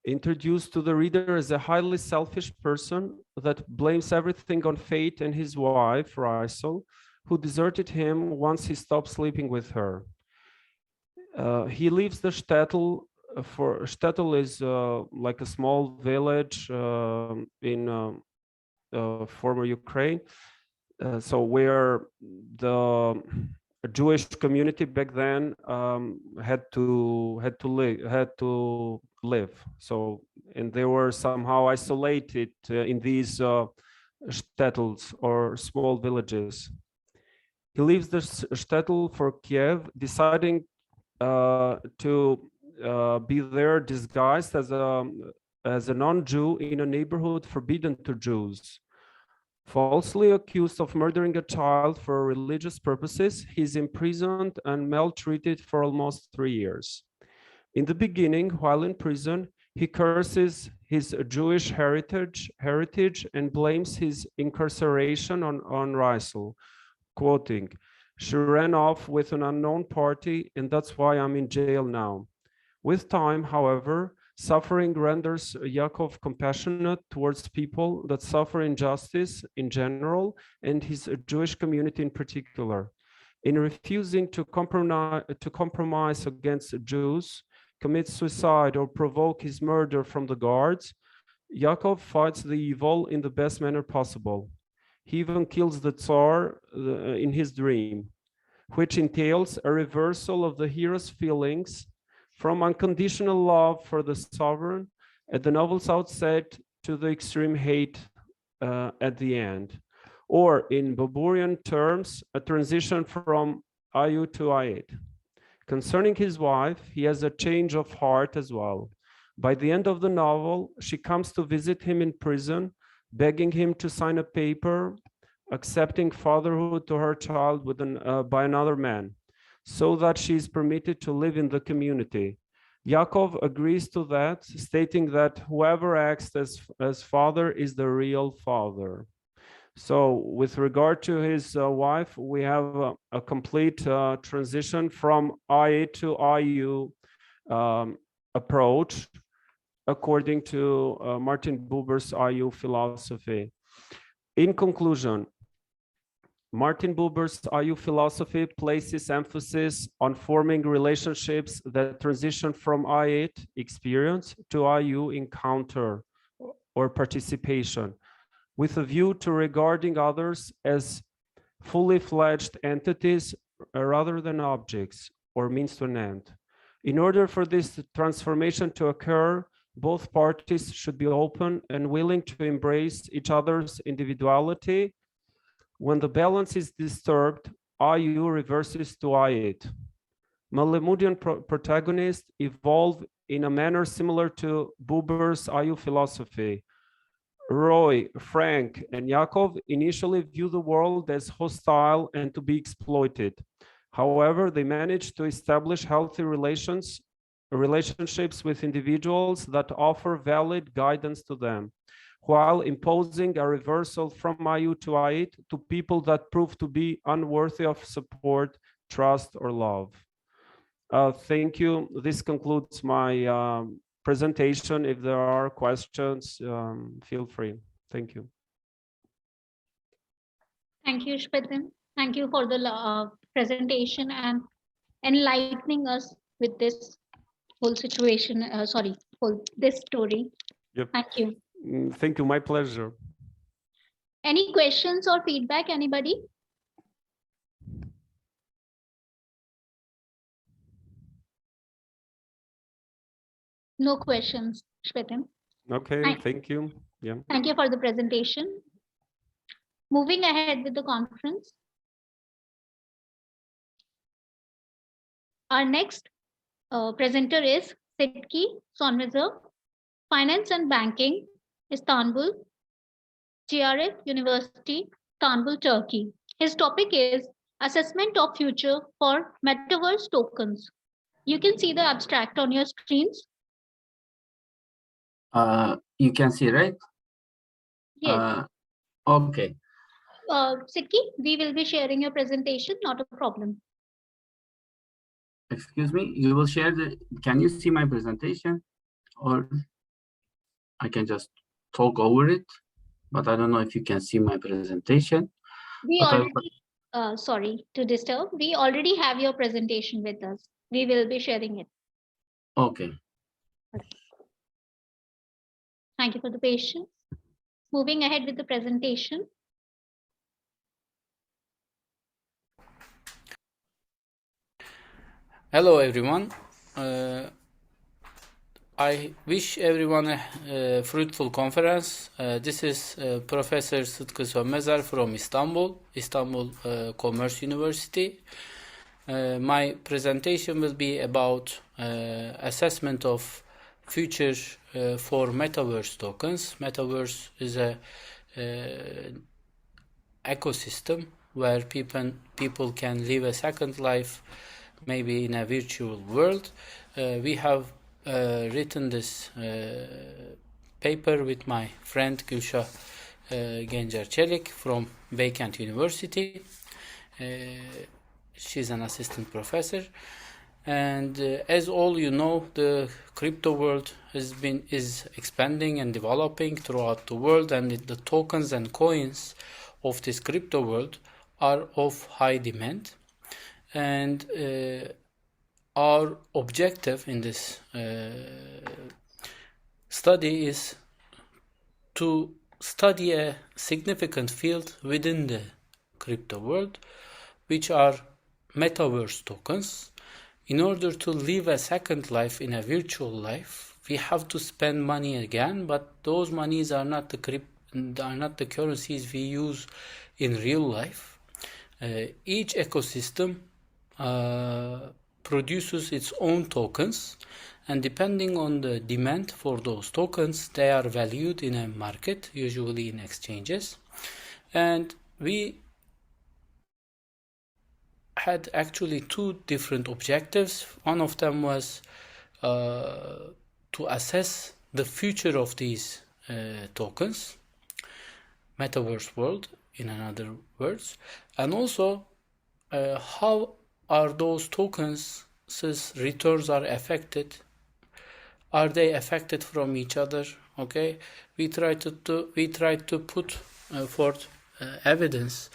introduced to the reader as a highly selfish person that blames everything on fate and his wife, Raisel, who deserted him once he stopped sleeping with her. He leaves the shtetl. Shtetl is like a small village in former Ukraine. So where the Jewish community back then had to live. So, and they were somehow isolated in these shtetls or small villages. He leaves the shtetl for Kiev, deciding to be there disguised as a non-Jew in a neighborhood forbidden to Jews. Falsely accused of murdering a child for religious purposes, he is imprisoned and maltreated for almost 3 years. In the beginning, while in prison, he curses his Jewish heritage and blames his incarceration on Raisel, quoting, "She ran off with an unknown party, and that's why I'm in jail now." With time, however, suffering renders Yaakov compassionate towards people that suffer injustice in general and his Jewish community in particular. In refusing to compromise against Jews, commit suicide, or provoke his murder from the guards, Yaakov fights the evil in the best manner possible. He even kills the Tsar in his dream, which entails a reversal of the hero's feelings from unconditional love for the sovereign at the novel's outset to the extreme hate at the end. Or in Baburian terms, a transition from Ayu to Ayed. Concerning his wife, he has a change of heart as well. By the end of the novel, she comes to visit him in prison, begging him to sign a paper accepting fatherhood to her child by another man, so that she is permitted to live in the community. Yaakov agrees to that, stating that whoever acts as father is the real father. So with regard to his wife, we have a complete transition from IA to IU approach, according to Martin Buber's IU philosophy. In conclusion, Martin Buber's IU philosophy places emphasis on forming relationships that transition from I8 experience to IU encounter or participation, with a view to regarding others as fully fledged entities rather than objects or means to an end. In order for this transformation to occur, both parties should be open and willing to embrace each other's individuality. When the balance is disturbed, IU reverses to I8. Malemudian protagonists evolve in a manner similar to Buber's IU philosophy. Roy, Frank, and Yaakov initially view the world as hostile and to be exploited. However, they manage to establish healthy relationships with individuals that offer valid guidance to them, while imposing a reversal from IU to I8 to people that prove to be unworthy of support, trust, or love. Thank you. This concludes my presentation. If there are questions, feel free. Thank you. Thank you, Shpetin. Thank you for the presentation and enlightening us with this whole situation. This story. Yep. Thank you. Thank you. My pleasure. Any questions or feedback, anybody? No questions, Shpetin. Okay, thank you. Yeah. Thank you for the presentation. Moving ahead with the conference. Our next presenter is Sitki Sonmezer, Finance and Banking, Istanbul, GRF University, Istanbul, Turkey. His topic is Assessment of Future for Metaverse Tokens. You can see the abstract on your screens. You can see, right? Yes. Okay. Sitki, we will be sharing your presentation, not a problem. Excuse me, you will share can you see my presentation? Or I can just talk over it, but I don't know if you can see my presentation. We But already, sorry to disturb, we already have your presentation with us. We will be sharing it. Okay. Thank you for the patience. Moving ahead with the presentation. Hello everyone. I wish everyone a fruitful conference. This is Professor Sıtkı Sönmezer from Istanbul Commerce University. My presentation will be about assessment of future for metaverse tokens. Metaverse is a ecosystem where people can live a second life, maybe in a virtual world. We have written this paper with my friend Gülşah Gencer Çelik from Beykent University. She's an assistant professor, and as all you know, the crypto world is expanding and developing throughout the world, and the tokens and coins of this crypto world are of high demand. And our objective in this study is to study a significant field within the crypto world, which are metaverse tokens. In order to live a second life in a virtual life, we have to spend money again, but those monies are not the currencies we use in real life. Each ecosystem produces its own tokens, and depending on the demand for those tokens, they are valued in a market, usually in exchanges. And we had actually two different objectives. One of them was to assess the future of these tokens, metaverse world, in other words, and also how are those tokens' returns are affected? Are they affected from each other? Okay, we tried to put forth evidence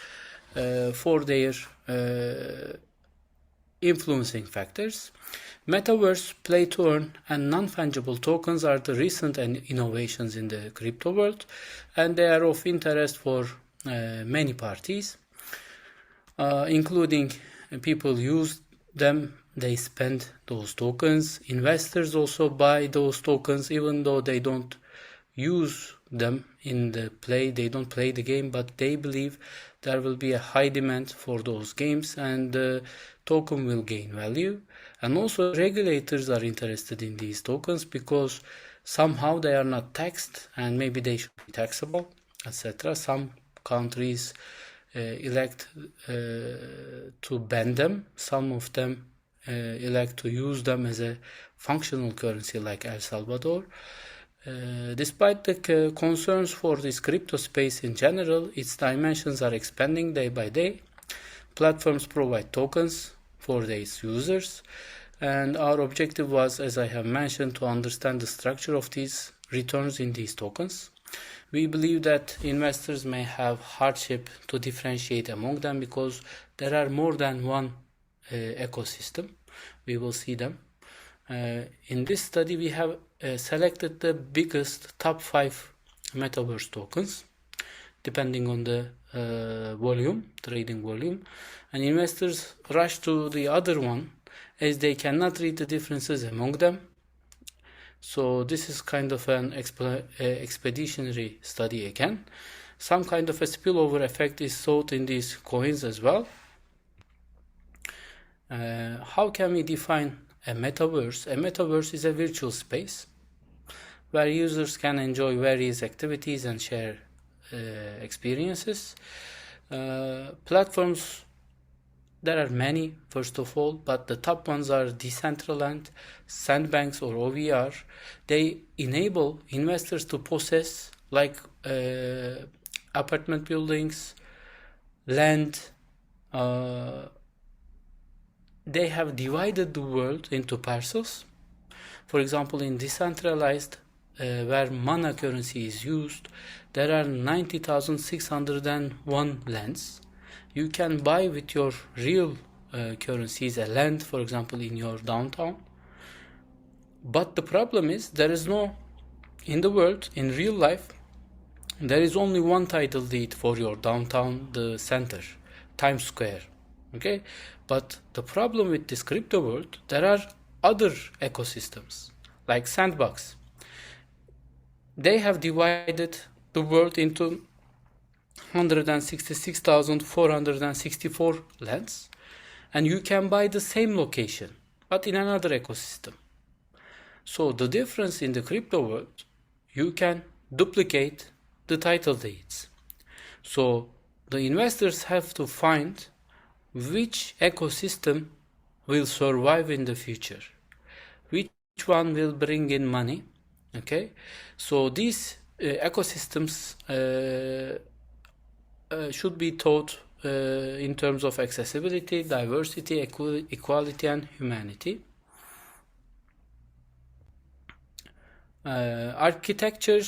for their influencing factors. Metaverse, play to earn, and non-fungible tokens are the recent innovations in the crypto world, and they are of interest for many parties, including people use them, they spend those tokens. Investors also buy those tokens, even though they don't use them in the play, they don't play the game, but they believe there will be a high demand for those games and the token will gain value. And also regulators are interested in these tokens because somehow they are not taxed and maybe they should be taxable, etc. Some countries elect to ban them. Some of them elect to use them as a functional currency like El Salvador. Despite the concerns for this crypto space in general, its dimensions are expanding day by day. Platforms provide tokens for their users, and our objective was, as I have mentioned, to understand the structure of these returns in these tokens. We believe that investors may have hardship to differentiate among them because there are more than one ecosystem. We will see them. In this study, we have selected the biggest top 5 metaverse tokens, depending on the trading volume, and investors rush to the other one as they cannot read the differences among them. So this is kind of an expeditionary study again. Some kind of a spillover effect is sought in these coins as well. How can we define a metaverse? A metaverse is a virtual space where users can enjoy various activities and share experiences. Platforms, there are many, first of all, but the top ones are Decentraland, Sandbanks, or OVR. They enable investors to possess like apartment buildings, land. they have divided the world into parcels. For example, in decentralized, where mana currency is used, there are 90,601 lands. You can buy with your real currencies a land, for example, in your downtown. But the problem is there is no, in the world, in real life, there is only one title deed for your downtown, the center, Times Square. Okay, but the problem with this crypto world, there are other ecosystems like Sandbox. They have divided the world into 166,464 lands, and you can buy the same location, but in another ecosystem. So the difference in the crypto world, you can duplicate the title deeds. So the investors have to find which ecosystem will survive in the future, which one will bring in money. Okay, so these ecosystems should be taught in terms of accessibility, diversity, equality, and humanity. Architecture,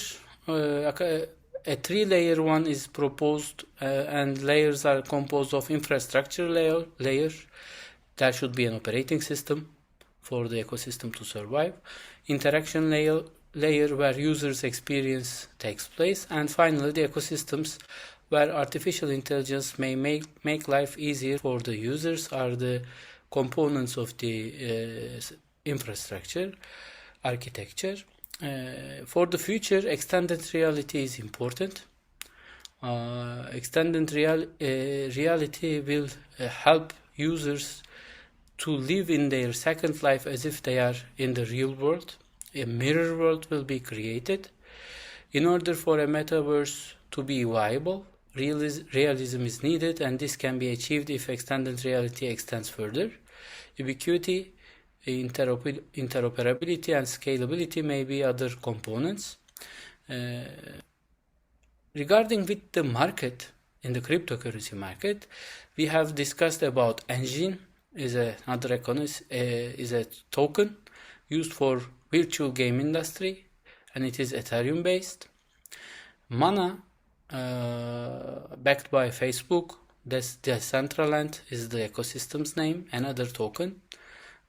a three-layer one is proposed, and layers are composed of infrastructure layer. There should be an operating system for the ecosystem to survive. Interaction layer where users' experience takes place, and finally the ecosystems where artificial intelligence may make life easier for the users are the components of the infrastructure architecture. For the future, extended reality is important. Extended reality will help users to live in their second life as if they are in the real world. A mirror world will be created. In order for a metaverse to be viable, realism is needed, and this can be achieved if extended reality extends further. Ubiquity, interoperability, and scalability may be other components. Regarding with the market, in the cryptocurrency market, we have discussed about engine is another is a token used for virtual game industry, and it is Ethereum based. Mana, backed by Facebook, Decentraland is the ecosystem's name, another token.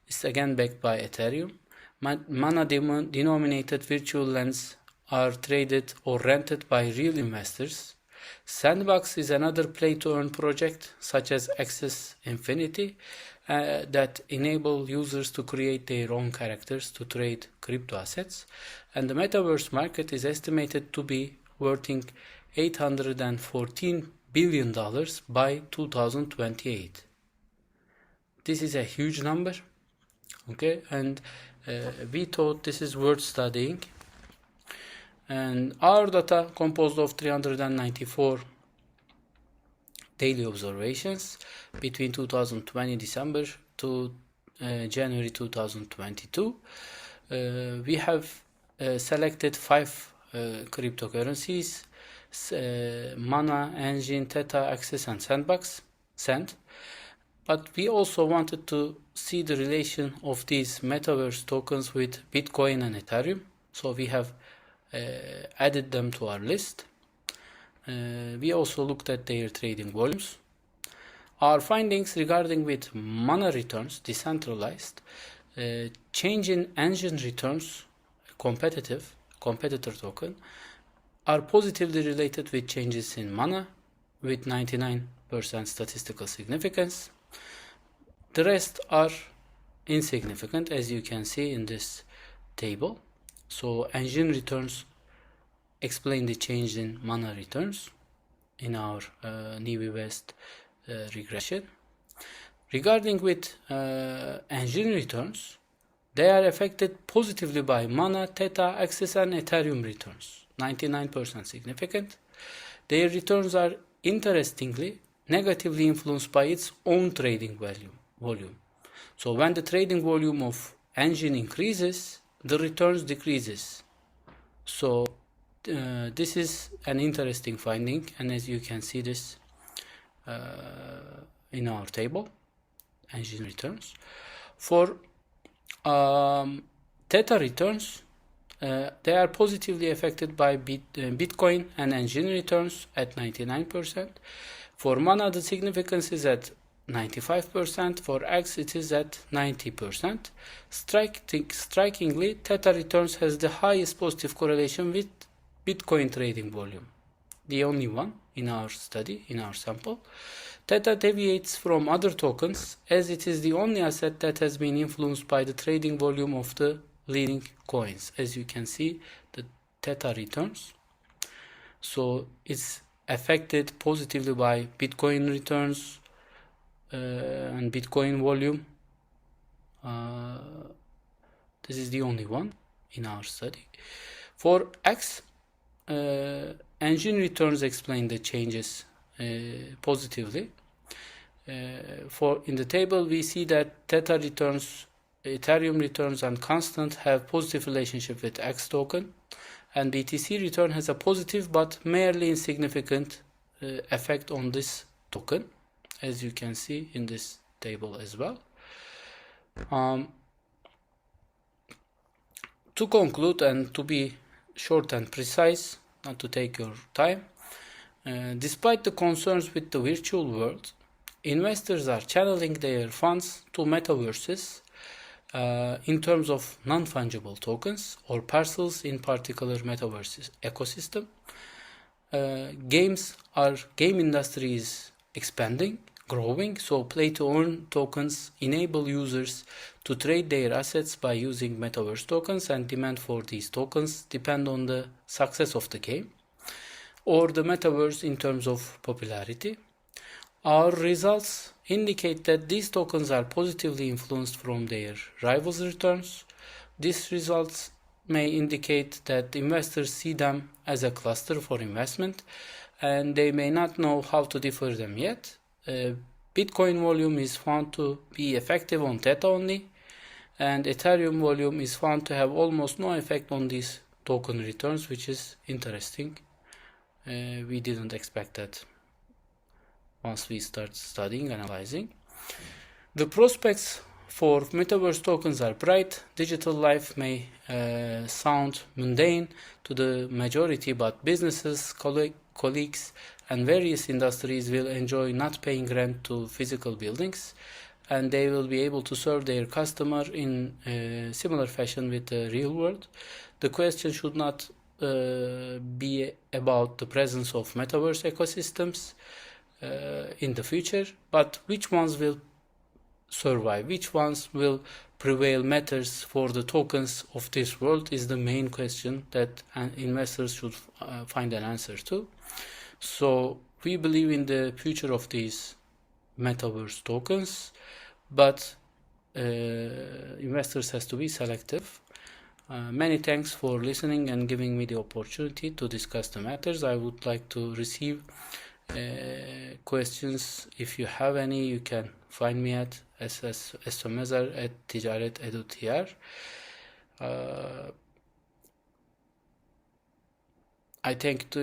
It's again backed by Ethereum. Mana denominated virtual lands are traded or rented by real investors. Sandbox is another play-to-earn project, such as Access Infinity, that enable users to create their own characters to trade crypto assets. And the metaverse market is estimated to be worth $814 billion by 2028. This is a huge number. Okay, and we thought this is worth studying. And our data composed of 394 daily observations between 2020 December to January 2022. We have selected 5 cryptocurrencies: Mana, Engine, Theta, Access, and Sandbox. But we also wanted to see the relation of these metaverse tokens with Bitcoin and Ethereum. So we have added them to our list. We also looked at their trading volumes. Our findings regarding with Mana returns, decentralized, change in engine returns, competitor token, are positively related with changes in Mana with 99% statistical significance. The rest are insignificant, as you can see in this table. So engine returns explain the change in Mana returns in our NIBI West regression. Regarding with engine returns, they are affected positively by Mana, Theta, Access, and Ethereum returns, 99% significant. Their returns are interestingly negatively influenced by its own trading volume. So when the trading volume of engine increases, the returns decreases. So this is an interesting finding, and as you can see this in our table. engine returns. For theta returns, they are positively affected by Bitcoin and engine returns at 99%. For mana, the significance is at 95%. For X, it is at 90%. Strikingly, theta returns has the highest positive correlation with Bitcoin trading volume, the only one in our study, in our sample. Theta deviates from other tokens as it is the only asset that has been influenced by the trading volume of the leading coins. As you can see, the theta returns. So it's affected positively by Bitcoin returns and Bitcoin volume. This is the only one in our study. For X, engine returns explain the changes positively. In the table, we see that theta returns, Ethereum returns, and constant have positive relationship with X token, and BTC return has a positive but merely insignificant effect on this token, as you can see in this table as well. To conclude and to be short and precise, not to take your time, despite the concerns with the virtual world, investors are channeling their funds to metaverses in terms of non-fungible tokens or parcels in particular metaverse ecosystem. Game industry is expanding, growing, so play-to-earn tokens enable users to trade their assets by using metaverse tokens, and demand for these tokens depend on the success of the game or the metaverse in terms of popularity. Our results indicate that these tokens are positively influenced from their rivals' returns. These results may indicate that investors see them as a cluster for investment, and they may not know how to differ them yet. Bitcoin volume is found to be effective on theta only, and Ethereum volume is found to have almost no effect on these token returns, which is interesting. We didn't expect that once we start studying, analyzing. The prospects for metaverse tokens are bright. Digital life may sound mundane to the majority, but businesses, colleagues, and various industries will enjoy not paying rent to physical buildings, and they will be able to serve their customer in a similar fashion with the real world. The question should not be about the presence of metaverse ecosystems in the future, but which ones will survive, which ones will prevail matters for the tokens of this world is the main question that investors should find an answer to. So we believe in the future of these metaverse tokens, but investors has to be selective. Many thanks for listening and giving me the opportunity to discuss the matters. I would like to receive questions. If you have any, you can find me at ssomezar@ticaret.edu.tr. I thank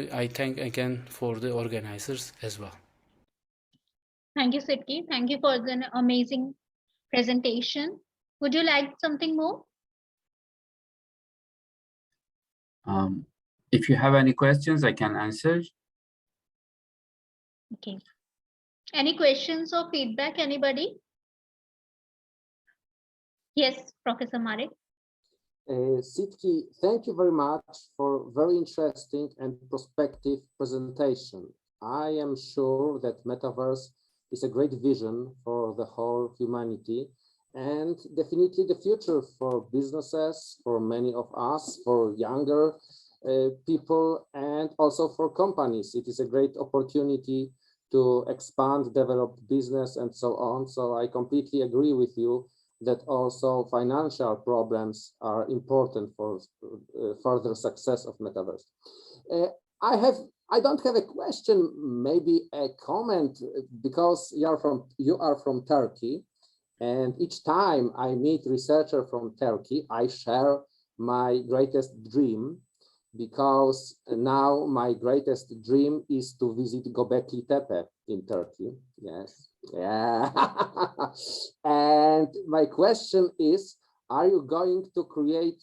again for the organizers as well. Thank you, Sidki. Thank you for the amazing presentation. Would you like something more? If you have any questions, I can answer. Okay. Any questions or feedback, anybody? Yes, Professor Marek. Sidki, thank you very much for very interesting and prospective presentation. I am sure that metaverse is a great vision for the whole humanity, and definitely the future for businesses, for many of us, for younger people, and also for companies. It is a great opportunity to expand, develop business, and so on. So I completely agree with you that also financial problems are important for further success of metaverse. I don't have a question, maybe a comment, because you are from Turkey, and each time I meet researcher from Turkey, I share my greatest dream, because now my greatest dream is to visit Göbekli Tepe in Turkey. Yes, yeah. my question is, are you going to create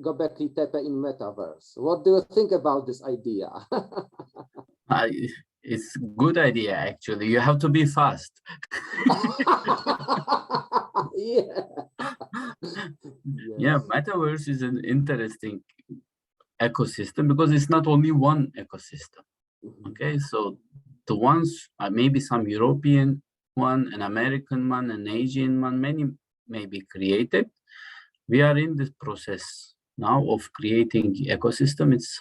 Göbekli Tepe in metaverse? What do you think about this idea? It's a good idea, actually. You have to be fast. Yeah. Yeah, metaverse is an interesting ecosystem because it's not only one ecosystem. Okay, so the ones, maybe some European one, an American one, an Asian one, many may be created. We are in this process now of creating ecosystem. It's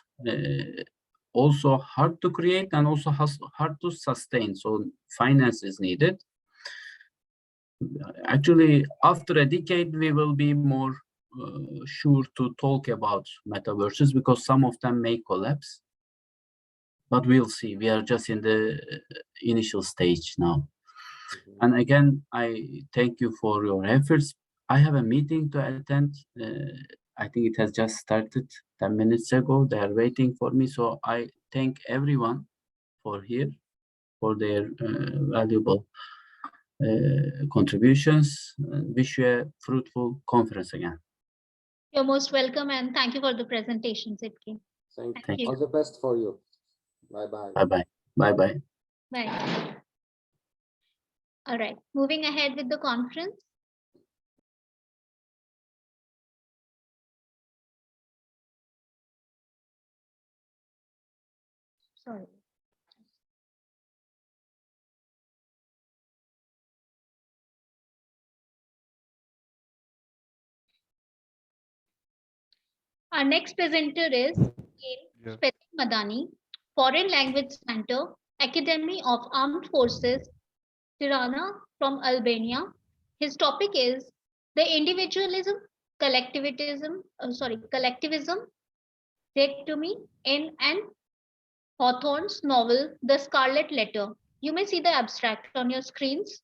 also hard to create and also hard to sustain. So finance is needed. Actually, after a decade, we will be more sure to talk about metaverses because some of them may collapse. But we'll see. We are just in the initial stage now. And again, I thank you for your efforts. I have a meeting to attend. I think it has just started 10 minutes ago. They are waiting for me. So I thank everyone for here, for their valuable contributions. Wish you a fruitful conference again. You're most welcome, and thank you for the presentation, Sidki. Thank you. All the best for you. Bye-bye. Bye-bye. Bye-bye. Bye. All right, moving ahead with the conference. Sorry. Our next presenter is Spetin Madani, Foreign Language Center, Academy of Armed Forces, Tirana from Albania. His topic is the individualism, collectivism, dichotomy in Anne Hawthorne's novel, The Scarlet Letter. You may see the abstract on your screens.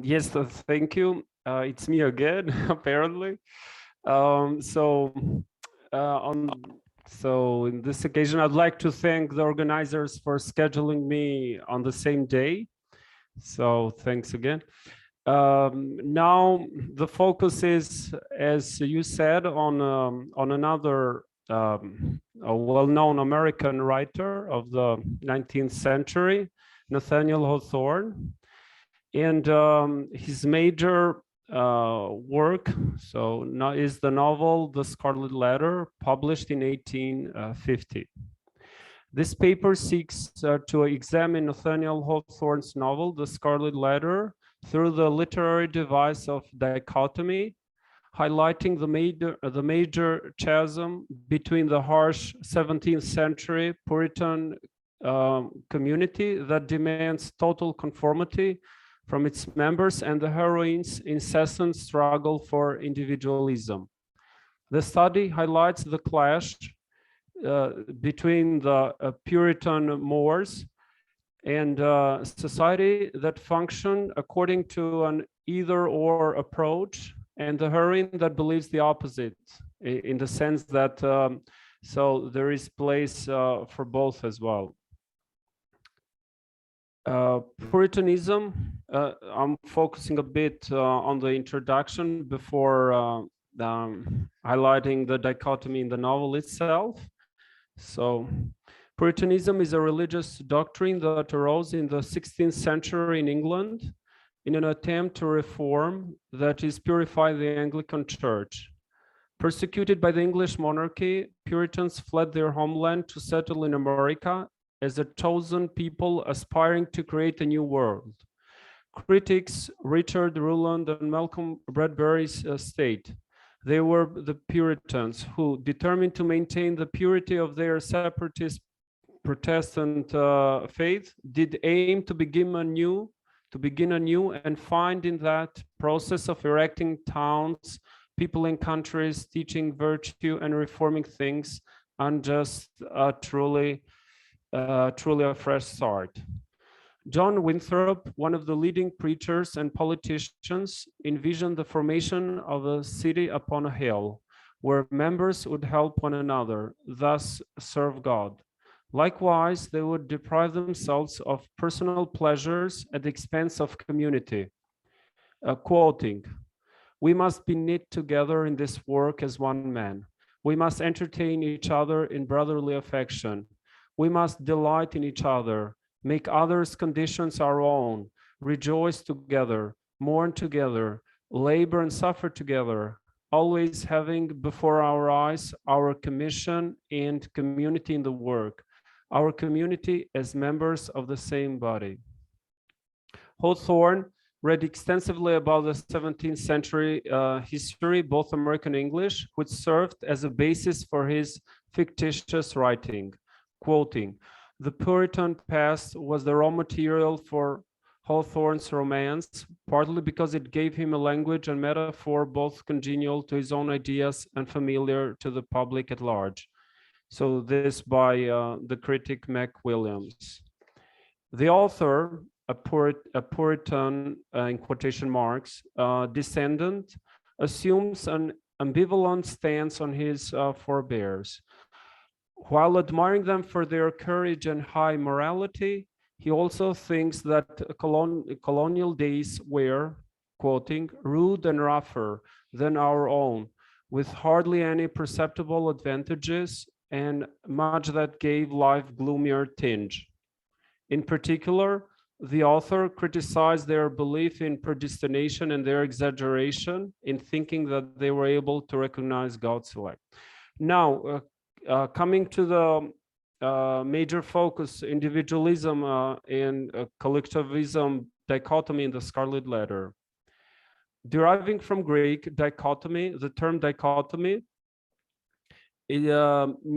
Yes, thank you. It's me again, apparently. So in this occasion, I'd like to thank the organizers for scheduling me on the same day. So thanks again. Now the focus is, as you said, on another a well-known American writer of the 19th century, Nathaniel Hawthorne, and his major work is the novel The Scarlet Letter, published in 1850. This paper seeks to examine Nathaniel Hawthorne's novel, The Scarlet Letter, through the literary device of dichotomy, highlighting the major chasm between the harsh 17th century Puritan community that demands total conformity from its members and the heroine's incessant struggle for individualism. The study highlights the clash between the Puritan mores and society that function according to an either-or approach, and the heroine that believes the opposite, in the sense that so there is place for both as well. Puritanism, I'm focusing a bit on the introduction before highlighting the dichotomy in the novel itself. So Puritanism is a religious doctrine that arose in the 16th century in England in an attempt to reform, that is, purify the Anglican Church. Persecuted by the English monarchy, Puritans fled their homeland to settle in America as a chosen people aspiring to create a new world. Critics Richard Ruland and Malcolm Bradbury's state they were the Puritans who, determined to maintain the purity of their separatist Protestant faith, did aim to begin anew and find in that process of erecting towns, peopling countries, teaching virtue and reforming things, and just truly a fresh start. John Winthrop, one of the leading preachers and politicians, envisioned the formation of a city upon a hill, where members would help one another, thus serve God. Likewise, they would deprive themselves of personal pleasures at the expense of community. Quoting, "We must be knit together in this work as one man. We must entertain each other in brotherly affection. We must delight in each other, make others' conditions our own, rejoice together, mourn together, labor and suffer together, always having before our eyes our commission and community in the work, our community as members of the same body." Hawthorne read extensively about the 17th century history, both American and English, which served as a basis for his fictitious writing. Quoting, "The Puritan past was the raw material for Hawthorne's romance, partly because it gave him a language and metaphor both congenial to his own ideas and familiar to the public at large." So this by the critic Mac Williams. The author, a Puritan, in quotation marks, descendant, assumes an ambivalent stance on his forebears. While admiring them for their courage and high morality, he also thinks that colonial days were, quoting, "rude and rougher than our own, with hardly any perceptible advantages and much that gave life gloomier tinge." In particular, the author criticized their belief in predestination and their exaggeration in thinking that they were able to recognize God's elect. Now, coming to the major focus, individualism and collectivism dichotomy in the Scarlet Letter. Deriving from Greek dichotomy, the term dichotomy,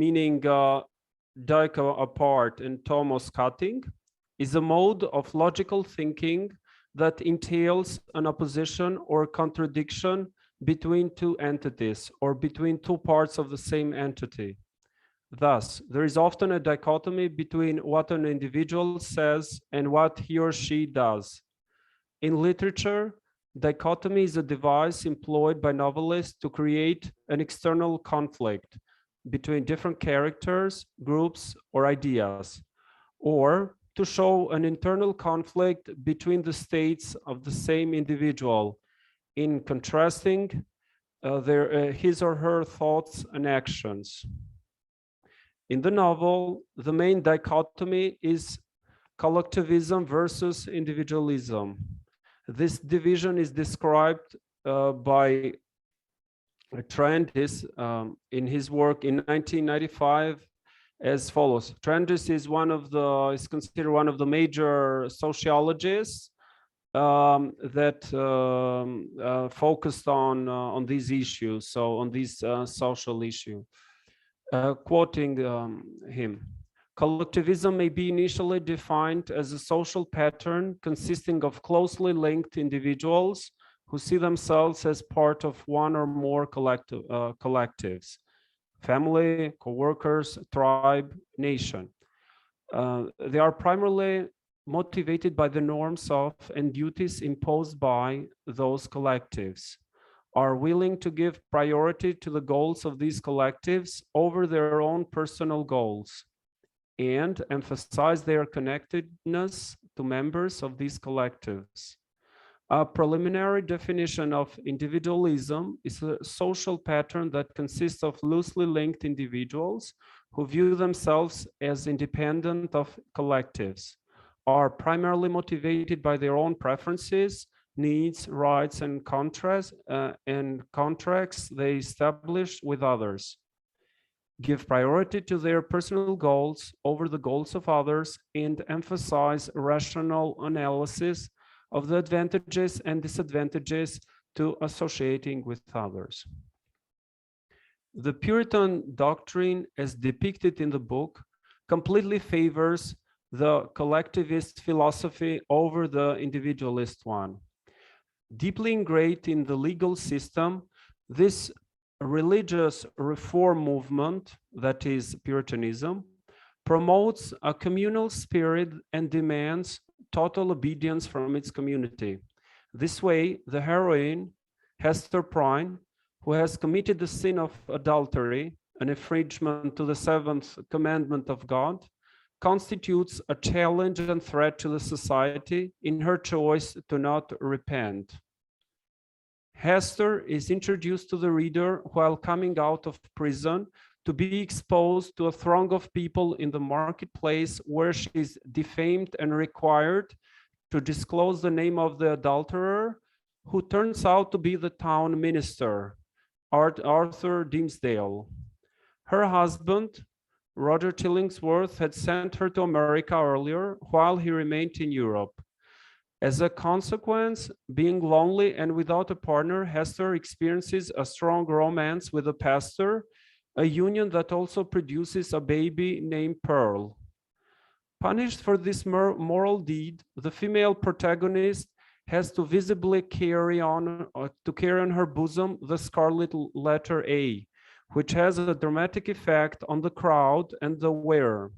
meaning dicho apart and tomos cutting, is a mode of logical thinking that entails an opposition or contradiction between two entities or between two parts of the same entity. Thus, there is often a dichotomy between what an individual says and what he or she does. In literature, dichotomy is a device employed by novelists to create an external conflict between different characters, groups, or ideas, or to show an internal conflict between the states of the same individual in contrasting his or her thoughts and actions. In the novel, the main dichotomy is collectivism versus individualism. This division is described by Trandis in his work in 1995 as follows. Trandis is considered one of the major sociologists that focused on these issues, so on these social issue. Quoting him, "Collectivism may be initially defined as a social pattern consisting of closely linked individuals who see themselves as part of one or more collectives, family, co-workers, tribe, nation. They are primarily motivated by the norms of and duties imposed by those collectives, are willing to give priority to the goals of these collectives over their own personal goals, and emphasize their connectedness to members of these collectives. A preliminary definition of individualism is a social pattern that consists of loosely linked individuals who view themselves as independent of collectives, are primarily motivated by their own preferences, needs, rights, and contracts they establish with others, give priority to their personal goals over the goals of others, and emphasize rational analysis of the advantages and disadvantages to associating with others." The Puritan doctrine, as depicted in the book, completely favors the collectivist philosophy over the individualist one. Deeply ingrained in the legal system, this religious reform movement, that is Puritanism, promotes a communal spirit and demands total obedience from its community. This way, the heroine, Hester Prynne, who has committed the sin of adultery, an infringement to the seventh commandment of God, constitutes a challenge and threat to the society in her choice to not repent. Hester is introduced to the reader while coming out of prison to be exposed to a throng of people in the marketplace where she is defamed and required to disclose the name of the adulterer, who turns out to be the town minister, Arthur Dimmesdale. Her husband, Roger Chillingsworth, had sent her to America earlier while he remained in Europe. As a consequence, being lonely and without a partner, Hester experiences a strong romance with a pastor, a union that also produces a baby named Pearl. Punished for this moral deed, the female protagonist has to visibly carry on her bosom the Scarlet Letter A, which has a dramatic effect on the crowd and the wearer.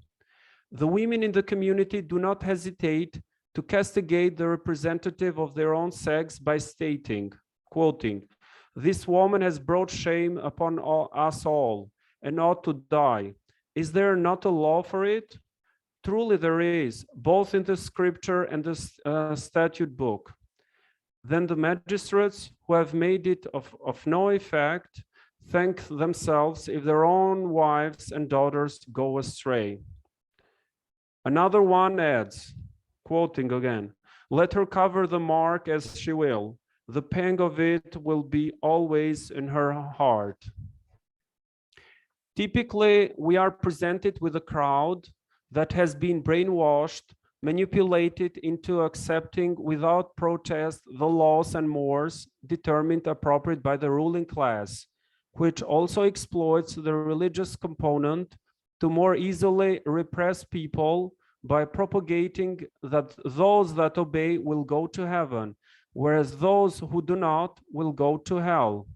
The women in the community do not hesitate to castigate the representative of their own sex by stating, quoting, "This woman has brought shame upon us all and ought to die. Is there not a law for it?" Truly there is, both in the scripture and the statute book. Then the magistrates who have made it of no effect thank themselves if their own wives and daughters go astray. Another one adds, quoting again, "Let her cover the mark as she will. The pang of it will be always in her heart." Typically, we are presented with a crowd that has been brainwashed, manipulated into accepting without protest the laws and mores determined appropriate by the ruling class, which also exploits the religious component to more easily repress people by propagating that those that obey will go to heaven, whereas those who do not will go to hell.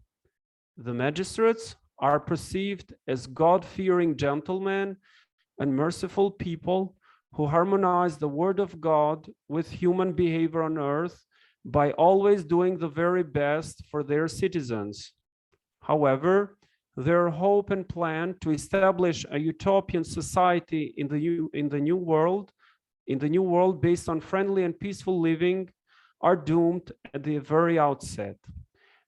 The magistrates are perceived as God-fearing gentlemen and merciful people who harmonize the word of God with human behavior on earth by always doing the very best for their citizens. However, their hope and plan to establish a utopian society in the new world based on friendly and peaceful living are doomed at the very outset.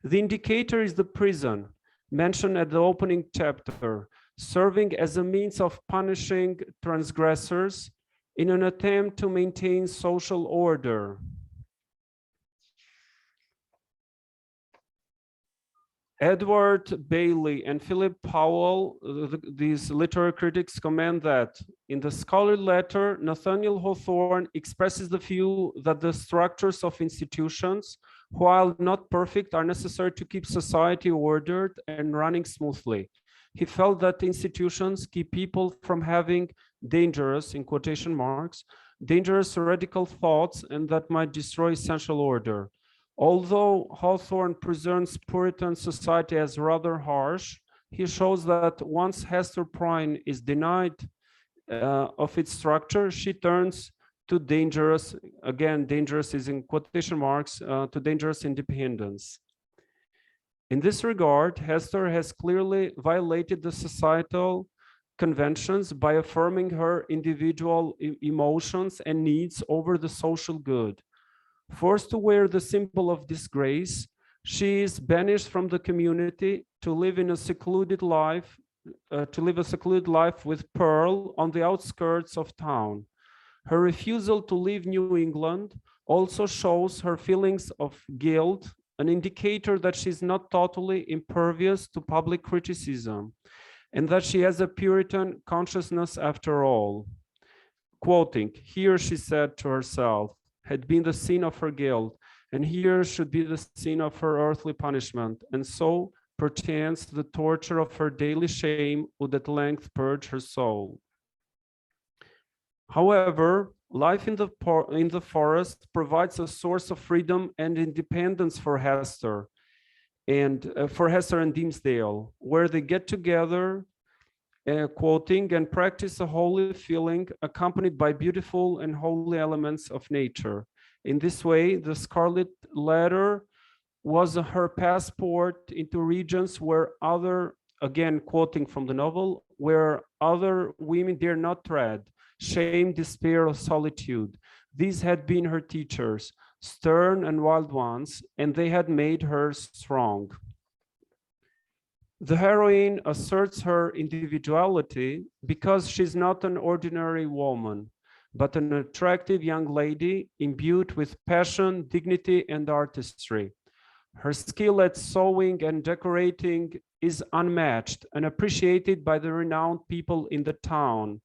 The indicator is the prison mentioned at the opening chapter, serving as a means of punishing transgressors in an attempt to maintain social order. Edward Bailey and Philip Powell, these literary critics, comment that in the Scarlet Letter, Nathaniel Hawthorne expresses the view that the structures of institutions, while not perfect, are necessary to keep society ordered and running smoothly. He felt that institutions keep people from having dangerous, in quotation marks, dangerous radical thoughts and that might destroy essential order. Although Hawthorne presents Puritan society as rather harsh, he shows that once Hester Prynne is denied of its structure, she turns to dangerous, again, dangerous is in quotation marks, to dangerous independence. In this regard, Hester has clearly violated the societal conventions by affirming her individual emotions and needs over the social good. Forced to wear the symbol of disgrace, she is banished from the community to live in a secluded life, with Pearl on the outskirts of town. Her refusal to leave New England also shows her feelings of guilt, an indicator that she's not totally impervious to public criticism, and that she has a Puritan consciousness after all. Quoting, "Here," she said to herself, "had been the scene of her guilt, and here should be the scene of her earthly punishment, and so, perchance, the torture of her daily shame would at length purge her soul." However, life in the forest provides a source of freedom and independence for Hester and Dimmesdale, where they get together, quoting, "and practice a holy feeling accompanied by beautiful and holy elements of nature." In this way, the Scarlet Letter was her passport into regions where again quoting from the novel, where other women dare not tread, shame, despair, or solitude. These had been her teachers, stern and wild ones, and they had made her strong. The heroine asserts her individuality because she's not an ordinary woman, but an attractive young lady imbued with passion, dignity, and artistry. Her skill at sewing and decorating is unmatched and appreciated by the renowned people in the town.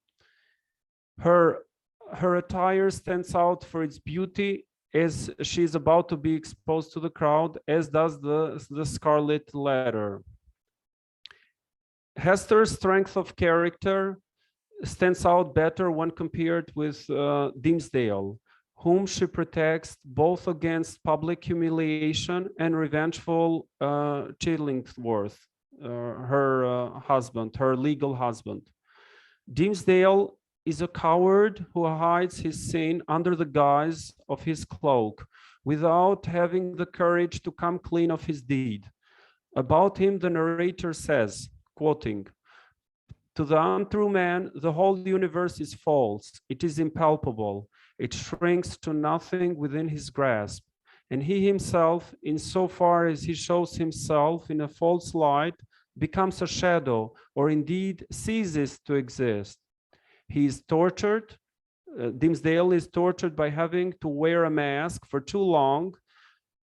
Her attire stands out for its beauty as she is about to be exposed to the crowd, as does the Scarlet Letter. Hester's strength of character stands out better when compared with Dimmesdale, whom she protects both against public humiliation and revengeful Chillingworth, her husband, her legal husband. Dimmesdale is a coward who hides his sin under the guise of his cloak, without having the courage to come clean of his deed. About him, the narrator says, quoting, "To the untrue man, the whole universe is false. It is impalpable. It shrinks to nothing within his grasp. And he himself, in so far as he shows himself in a false light, becomes a shadow, or indeed ceases to exist. He is tortured. Dimmesdale is tortured by having to wear a mask for too long,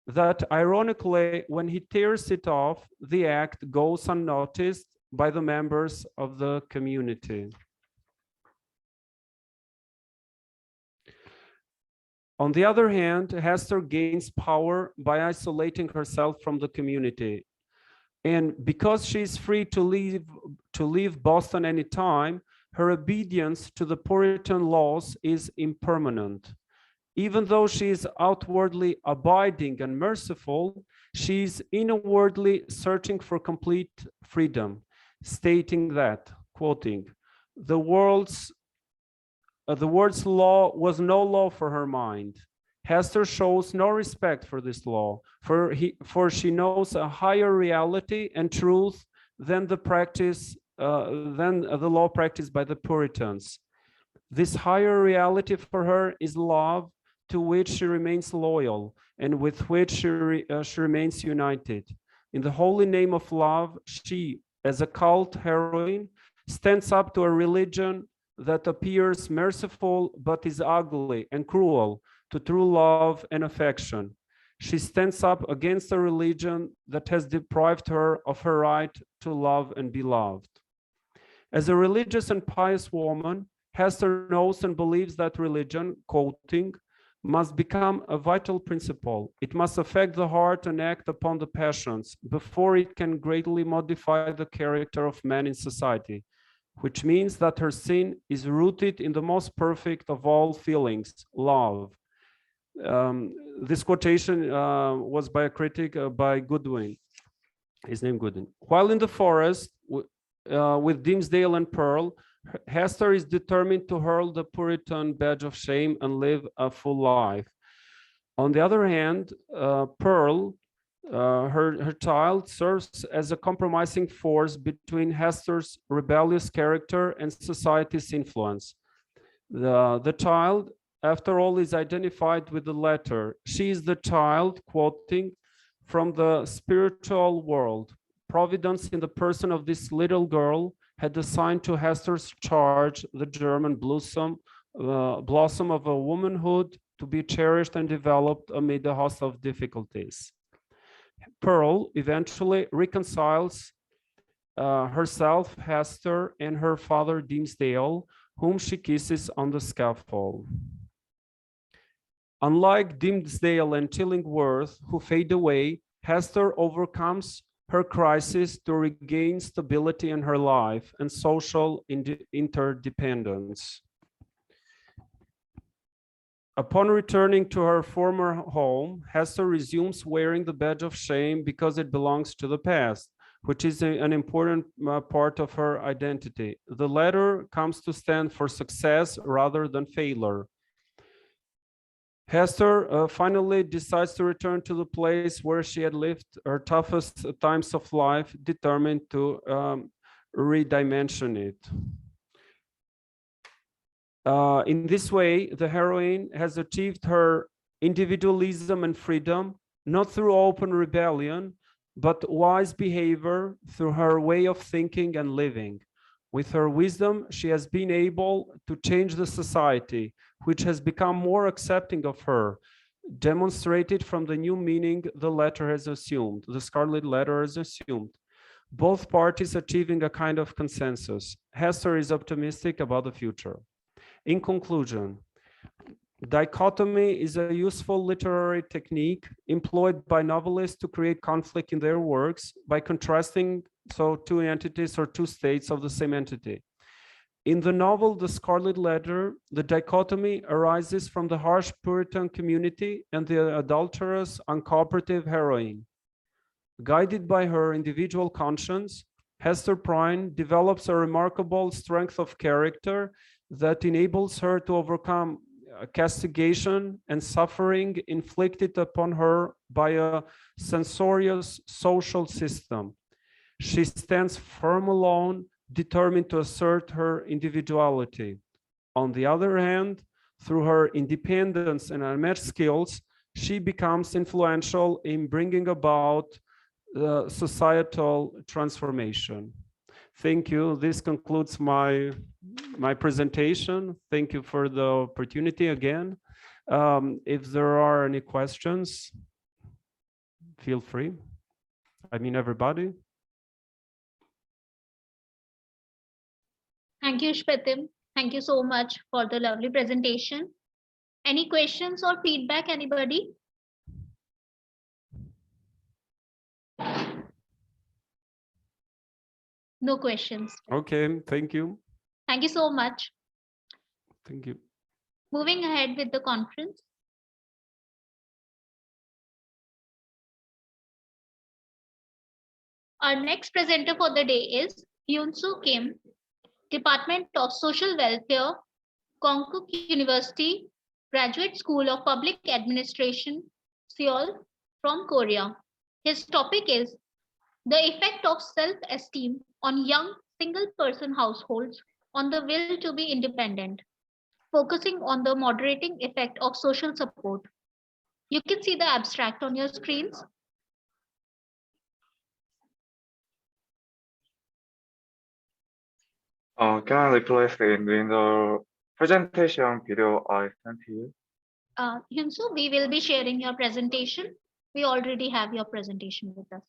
that ironically, when he tears it off, the act goes unnoticed by the members of the community." On the other hand, Hester gains power by isolating herself from the community. And because she is free to leave Boston anytime, her obedience to the Puritan laws is impermanent. Even though she is outwardly abiding and merciful, she is inwardly searching for complete freedom, stating that, quoting, the word's law was no law for her mind. Hester shows no respect for this law, for she knows a higher reality and truth than the law practiced by the Puritans. This higher reality for her is love, to which she remains loyal and with which she remains united. In the holy name of love, she, as a cult heroine, stands up to a religion that appears merciful but is ugly and cruel to true love and affection. She stands up against a religion that has deprived her of her right to love and be loved. As a religious and pious woman, Hester knows and believes that religion, quoting, must become a vital principle. It must affect the heart and act upon the passions before it can greatly modify the character of man in society, which means that her sin is rooted in the most perfect of all feelings, love. This quotation was by a critic by Goodwin, his name Goodwin. While in the forest with Dimmesdale and Pearl, Hester is determined to hurl the Puritan badge of shame and live a full life. On the other hand, Pearl, her child, serves as a compromising force between Hester's rebellious character and society's influence. The child, after all, is identified with the letter. She is the child, quoting, from the spiritual world. Providence, in the person of this little girl, had assigned to Hester's charge the German blossom of a womanhood to be cherished and developed amid a host of difficulties. Pearl eventually reconciles herself, Hester, and her father Dimmesdale, whom she kisses on the scaffold. Unlike Dimmesdale and Chillingworth, who fade away, Hester overcomes her crisis to regain stability in her life and social interdependence. Upon returning to her former home, Hester resumes wearing the badge of shame because it belongs to the past, which is an important part of her identity. The letter comes to stand for success rather than failure. Hester finally decides to return to the place where she had lived her toughest times of life, determined to redimension it. In this way, the heroine has achieved her individualism and freedom, not through open rebellion, but wise behavior through her way of thinking and living. With her wisdom, she has been able to change the society, which has become more accepting of her, demonstrated from the new meaning the letter has assumed, the Scarlet Letter has assumed. Both parties achieving a kind of consensus. Hester is optimistic about the future. In conclusion, dichotomy is a useful literary technique employed by novelists to create conflict in their works by contrasting two entities or two states of the same entity. In the novel The Scarlet Letter, the dichotomy arises from the harsh Puritan community and the adulterous, uncooperative heroine. Guided by her individual conscience, Hester Prynne develops a remarkable strength of character that enables her to overcome castigation and suffering inflicted upon her by a censorious social system. She stands firm alone, determined to assert her individuality. On the other hand, through her independence and unmatched skills, she becomes influential in bringing about societal transformation. Thank you. This concludes my presentation. Thank you for the opportunity again. If there are any questions, feel free. I mean, everybody. Thank you, Shpetim. Thank you so much for the lovely presentation. Any questions or feedback, anybody? No questions. Okay, thank you. Thank you so much. Thank you. Moving ahead with the conference. Our next presenter for the day is Hyun-Soo Kim, Department of Social Welfare, Konkuk University, Graduate School of Public Administration, Seoul, from Korea. His topic is the effect of self-esteem on young single-person households on the will to be independent, focusing on the moderating effect of social support. You can see the abstract on your screens. Can I replace it in the presentation video I sent to you? Hyun-Soo, we will be sharing your presentation. We already have your presentation with us.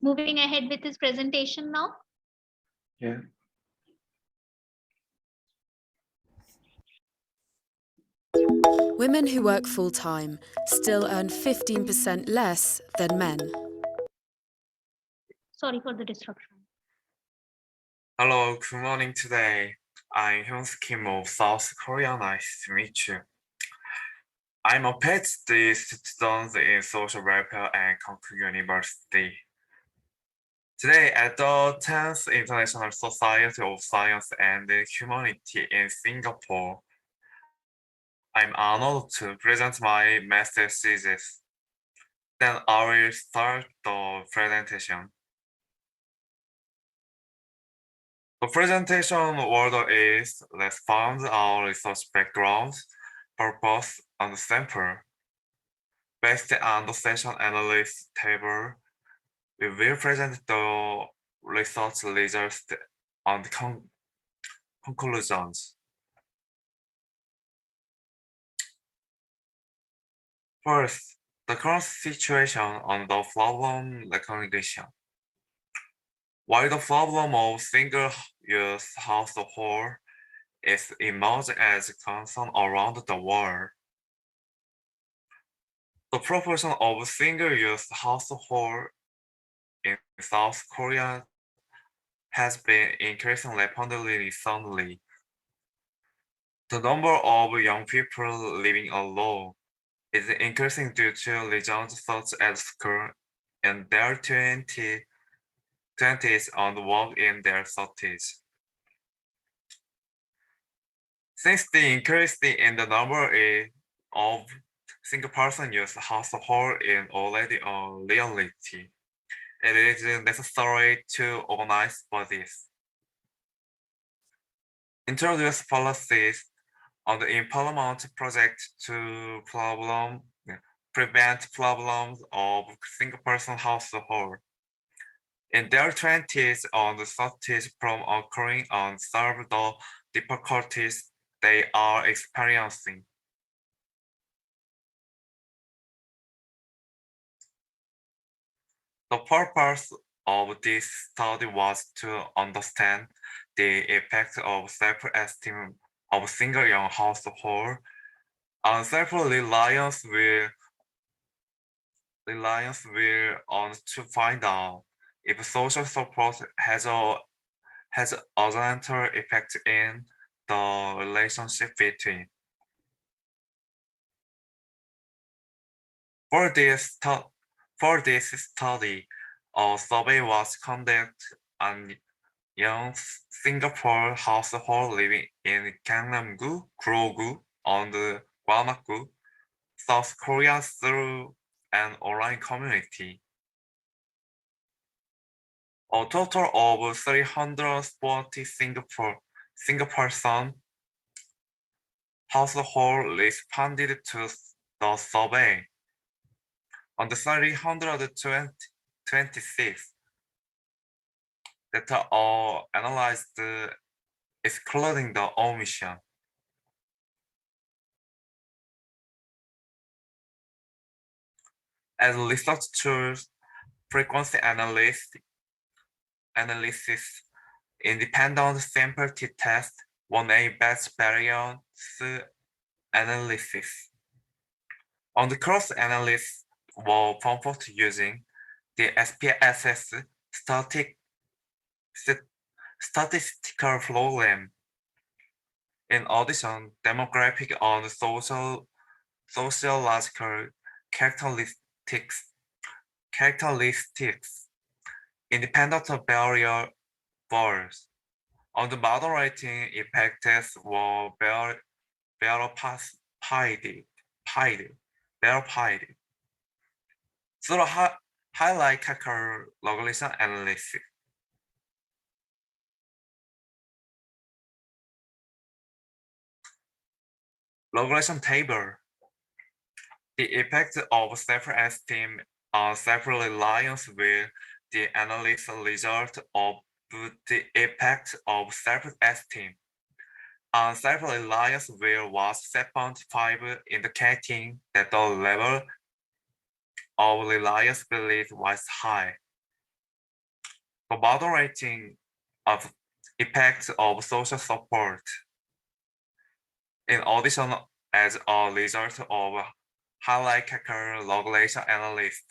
Moving ahead with his presentation now. Yeah. Women who work full-time still earn 15% less than men. Sorry for the disruption. Hello, good morning today. I'm Hyun-Soo Kim of South Korea. Nice to meet you. I'm a PhD student in social welfare at Konkuk University. Today, at the 10th International Society of Science and Humanity in Singapore, I'm honored to present my master's thesis. Then I will start the presentation. The presentation order is let's find our research background, purpose, and sample. Based on the session analysis table, we will present the research results and conclusions. First, the current situation on the problem recognition. While the problem of single-use household is emerging as a concern around the world, the proportion of single-use household in South Korea has been increasing rapidly recently. The number of young people living alone is increasing due to reasons such as school in their 20s and work in their 30s. Since the increase in the number of single-person use household is already a reality, it is necessary to organize for this. introduce policies on the Parliament project to prevent problems of single-person household. In their 20s and 30s from occurring and solve the difficulties they are experiencing. The purpose of this study was to understand the effect of self-esteem of single young household and self-reliance on to find out if social support has a gentle effect in the relationship between. For this study, a survey was conducted on young Singapore household living in Gangnam-gu, Gro-gu, and Gwamak-gu, South Korea through an online community. A total of 340 Singaporean households responded to the survey. On the 326 that are analyzed, excluding the omission. As research tools, frequency analysis, independent sample t-test, 1A batch variance analysis. On the cross analysis were performed using the SPSS statistical program. In addition, demographic and sociological characteristics, independent variables, and the moderating effects were verified through hierarchical regression analysis. Regression table. The effect of self-esteem on self-reliance will the analysis result of the effect of self-esteem on self-reliance will was 7.5, indicating that the level of reliance belief was high. The moderating of effects of social support. In addition, as a result of hierarchical regression analysis,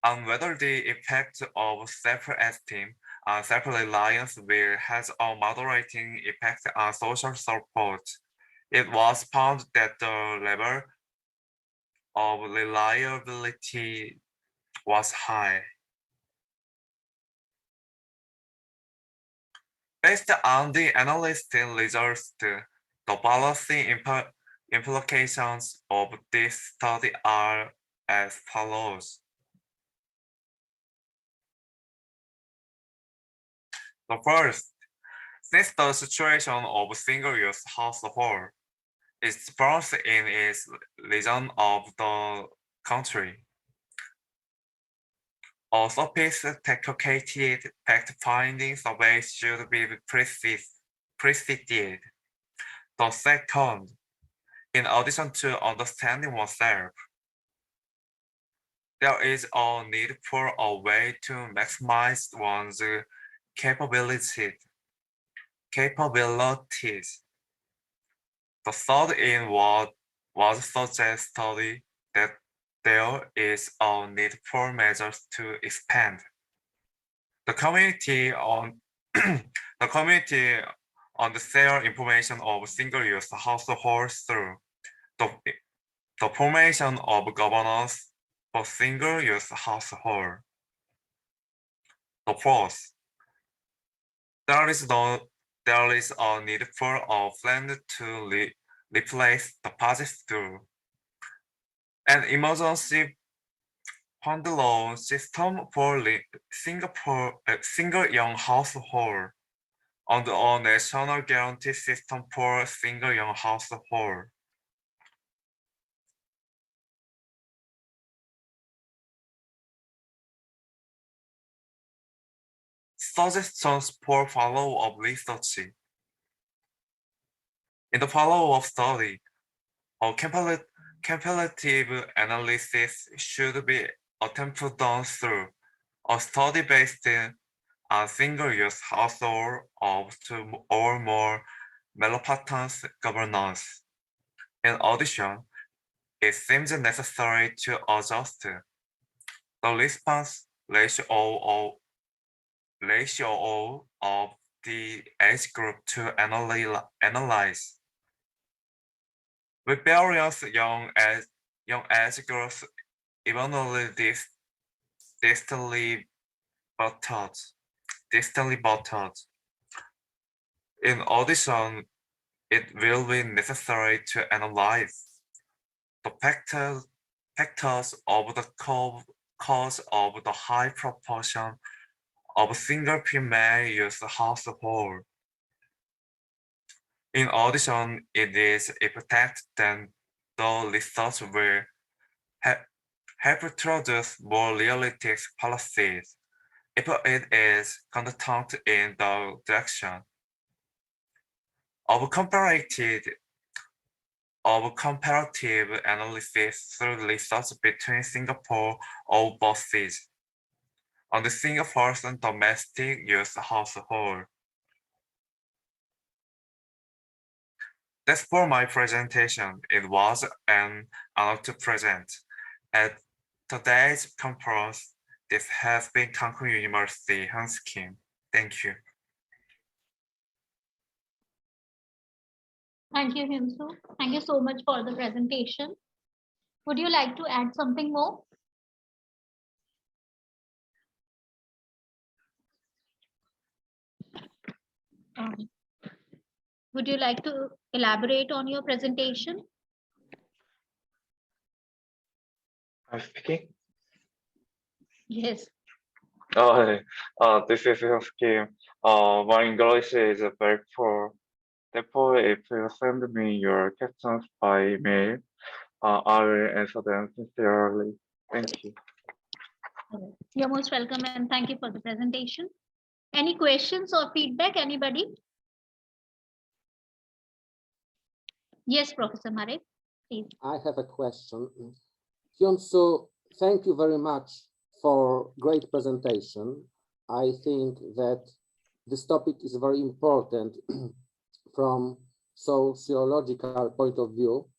on whether the effect of self-esteem and self-reliance will has a moderating effect on social support, it was found that the level of reliability was high. Based on the analysis results, the policy implications of this study are as follows. The first, since the situation of single-use household is worse in its region of the country, a sophisticated fact-finding survey should be preceded. The second, in addition to understanding oneself, there is a need for a way to maximize one's capabilities. The third in was suggested that there is a need for measures to expand the community on the community on the share information of single-use households through the formation of governance for single-use household. The fourth, there is a need for a fund to replace the budget through an emergency fund loan system for single young household on a national guarantee system for single young household. Suggestions for follow-up research. In the follow-up study, a comparative analysis should be attempted done through a study based on single-use household of two or more malpractice governance. In addition, it seems necessary to adjust the response ratio of the age group to analyze. With various young age groups evenly distantly buttered. In addition, it will be necessary to analyze the factors of the cause of the high proportion of single female use household. In addition, it is expected that the research will help introduce more realistic policies if it is conducted in the direction of comparative analysis through research between Singapore overseas and the Singapore's domestic use household. That's for my presentation. It was an honor to present at today's conference. This has been Cancun University, Hans Kim. Thank you. Thank you, Himsu. Thank you so much for the presentation. Would you like to add something more? Would you like to elaborate on your presentation? I'm speaking. Yes. This is your scheme. My English is very poor. Therefore, if you send me your questions by mail, I will answer them sincerely. Thank you. You're most welcome and thank you for the presentation. Any questions or feedback, anybody? Yes, Professor Marek, please. I have a question. Hyun-soo, thank you very much for great presentation. I think that this topic is very important from sociological point of view.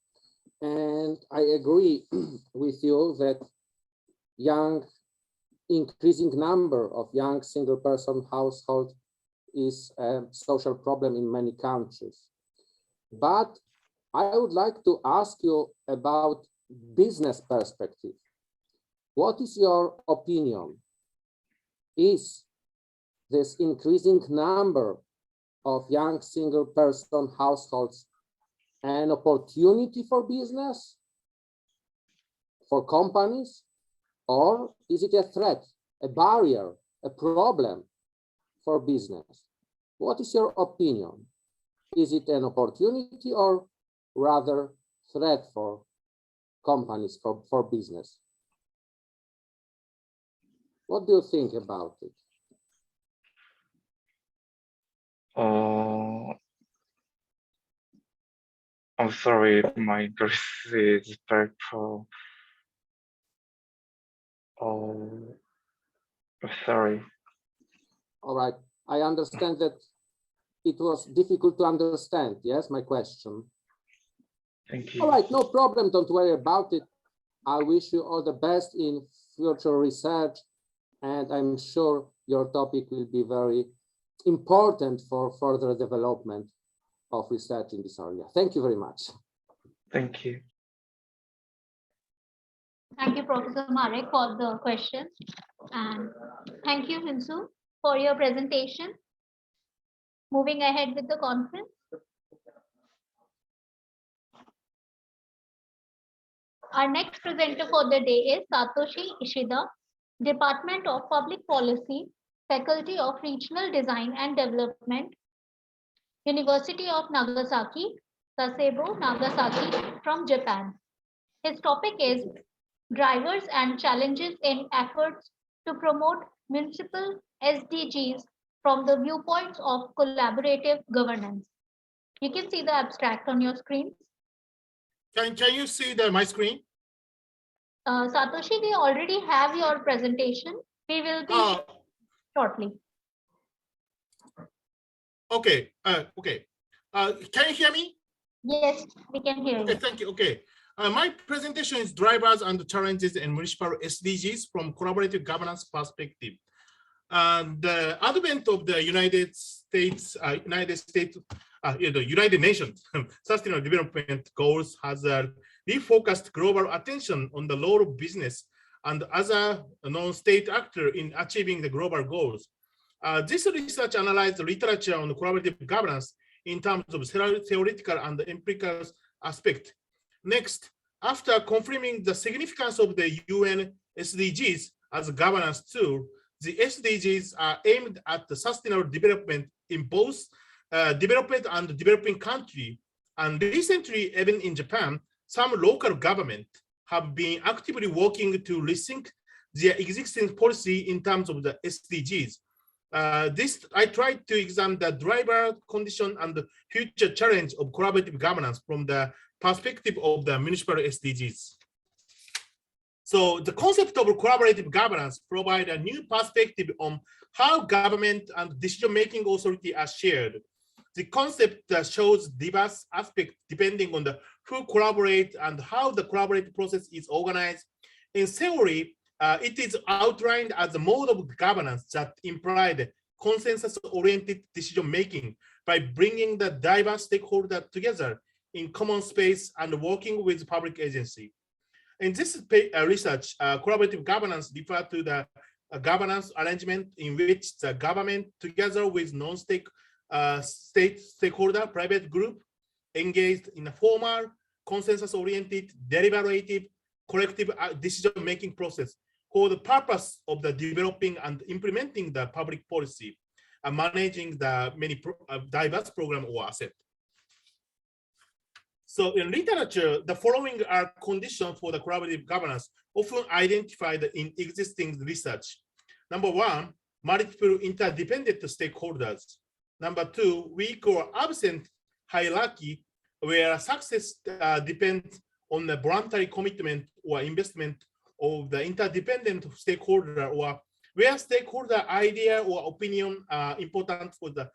And I agree with you that increasing number of young single person households is a social problem in many countries. But I would like to ask you about business perspective. What is your opinion? Is this increasing number of young single person households an opportunity for business, for companies, or is it a threat, a barrier, a problem for business? What is your opinion? Is it an opportunity or rather threat for companies, for business? What do you think about it? I'm sorry, my English is very poor. I'm sorry. All right, I understand that it was difficult to understand, yes, my question. Thank you. All right, no problem, don't worry about it. I wish you all the best in future research, and I'm sure your topic will be very important for further development of research in this area. Thank you very much. Thank you. Thank you, Professor Marek, for the question. And thank you, Hinsu, for your presentation. Moving ahead with the conference. Our next presenter for the day is Satoshi Ishida, Department of Public Policy, Faculty of Regional Design and Development, University of Nagasaki, Sasebo Nagasaki from Japan. His topic is drivers and challenges in efforts to promote municipal SDGs from the viewpoints of collaborative governance. You can see the abstract on your screen. Can you see my screen? Satoshi, we already have your presentation. We will be shortly. Okay. Okay. Can you hear me? Yes, we can hear Okay, you. thank you. Okay. My presentation is drivers and challenges in municipal SDGs from collaborative governance perspective. The advent of the United Nations Sustainable Development Goals has refocused global attention on the role of business and other non-state actors in achieving the global goals. This research analyzed the literature on collaborative governance in terms of theoretical and empirical aspect. Next, after confirming the significance of the UN SDGs as a governance tool, the SDGs are aimed at the sustainable development in both developed and developing countries. And recently, even in Japan, some local government have been actively working to rethink their existing policy in terms of the SDGs. I tried to examine the driver condition and the future challenge of collaborative governance from the perspective of the municipal SDGs. So the concept of collaborative governance provides a new perspective on how government and decision-making authority are shared. The concept shows diverse aspects depending on who collaborate and how the collaborative process is organized. In theory, it is outlined as a mode of governance that implies consensus-oriented decision-making by bringing the diverse stakeholders together in common space and working with public agency. In this research, collaborative governance refers to the governance arrangement in which the government, together with non-state stakeholder private group, engaged in a formal, consensus-oriented, deliberative, collective decision-making process for the purpose of the developing and implementing the public policy and managing the many diverse program or asset. So in literature, the following are conditions for the collaborative governance often identified in existing research. Number one, multiple interdependent stakeholders. Number two, weak or absent hierarchy where success depends on the voluntary commitment or investment of the interdependent stakeholder, or where stakeholder idea or opinion are important for the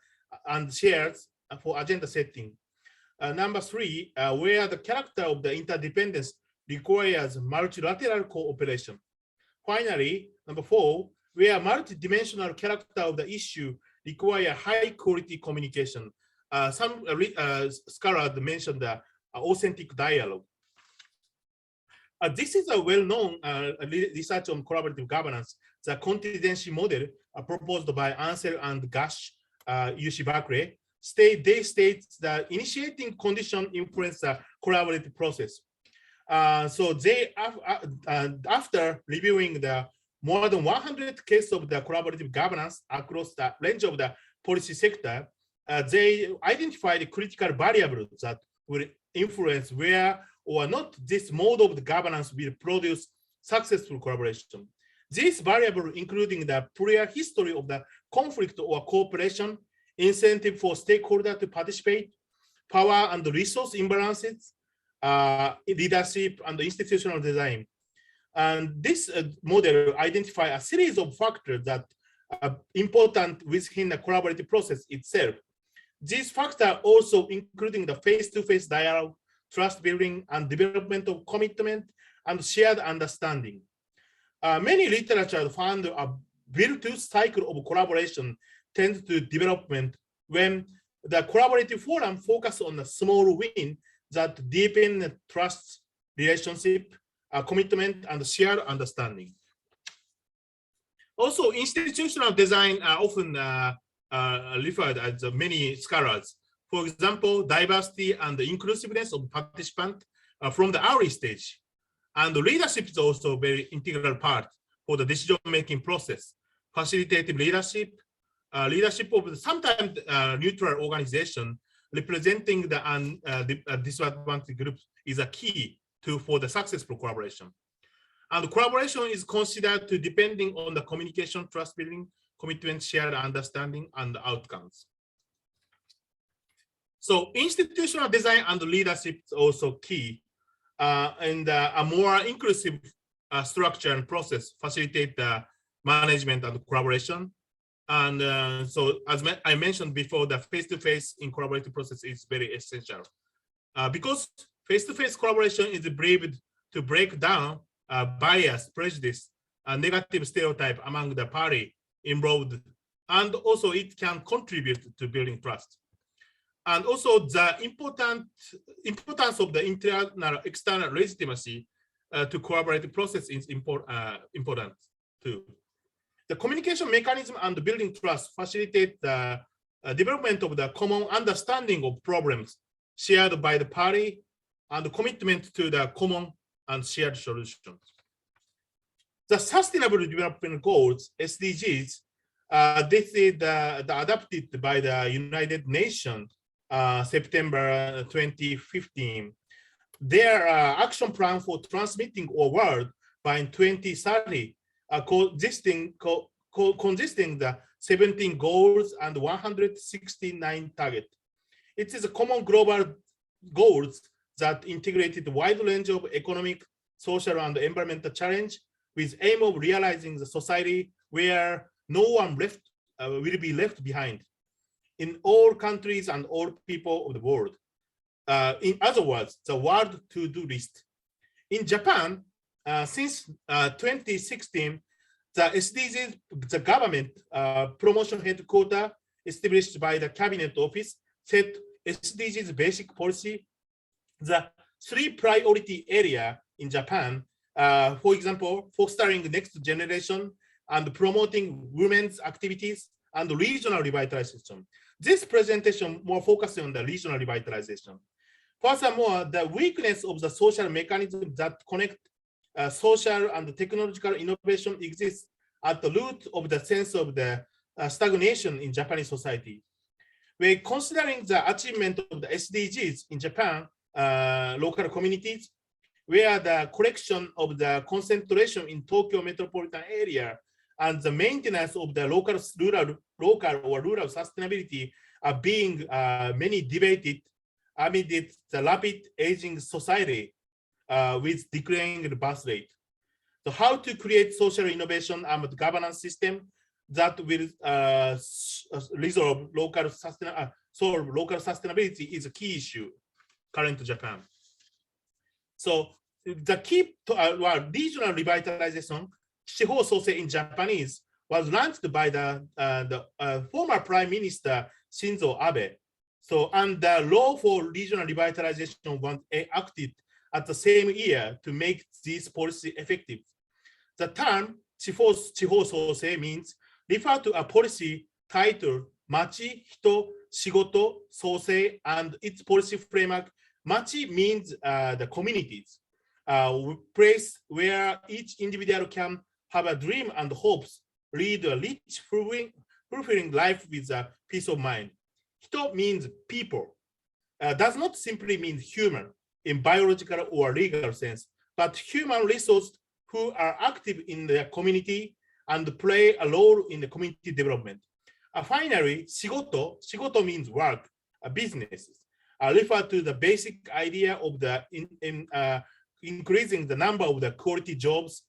and shares for agenda setting. Number three, where the character of the interdependence requires multilateral cooperation. Finally, number four, where multidimensional character of the issue require high quality communication. Some scholars mentioned the authentic dialogue. This is a well-known research on collaborative governance, the contingency model proposed by Ansel and Gash, UC Berkeley. They state that initiating condition influence the collaborative process. So they, after reviewing the more than 100 cases of the collaborative governance across the range of the policy sector, they identified critical variables that will influence where or not this mode of the governance will produce successful collaboration. These variables, including the prior history of the conflict or cooperation, incentive for stakeholders to participate, power and resource imbalances, leadership and institutional design. And this model identifies a series of factors that are important within the collaborative process itself. These factors also including the face-to-face dialogue, trust building, and development of commitment and shared understanding. Many literature found a virtuous cycle of collaboration tends to development when the collaborative forum focus on a small win that deepen the trust, relationship, commitment, and shared understanding. Also, institutional design are often referred as many scholars. For example, diversity and the inclusiveness of participants from the early stage. And leadership is also a very integral part for the decision-making process. Facilitative leadership, leadership of sometimes neutral organization representing the disadvantaged groups is a key for the successful collaboration. And collaboration is considered to depending on the communication, trust building, commitment, shared understanding, and outcomes. So institutional design and leadership is also key, and a more inclusive structure and process facilitate the management and collaboration. And so, as I mentioned before, the face-to-face in collaborative process is very essential because face-to-face collaboration is believed to break down bias, prejudice, and negative stereotype among the party involved, and also it can contribute to building trust. And also the importance of the internal external legitimacy to collaborative process is important too. The communication mechanism and building trust facilitate the development of the common understanding of problems shared by the party and the commitment to the common and shared solutions. The Sustainable Development Goals, SDGs, this is adopted by the United Nations September 2015. Their action plan for transmitting our world by 2030 consisting the 17 goals and 169 targets. It is a common global goals that integrated a wide range of economic, social, and environmental challenge with aim of realizing the society where no one will be left behind in all countries and all people of the world. In other words, the world to-do list. In Japan, since 2016, the SDGs, the government promotion headquarters established by the Cabinet Office set SDGs basic policy. The 3 priority area in Japan, for example, fostering the next generation and promoting women's activities and regional revitalization. This presentation more focusing on the regional revitalization. Furthermore, the weakness of the social mechanism that connect social and technological innovation exists at the root of the sense of the stagnation in Japanese society. We're considering the achievement of the SDGs in Japan, local communities, where the correction of the concentration in Tokyo metropolitan area and the maintenance of the local rural sustainability are being many debated amid the rapid aging society with declining birth rate. So how to create social innovation and governance system that will resolve local sustainability is a key issue current to Japan. So the key to regional revitalization, Shiho Sosei in Japanese, was launched by the former Prime Minister Shinzo Abe. So, and the law for regional revitalization was enacted at the same year to make this policy effective. The term Shiho Sosei means refer to a policy titled Machi, Hito, Shigoto, Sosei, and its policy framework. Machi means the communities, place where each individual can have a dream and hopes, lead a rich, fulfilling life with a peace of mind. Hito means people, does not simply mean human in biological or legal sense, but human resources who are active in the community and play a role in the community development. Finally, shigoto means work, businesses, refer to the basic idea of the increasing the number of the quality jobs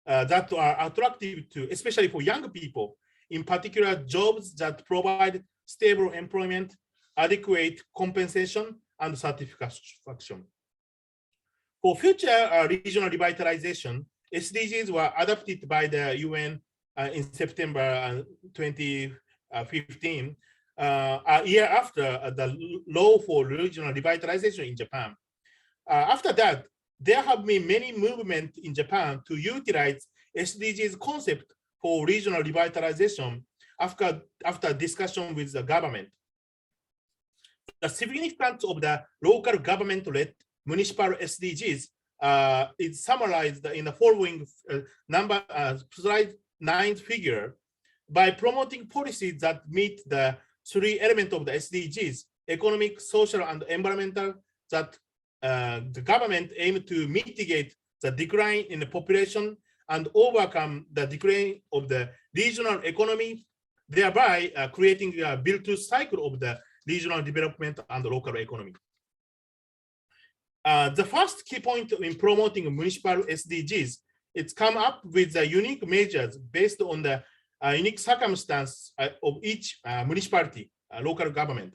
that are attractive to, especially for young people, in particular jobs that provide stable employment, adequate compensation, and satisfaction. For future regional revitalization, SDGs were adopted by the UN in September 2015, a year after the law for regional revitalization in Japan. After that, there have been many movements in Japan to utilize SDGs concept for regional revitalization after discussion with the government. The significance of the local government-led municipal SDGs is summarized in the following slide 9 figure. by promoting policies that meet the three elements of the SDGs, economic, social, and environmental, that the government aim to mitigate the decline in the population and overcome the decline of the regional economy, thereby creating a virtuous cycle of the regional development and the local economy. The first key point in promoting municipal SDGs, it's come up with the unique measures based on the unique circumstance of each municipality, local government.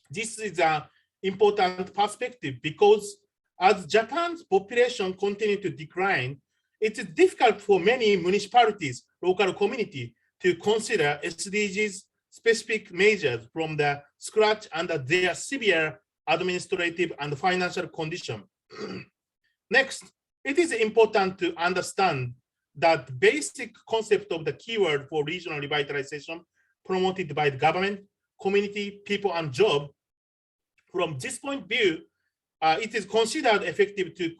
This is an important perspective because as Japan's population continues to decline, it is difficult for many municipalities, local community, to consider SDGs specific measures from the scratch under their severe administrative and financial condition. Next, it is important to understand that basic concept of the keyword for regional revitalization promoted by the government, community, people, and job. From this point of view, it is considered effective to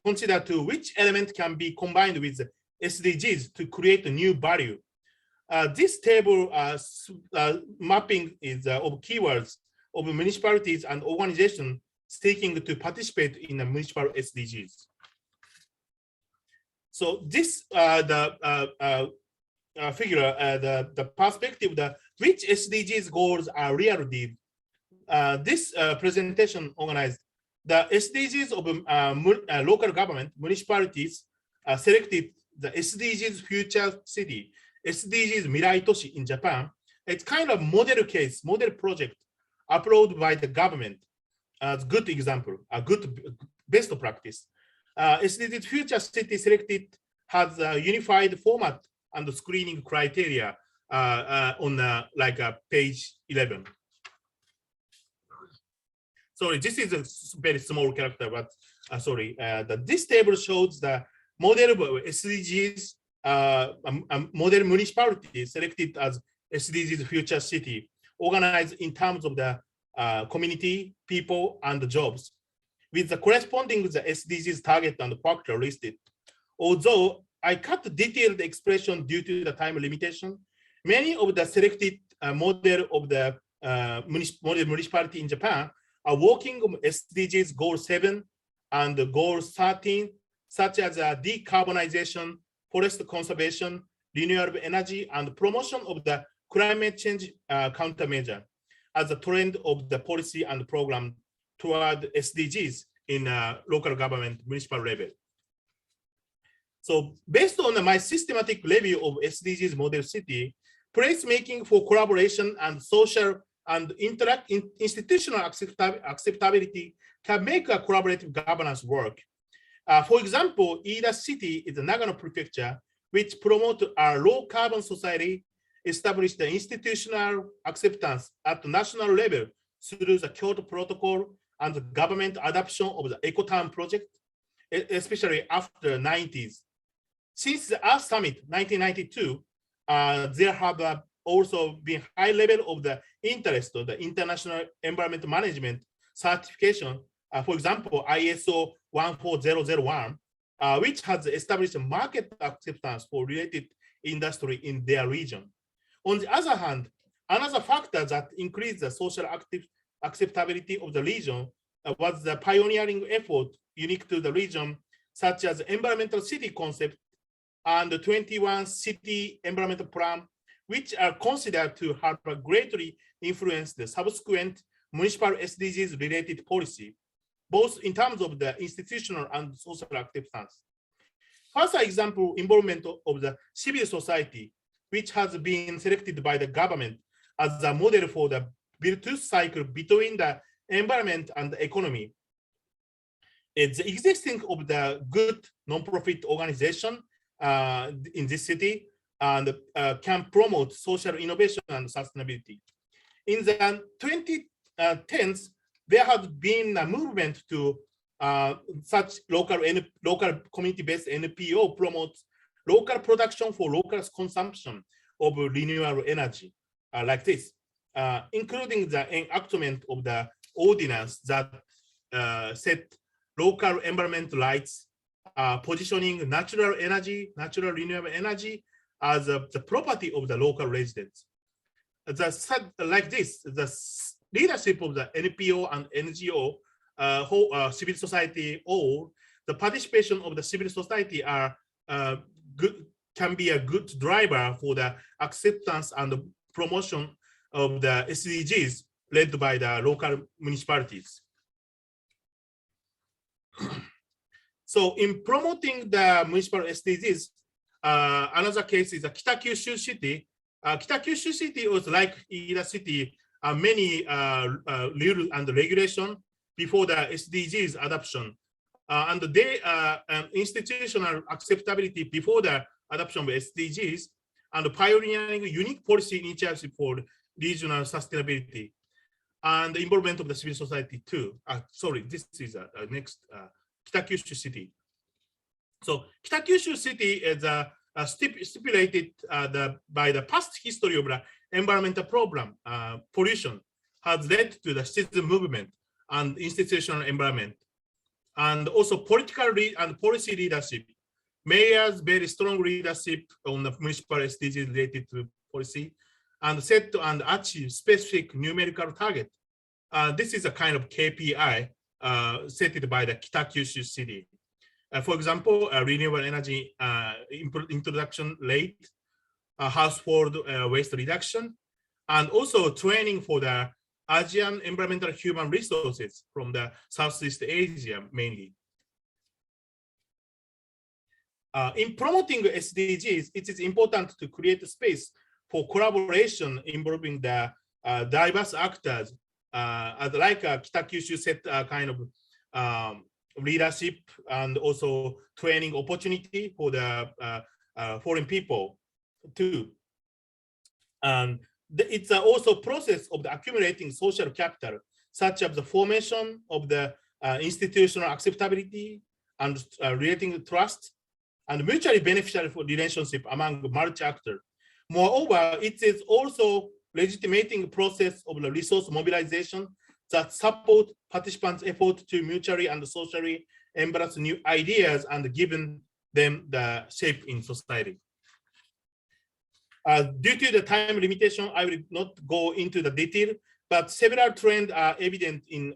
consider to which element can be combined with SDGs to create a new value. This table mapping is of keywords of municipalities and organizations seeking to participate in the municipal SDGs. So this figure, the perspective that which SDGs goals are reality. This presentation organized the SDGs of local government, municipalities selected the SDGs future city, SDGs Mirai Toshi in Japan. It's kind of model case, model project approved by the government. As good example, a good best practice. SDGs future city selected has a unified format and screening criteria on page 11. Sorry, this is a very small character, but this table shows the model of SDGs, model municipality selected as SDGs future city, organized in terms of the community, people, and the jobs, with the corresponding the SDGs target and factor listed. Although I cut the detailed expression due to the time limitation, many of the selected model of the model municipality in Japan are working on SDGs Goal 7 and Goal 13, such as decarbonization, forest conservation, renewable energy, and promotion of the climate change countermeasure as a trend of the policy and program toward SDGs in local government municipal level. So based on my systematic review of SDGs model city, placemaking for collaboration and social and institutional acceptability can make a collaborative governance work. For example, Iida City is the Nagano Prefecture, which promote a low carbon society, established the institutional acceptance at the national level through the Kyoto Protocol and the government adoption of the Ecotown project, especially after the 90s. Since the Earth Summit 1992, there have also been high level of the interest of the international environment management certification. For example, ISO 14001, which has established a market acceptance for related industry in their region. On the other hand, another factor that increased the social acceptability of the region was the pioneering effort unique to the region, such as environmental city concept and the 21 city environmental plan, which are considered to have greatly influenced the subsequent municipal SDGs related policy, both in terms of the institutional and social acceptance. First example, involvement of the civil society, which has been selected by the government as a model for the virtuous cycle between the environment and the economy. It's the existing of the good non-profit organization in this city and can promote social innovation and sustainability. In the 2010s, there has been a movement to such local community-based NPO promotes local production for local consumption of renewable energy, like this, including the enactment of the ordinance that set local environmental rights, positioning natural renewable energy as the property of the local residents. Like this, the leadership of the NPO and NGO, civil society, or the participation of the civil society are can be a good driver for the acceptance and the promotion of the SDGs led by the local municipalities. So in promoting the municipal SDGs, another case is the Kita-Kyushu city. Kita-Kyushu city was like Ida city, many rules and regulation before the SDGs adoption. And they institutional acceptability before the adoption of SDGs and pioneering unique policy initiatives for regional sustainability and the involvement of the civil society too. Sorry, this is next Kita-Kyushu city. So Kita-Kyushu city is stipulated by the past history of the environmental problem, pollution has led to the citizen movement and institutional environment, and also political and policy leadership. Mayors very strong leadership on the municipal SDGs related to policy and set and achieve specific numerical target. This is a kind of KPI set by the Kita-Kyushu city. For example, renewable energy introduction rate, household waste reduction, and also training for the Asian environmental human resources from the Southeast Asia mainly. In promoting SDGs, it is important to create a space for collaboration involving the diverse actors, like Kita-Kyushu set kind of leadership and also training opportunity for the foreign people too. And it's also process of the accumulating social capital, such as the formation of the institutional acceptability and relating trust and mutually beneficial relationship among multi-actors. Moreover, it is also legitimating process of the resource mobilization that support participants' effort to mutually and socially embrace new ideas and giving them the shape in society. Due to the time limitation, I will not go into the detail, but several trends are evident in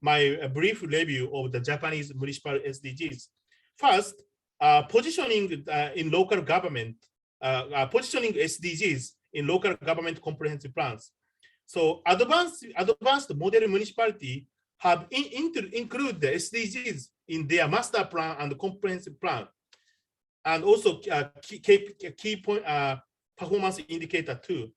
my brief review of the Japanese municipal SDGs. First, positioning in local government, positioning SDGs in local government comprehensive plans. So advanced model municipality have include the SDGs in their master plan and comprehensive plan, and also key point performance indicator too.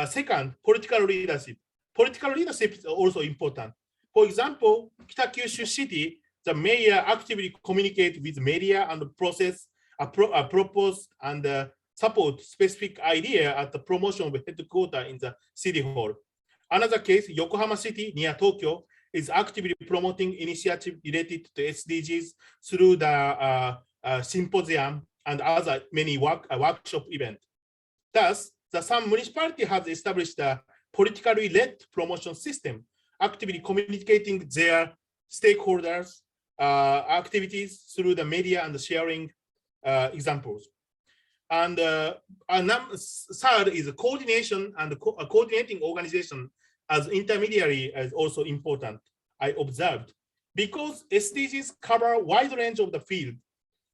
Second, political leadership. Political leadership is also important. For example, Kita-Kyushu city, the mayor actively communicate with media and process, propose and support specific idea at the promotion of headquarters in the city hall. Another case, Yokohama City near Tokyo is actively promoting initiatives related to SDGs through the symposium and other many workshop events. Thus, some municipality has established a politically led promotion system, actively communicating their stakeholders' activities through the media and sharing examples. And third is coordination and coordinating organization as intermediary is also important, I observed. Because SDGs cover a wide range of the field,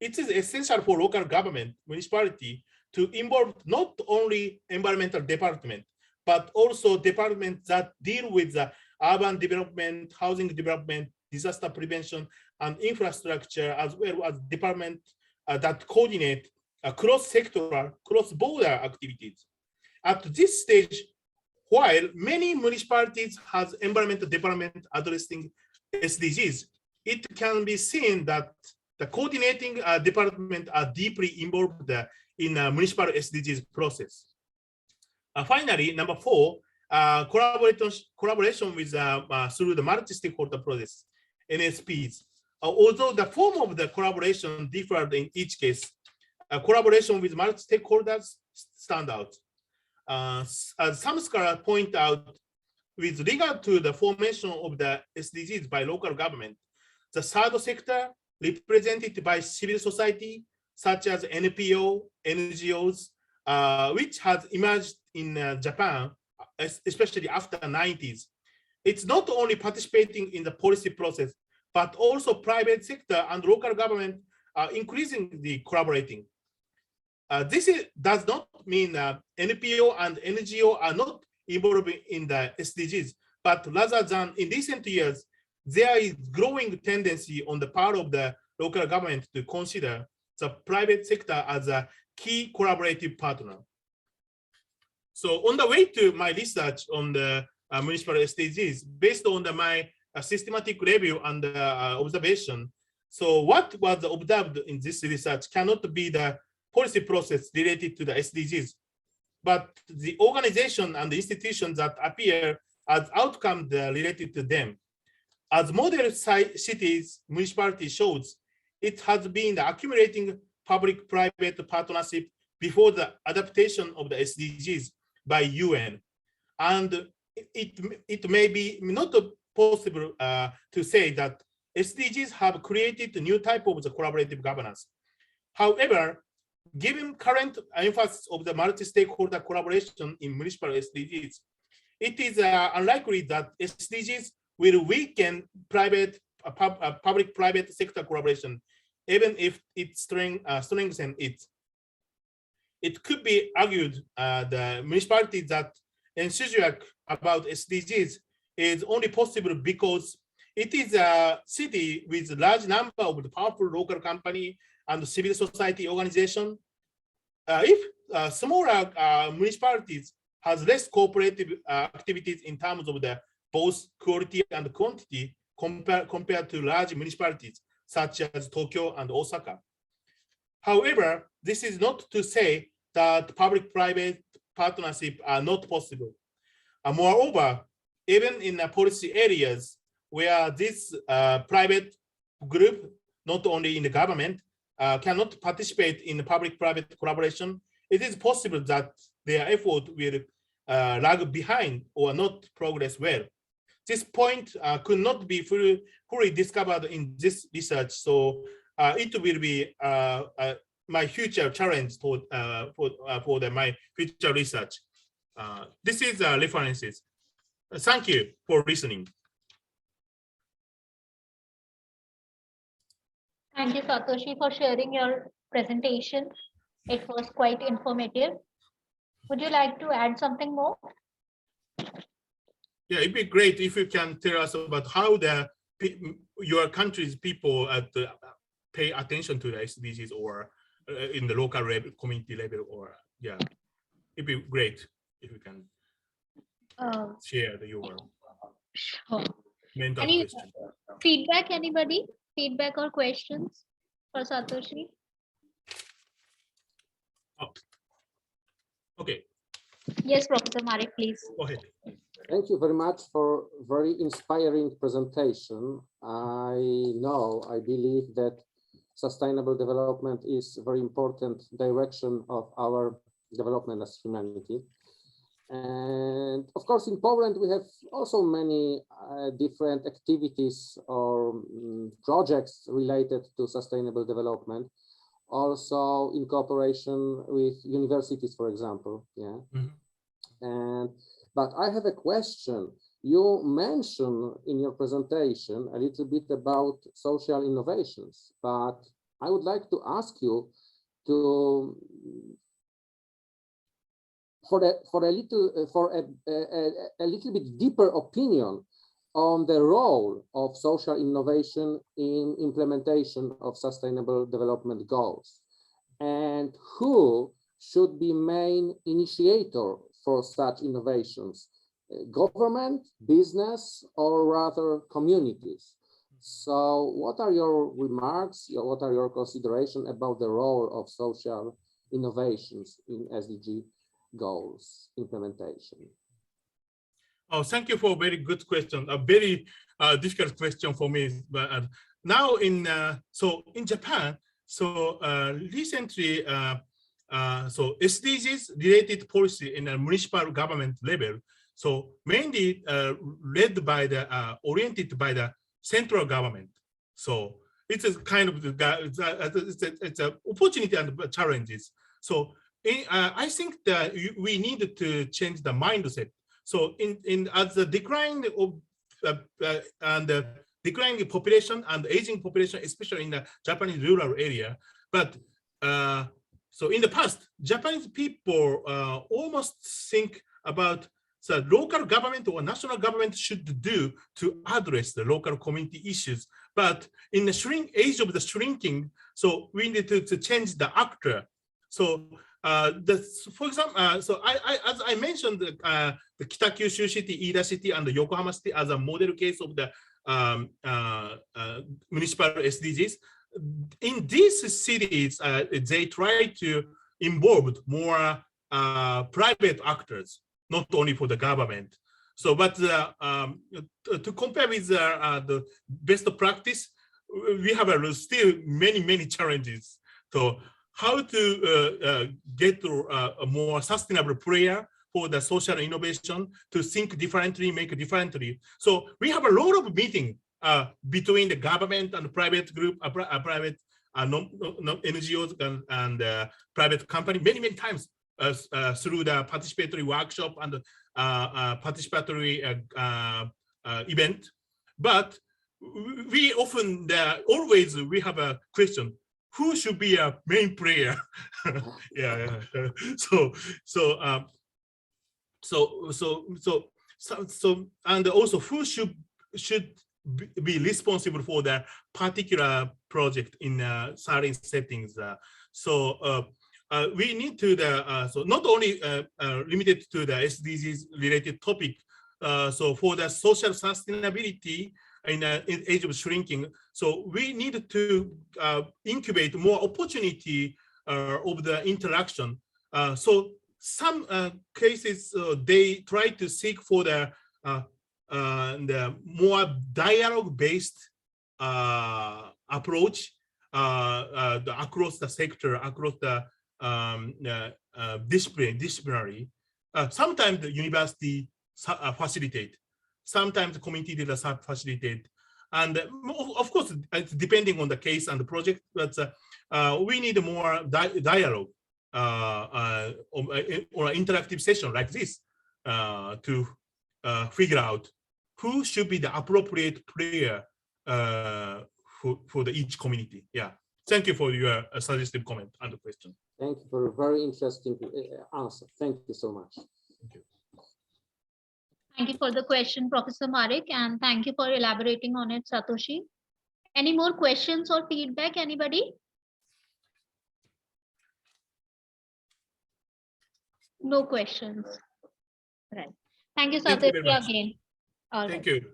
it is essential for local government, municipality, to involve not only environmental department, but also departments that deal with the urban development, housing development, disaster prevention, and infrastructure, as well as departments that coordinate cross-sectoral, cross-border activities. At this stage, while many municipalities have environmental department addressing SDGs, it can be seen that the coordinating department are deeply involved in municipal SDGs process. Finally, number 4, collaboration with through the multi-stakeholder process, NSPs. Although the form of the collaboration differed in each case, collaboration with multi-stakeholders stand out. As some scholars point out, with regard to the formation of the SDGs by local government, the third sector represented by civil society, such as NPO, NGOs, which has emerged in Japan, especially after the 90s. It's not only participating in the policy process, but also private sector and local government are increasingly collaborating. Does not mean NPO and NGO are not involved in the SDGs, but rather than in recent years, there is growing tendency on the part of the local government to consider the private sector as a key collaborative partner. So on the way to my research on the municipal SDGs, based on my systematic review and observation, so what was observed in this research cannot be the policy process related to the SDGs, but the organization and the institutions that appear as outcomes related to them. As model cities, municipality shows, it has been accumulating public-private partnership before the adaptation of the SDGs by UN. And it may be not possible to say that SDGs have created a new type of the collaborative governance. However, given current emphasis of the multi-stakeholder collaboration in municipal SDGs, it is unlikely that SDGs will weaken public-private sector collaboration, even if it strengthens it. It could be argued the municipalities that enthusiastic about SDGs is only possible because it is a city with a large number of powerful local company and civil society organization. If smaller municipalities has less cooperative activities in terms of the both quality and quantity compared to large municipalities such as Tokyo and Osaka. However, this is not to say that public-private partnerships are not possible. Moreover, even in policy areas where this private group, not only in the government, cannot participate in public-private collaboration, it is possible that their effort will lag behind or not progress well. This point could not be fully discovered in this research, so it will be my future challenge for my future research. This is references. Thank you for listening. Thank you, Satoshi, for sharing your presentation. It was quite informative. Would you like to add something more? Yeah, it'd be great if you can tell us about how your country's people pay attention to the SDGs or in the local level, community level, or yeah, it'd be great if you can share your mental question. Feedback, anybody? Feedback or questions for Satoshi? Oh. Okay. Yes, Professor Marek, please. Go ahead. Thank you very much for very inspiring presentation. I believe that sustainable development is a very important direction of our development as humanity. And of course, in Poland, we have also many different activities or projects related to sustainable development, also in cooperation with universities, for example. Yeah. Mm-hmm. But I have a question. You mentioned in your presentation a little bit about social innovations, but I would like to ask you to for a little bit deeper opinion on the role of social innovation in implementation of sustainable development goals, and who should be main initiator for such innovations, government, business, or rather communities. So what are your remarks, what are your considerations about the role of social innovations in SDG goals implementation? Oh, thank you for a very good question. A very difficult question for me. But now in Japan, recently, so SDGs related policy in a municipal government level, so mainly led by oriented by the central government. So it's a kind of it's an opportunity and challenges. So I think that we need to change the mindset. So as the decline of and the declining population and aging population, especially in the Japanese rural area, but so in the past, Japanese people almost think about the local government or national government should do to address the local community issues. But in the age of the shrinking, so we need to change the actor. So for example, so as I mentioned, the Kita-Kyushu City, Ida City, and the Yokohama City as a model case of the municipal SDGs. In these cities, they try to involve more private actors, not only for the government. So, but to compare with the best practice, we have still many challenges. So, how to get a more sustainable player for the social innovation, to think differently, make differently. So we have a lot of meeting between the government and private group, private NGOs and private company many times through the participatory workshop and participatory event. But we often, always we have a question: who should be a main player? yeah. So and also who should be responsible for the particular project in certain settings. We need to so not only limited to the SDGs related topic. So for the social sustainability in age of shrinking, so we need to incubate more opportunity of the interaction. So some cases they try to seek for the more dialogue-based approach across the sector, across the disciplinary. Sometimes the university facilitate, sometimes the community data facilitate, and of course it's depending on the case and the project. But we need more dialogue or an interactive session like this to figure out who should be the appropriate player for each community. Yeah. Thank you for your suggestive comment and question. Thank you for a very interesting answer. Thank you so much. Thank you. Thank you for the question, Professor Marek, and thank you for elaborating on it, Satoshi. Any more questions or feedback, anybody? No questions. Right. Thank you, Thank you very Satoshi, much. again. All Thank right. you.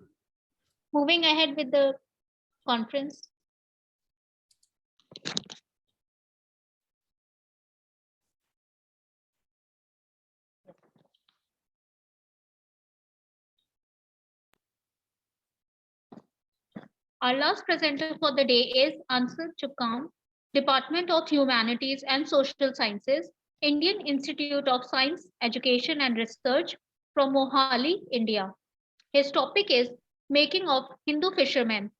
Moving ahead with the conference. Our last presenter for the day is Ansar Chukam, Department of Humanities and Social Sciences, Indian Institute of Science, Education and Research from Mohali, India. His topic is Making of Hindu Fishermen,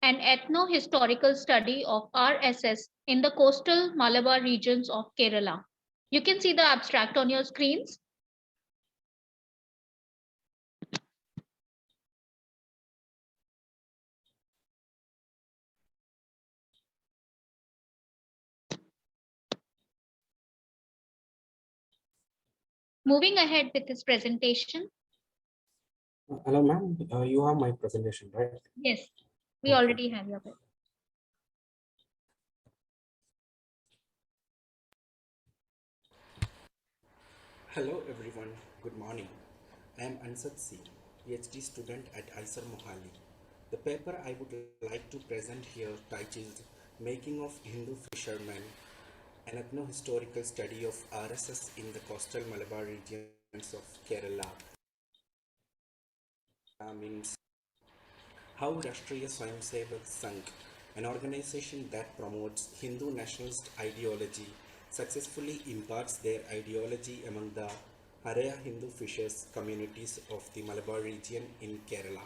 an ethno-historical study of RSS in the coastal Malabar regions of Kerala. You can see the abstract on your screens. Moving ahead with this presentation. Hello, ma'am. You have my presentation, right? Yes, we already have your presentation. Hello, everyone. Good morning. I am Ansat C, PhD student at ISER Mohali. The paper I would like to present here titled Making of Hindu Fishermen, an ethno-historical study of RSS in the coastal Malabar regions of Kerala. Means how Rashtriya Swayamsevak Sangh, an organization that promotes Hindu nationalist ideology, successfully imparts their ideology among the Haraya Hindu fishers communities of the Malabar region in Kerala.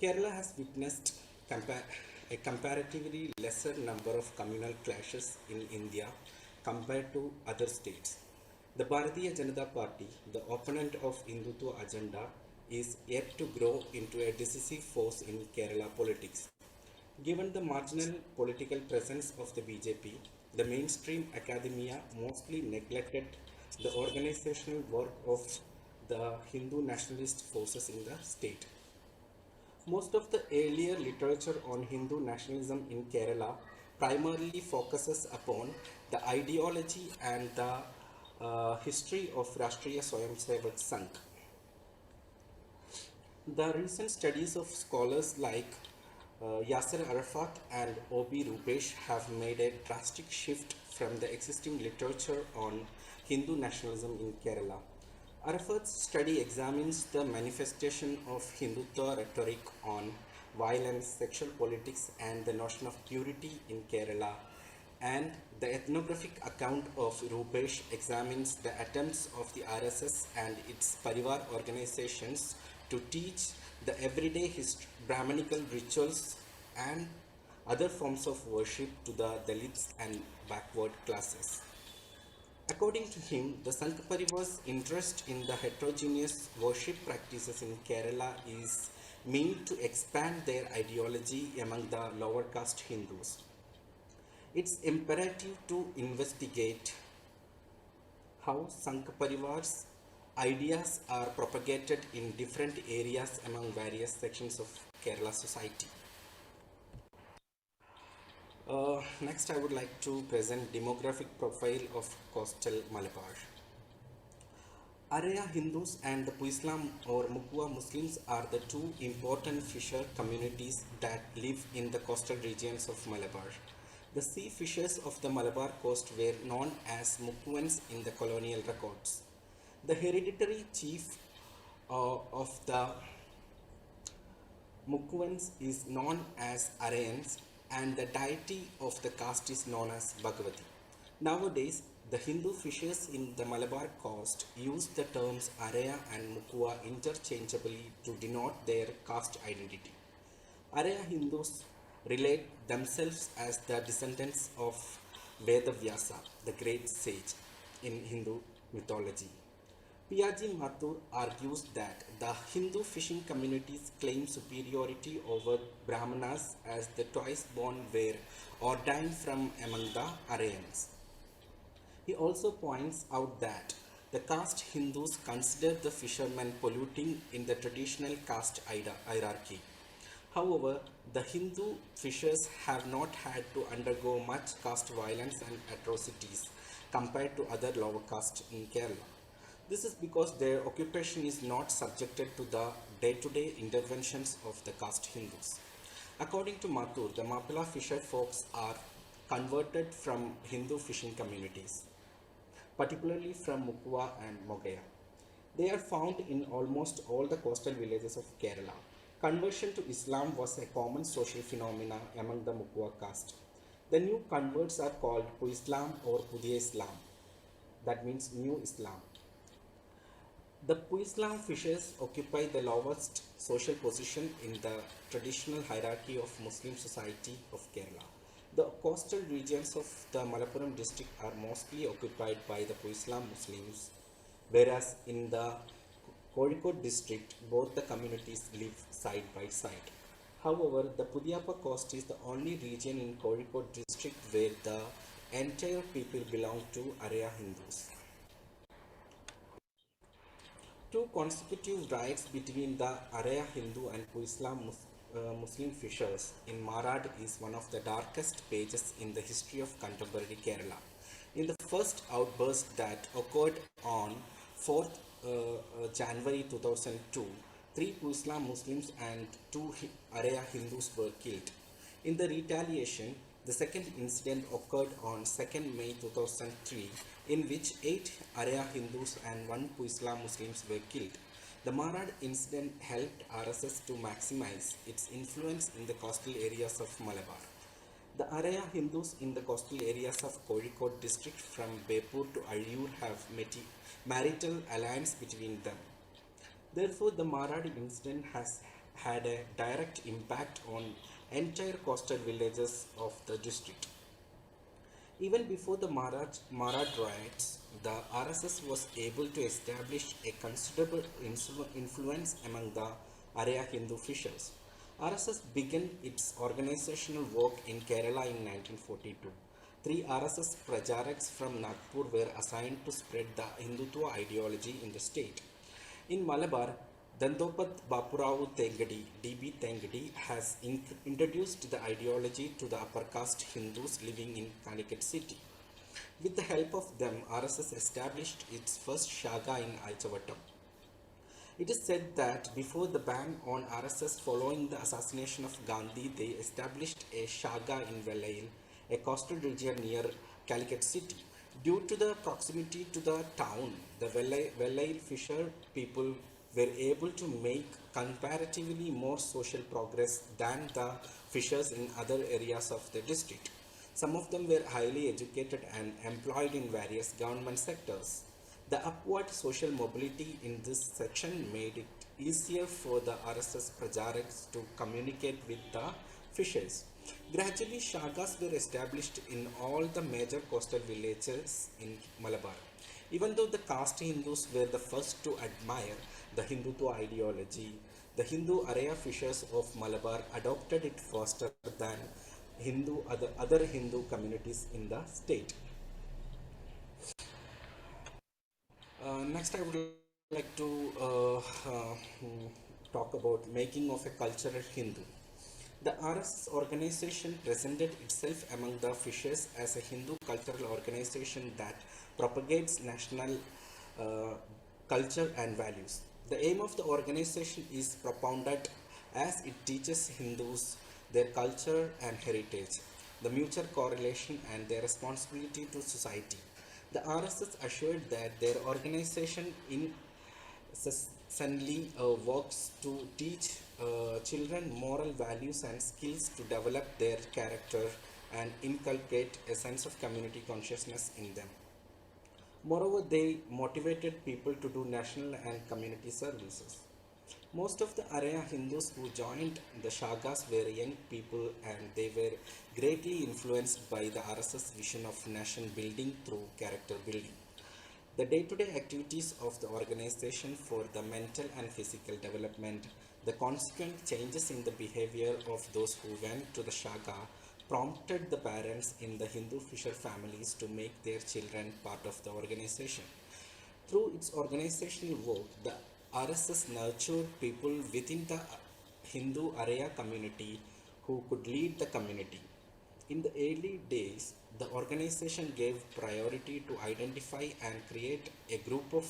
Kerala has witnessed a comparatively lesser number of communal clashes in India compared to other states. The Bharatiya Janata Party, the opponent of Hindutva agenda, is yet to grow into a decisive force in Kerala politics. Given the marginal political presence of the BJP, the mainstream academia mostly neglected the organizational work of the Hindu nationalist forces in the state. Most of the earlier literature on Hindu nationalism in Kerala primarily focuses upon the ideology and the history of Rashtriya Swayamsevak Sangh. The recent studies of scholars like Yasser Arafat and O.B. Rupesh have made a drastic shift from the existing literature on Hindu nationalism in Kerala. Arafat's study examines the manifestation of Hindutva rhetoric on violence, sexual politics, and the notion of purity in Kerala, and the ethnographic account of Rupesh examines the attempts of the RSS and its Parivar organizations to teach the everyday Brahmanical rituals and other forms of worship to the Dalits and backward classes. According to him, the Sangh Parivar's interest in the heterogeneous worship practices in Kerala is meant to expand their ideology among the lower caste Hindus. It's imperative to investigate how Sangh Parivar's ideas are propagated in different areas among various sections of Kerala society. Next, I would like to present demographic profile of coastal Malabar. Araya Hindus and the Puislam or Mukwa Muslims are the two important fisher communities that live in the coastal regions of Malabar. The sea fishers of the Malabar coast were known as Mukwans in the colonial records. The hereditary chief of the Mukwans is known as Arayans, and the deity of the caste is known as Bhagavati. Nowadays, the Hindu fishers in the Malabar coast use the terms Araya and Mukwa interchangeably to denote their caste identity. Araya Hindus relate themselves as the descendants of Vedavyasa, the great sage in Hindu mythology. Piyaji Mathur argues that the Hindu fishing communities claim superiority over Brahmanas as the twice born were ordained from among the Aryans. He also points out that the caste Hindus consider the fishermen polluting in the traditional caste hierarchy. However, the Hindu fishers have not had to undergo much caste violence and atrocities compared to other lower castes in Kerala. This is because their occupation is not subjected to the day-to-day interventions of the caste Hindus. According to Mathur, the Mapila fisher folks are converted from Hindu fishing communities, particularly from Mukwa and Mogaya. They are found in almost all the coastal villages of Kerala. Conversion to Islam was a common social phenomena among the Mukwa caste. The new converts are called Puislam or Pudiya Islam. That means New Islam. The Puislam fishers occupy the lowest social position in the traditional hierarchy of Muslim society of Kerala. The coastal regions of the Malappuram district are mostly occupied by the Puislam Muslims, whereas in the Kozhikode district, both the communities live side by side. However, the Pudiyappa coast is the only region in Kozhikode district where the entire people belong to Arya Hindus. Two consecutive raids between the Araya Hindu and Puislam Muslim fishers in Marad is one of the darkest pages in the history of contemporary Kerala. In the first outburst that occurred on 4th January 2002, 3 Puislam Muslims and 2 Araya Hindus were killed. In the retaliation, the second incident occurred on 2nd May 2003, in which 8 Arya Hindus and 1 Puislam Muslims were killed. The Marad incident helped RSS to maximize its influence in the coastal areas of Malabar. The Arya Hindus in the coastal areas of Kozhikode district from Bepur to Ayyur have marital alliance between them. Therefore, the Marad incident has had a direct impact on entire coastal villages of the district. Even before the Marat riots, the RSS was able to establish a considerable influence among the Arya Hindu fishers. RSS began its organizational work in Kerala in 1942. 3 RSS Prajaraks from Nagpur were assigned to spread the Hindutva ideology in the state. In Malabar, Dandopat Bapurao Tengadi, DB Tengadi, has introduced the ideology to the upper caste Hindus living in Calicut city. With the help of them, RSS established its first Shaga in Aichavatam. It is said that before the ban on RSS following the assassination of Gandhi, they established a Shaga in Velail, a coastal region near Calicut city. Due to the proximity to the town, the Velail fisher people were able to make comparatively more social progress than the fishers in other areas of the district. Some of them were highly educated and employed in various government sectors. The upward social mobility in this section made it easier for the RSS Prajaraks to communicate with the fishers. Gradually, Shagas were established in all the major coastal villages in Malabar. Even though the caste Hindus were the first to admire the Hindutva ideology, the Hindu Arya fishers of Malabar adopted it faster than other Hindu communities in the state. Next, I would like to talk about making of a cultural Hindu. The RSS organization presented itself among the fishers as a Hindu cultural organization that propagates national culture and values. The aim of the organization is propounded as it teaches Hindus their culture and heritage, the mutual correlation and their responsibility to society. The RSS assured that their organization incessantly works to teach children moral values and skills to develop their character and inculcate a sense of community consciousness in them. Moreover, they motivated people to do national and community services. Most of the Arya Hindus who joined the Shagas were young people and they were greatly influenced by the RSS vision of nation building through character building. The day-to-day activities of the organization for the mental and physical development, the consequent changes in the behavior of those who went to the Shaga prompted the parents in the Hindu fisher families to make their children part of the organization. Through its organizational work, the RSS nurtured people within the Hindu Arya community who could lead the community. In the early days, the organization gave priority to identify and create a group of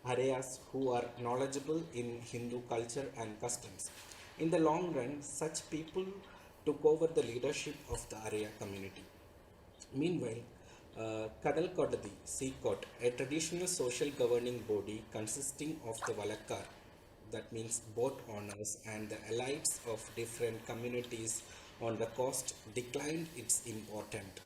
Aryas who are knowledgeable in Hindu culture and customs. In the long run, such people took over the leadership of the Arya community. Meanwhile, Kadal Kodadi, Sea Court, a traditional social governing body consisting of the Valakkar, that means boat owners and the elites of different communities on the coast, declined its importance.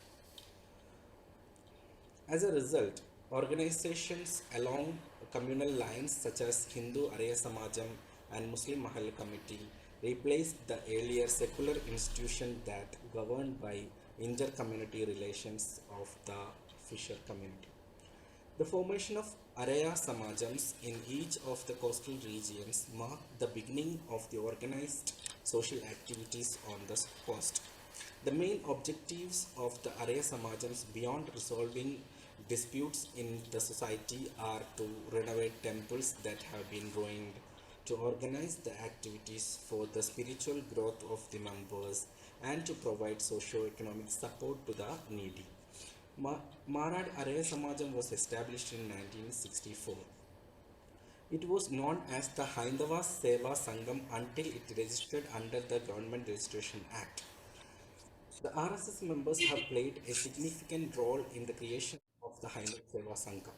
As a result, organizations along communal lines such as Hindu Arya Samajam and Muslim Mahal Committee replaced the earlier secular institution that governed by inter-community relations of the fisher community. The formation of Arya Samajams in each of the coastal regions marked the beginning of the organized social activities on the coast. The main objectives of the Arya Samajams beyond resolving disputes in the society are to renovate temples that have been ruined, to organize the activities for the spiritual growth of the members, and to provide socio-economic support to the needy. Marad Arya Samajam was established in 1964. It was known as the Haindava Seva Sangam until it registered under the Government Registration Act. The RSS members have played a significant role in the creation of the Haindava Seva Sangam.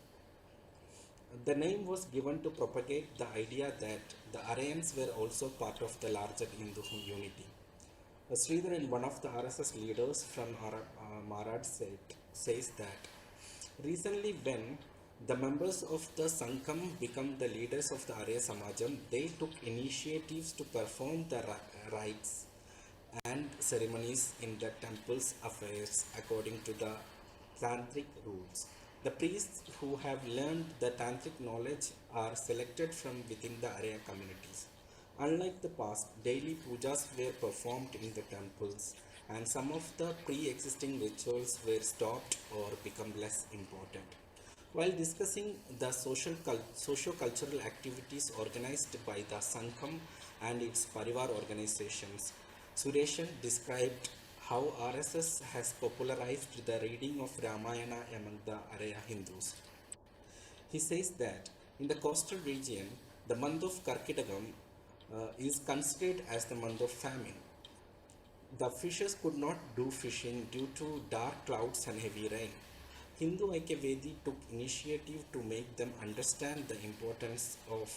The name was given to propagate the idea that the Aryans were also part of the larger Hindu unity. Sridharan, one of the RSS leaders from Marad, says that recently when the members of the Sangam become the leaders of the Arya Samajam, they took initiatives to perform the rites and ceremonies in the temple's affairs according to the tantric rules. The priests who have learned the tantric knowledge are selected from within the Arya communities. Unlike the past, daily pujas were performed in the temples, and some of the pre-existing rituals were stopped or become less important. While discussing the socio-cultural activities organized by the Sangham and its Parivar organizations, Sureshan described how RSS has popularized the reading of Ramayana among the Arya Hindus. He says that in the coastal region, the month of Karkidagam is considered as the month of famine. The fishers could not do fishing due to dark clouds and heavy rain. Hindu Aikyavedi took initiative to make them understand the importance of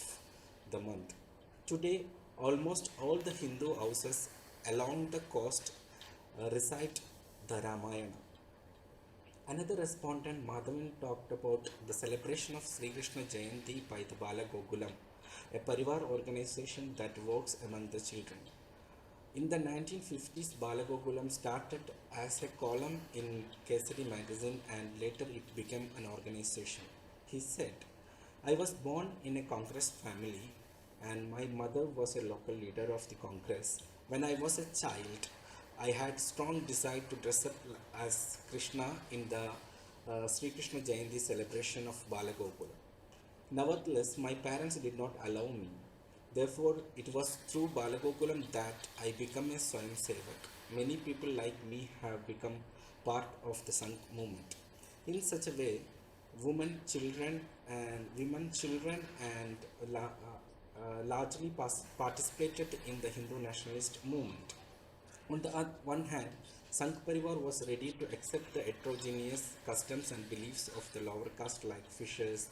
the month. Today, almost all the Hindu houses along the coast recite the Ramayana. Another respondent, Madhavan, talked about the celebration of Sri Krishna Jayanti by the Bala Gokulam, a Parivar organization that works among the children. In the 1950s, Bala Gokulam started as a column in Kesari magazine and later it became an organization. He said, "I was born in a Congress family and my mother was a local leader of the Congress. When I was a child, I had strong desire to dress up as Krishna in the Sri Krishna Jayanti celebration of Bala Gokulam. Nevertheless, my parents did not allow me. Therefore, it was through Bala Gokulam that I became a Swayam Sevak. Many people like me have become part of the Sangh movement. In such a way, women, children, largely participated in the Hindu nationalist movement. On the one hand, Sangh Parivar was ready to accept the heterogeneous customs and beliefs of the lower caste like fishers,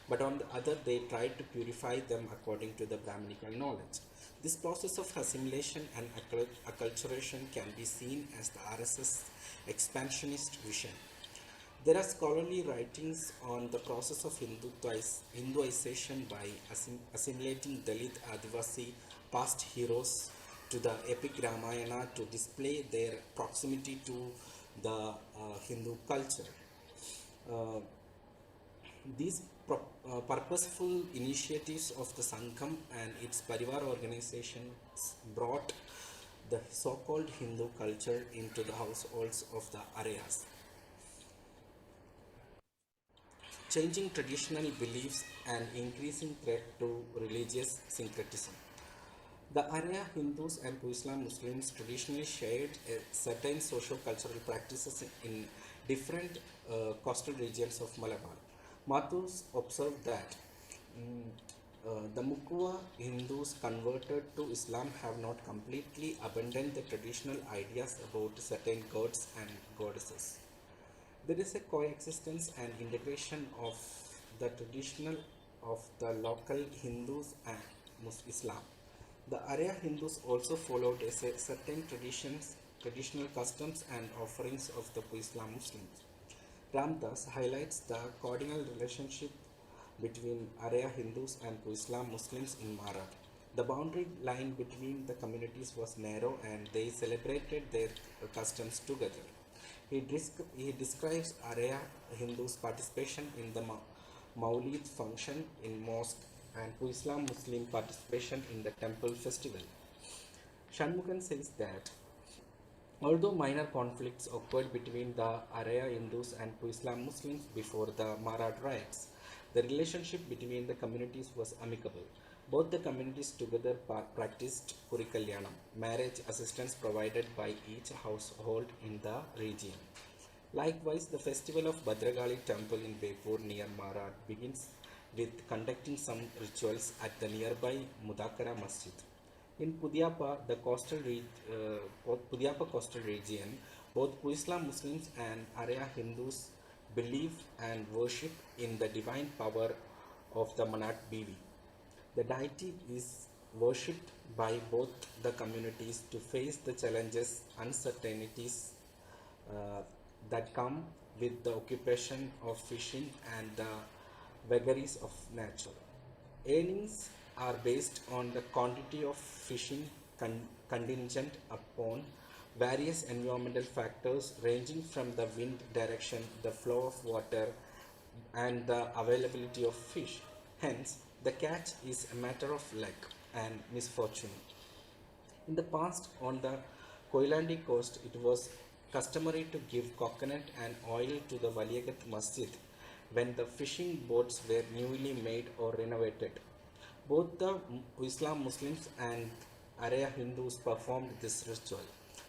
but on the other they tried to purify them according to the Brahminical knowledge. This process of assimilation and acculturation can be seen as the RSS expansionist vision. There are scholarly writings on the process of Hinduization by assimilating Dalit Adivasi past heroes to the epic Ramayana to display their proximity to the Hindu culture. These purposeful initiatives of the Sangham and its Parivar organizations brought the so-called Hindu culture into the households of the Aryas, changing traditional beliefs and increasing threat to religious syncretism. The Arya Hindus and Islam Muslims traditionally shared certain socio-cultural practices in different coastal regions of Malabar. Mathurs observed that the Mukwa Hindus converted to Islam have not completely abandoned the traditional ideas about certain gods and goddesses. There is a coexistence and integration of the traditional of the local Hindus and Islam. The Arya Hindus also followed certain traditional customs and offerings of the Islam Muslims. Ramdas highlights the cordial relationship between Arya Hindus and Islam Muslims in Marat. The boundary line between the communities was narrow and they celebrated their customs together. He describes Arya Hindus' participation in the Maulid function in mosque and Islam Muslim participation in the temple festival. Shanmugan says that although minor conflicts occurred between the Arya Hindus and Islam Muslims before the Marat riots, the relationship between the communities was amicable. Both the communities together practiced Kurikalyanam, marriage assistance provided by each household in the region. Likewise, the festival of Bhadragali temple in Bepur near Marat begins with conducting some rituals at the nearby Mudakara Masjid. In Pudiapa, the coastal region, both Islam Muslims and Arya Hindus believe and worship in the divine power of the Manat Bivi. The deity is worshipped by both the communities to face the challenges, uncertainties that come with the occupation of fishing and the vagaries of nature. Earnings are based on the quantity of fishing contingent upon various environmental factors ranging from the wind direction, the flow of water, and the availability of fish. Hence, the catch is a matter of luck and misfortune. In the past, on the Koilandi coast, it was customary to give coconut and oil to the Waliagat Masjid when the fishing boats were newly made or renovated. Both the Islam Muslims and Arya Hindus performed this ritual.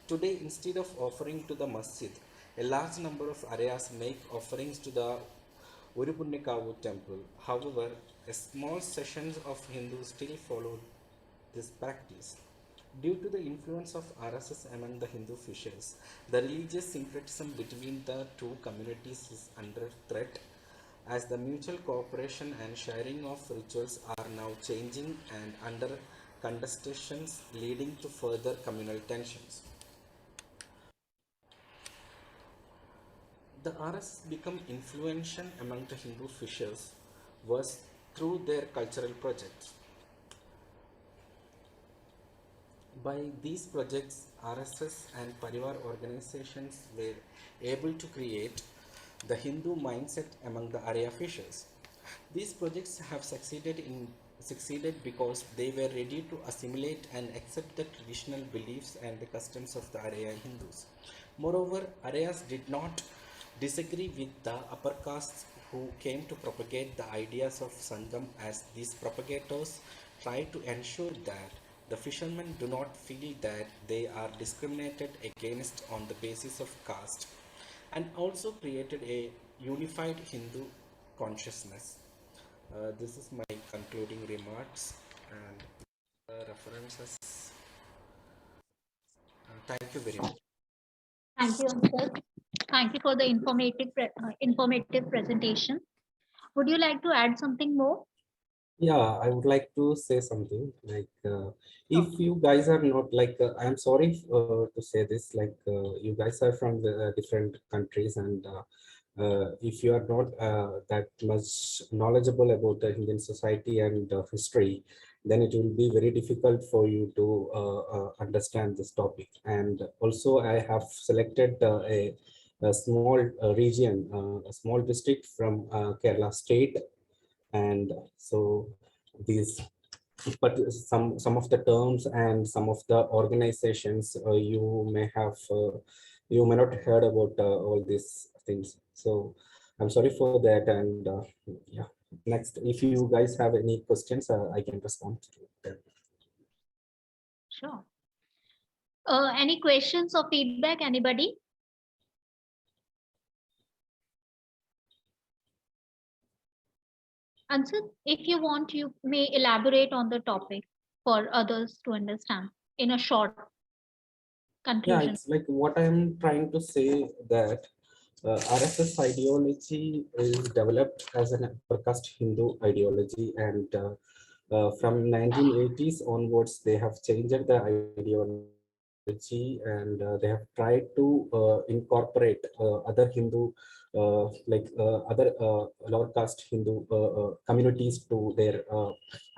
Today, instead of offering to the masjid, a large number of Aryas make offerings to the Urupunnikavu temple. However, a small section of Hindus still follow this practice. Due to the influence of RSS among the Hindu fishers, the religious syncretism between the two communities is under threat, as the mutual cooperation and sharing of rituals are now changing and under contestations, leading to further communal tensions. The RSS become influential among the Hindu fishers was through their cultural projects. By these projects, RSS and Parivar organizations were able to create the Hindu mindset among the Arya fishers. These projects have succeeded because they were ready to assimilate and accept the traditional beliefs and the customs of the Arya Hindus. Moreover, Aryas did not disagree with the upper castes who came to propagate the ideas of Sangam, as these propagators tried to ensure that the fishermen do not feel that they are discriminated against on the basis of caste, and also created a unified Hindu consciousness. This is my concluding remarks and references. Thank you very much. Thank you, Ankit. Thank you for the informative presentation. Would you like to add something more? Yeah, I would like to say something like if you guys are not like I'm sorry to say this, like you guys are from the different countries, and if you are not that much knowledgeable about the Indian society and history, then it will be very difficult for you to understand this topic. And also I have selected a small region, a small district from Kerala state, and so these, but some of the terms and some of the organizations you may not heard about all these things, so I'm sorry for that. And yeah, next, if you guys have any questions, I can respond to them. Sure. Any questions or feedback, anybody? Answer, if you want, you may elaborate on the topic for others to understand in a short conclusion. Yeah, it's like what I'm trying to say, that RSS ideology is developed as an upper caste Hindu ideology, and from 1980s onwards, they have changed the ideology, and they have tried to incorporate other Hindu, other lower caste Hindu communities to their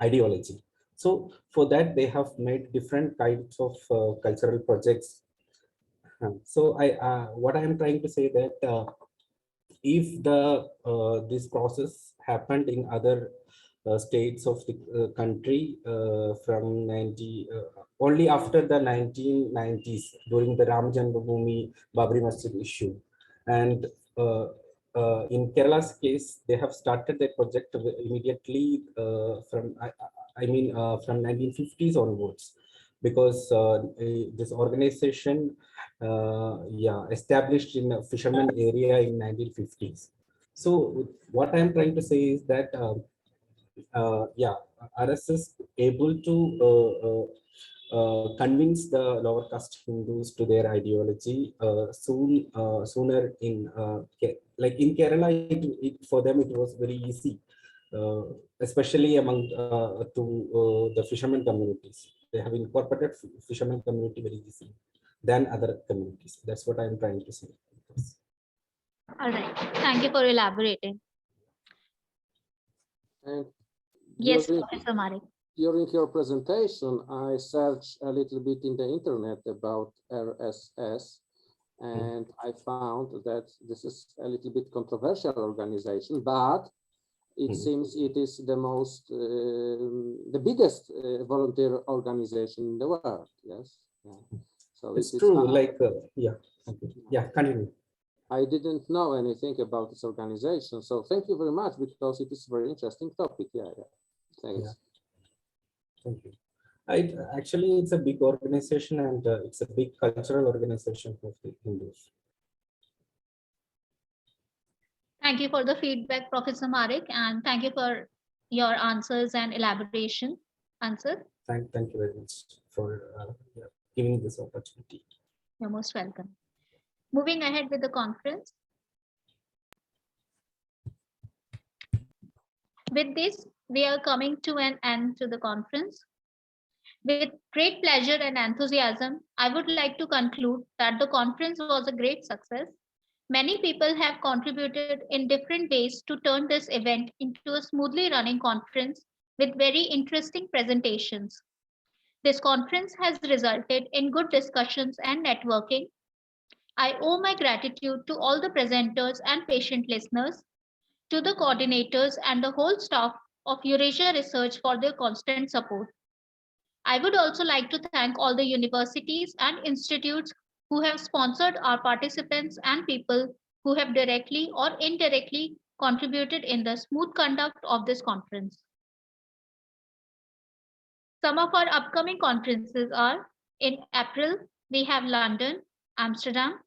ideology. So for that, they have made different kinds of cultural projects. So what I am trying to say that if this process happened in other states of the country from only after the 1990s, during the Ram Janmabhoomi Babri Masjid issue, and in Kerala's case, they have started their project immediately from 1950s onwards, because this organization established in a fisherman area in 1950s. So what I'm trying to say is that RSS able to convince the lower caste Hindus to their ideology sooner in like in Kerala. For them it was very easy, especially among the fishermen communities. They have incorporated fishermen community very easily than other communities. That's what I'm trying to say. All right. Thank you for elaborating. And Yes, Professor Marik. During your presentation, I searched a little bit in the internet about RSS, and I found that this is a little bit controversial organization, but it seems it is the most, the biggest volunteer organization in the world. Yes. Yeah. So it's true. Like, yeah. Yeah, continue. I didn't know anything about this organization, so thank you very much, because it is a very interesting topic. Yeah, yeah. Thanks. Yeah. Thank you. Actually, it's a big organization, and it's a big cultural organization for the Hindus. Thank you for the feedback, Professor Marek, and thank you for your answers and elaboration answers. Thank you very much for giving this opportunity. You're most welcome. Moving ahead with the conference. With this, we are coming to an end to the conference. With great pleasure and enthusiasm, I would like to conclude that the conference was a great success. Many people have contributed in different ways to turn this event into a smoothly running conference with very interesting presentations. This conference has resulted in good discussions and networking. I owe my gratitude to all the presenters and patient listeners, to the coordinators and the whole staff of Eurasia Research for their constant support. I would also like to thank all the universities and institutes who have sponsored our participants and people who have directly or indirectly contributed in the smooth conduct of this conference. Some of our upcoming conferences are: in April, we have London, Amsterdam.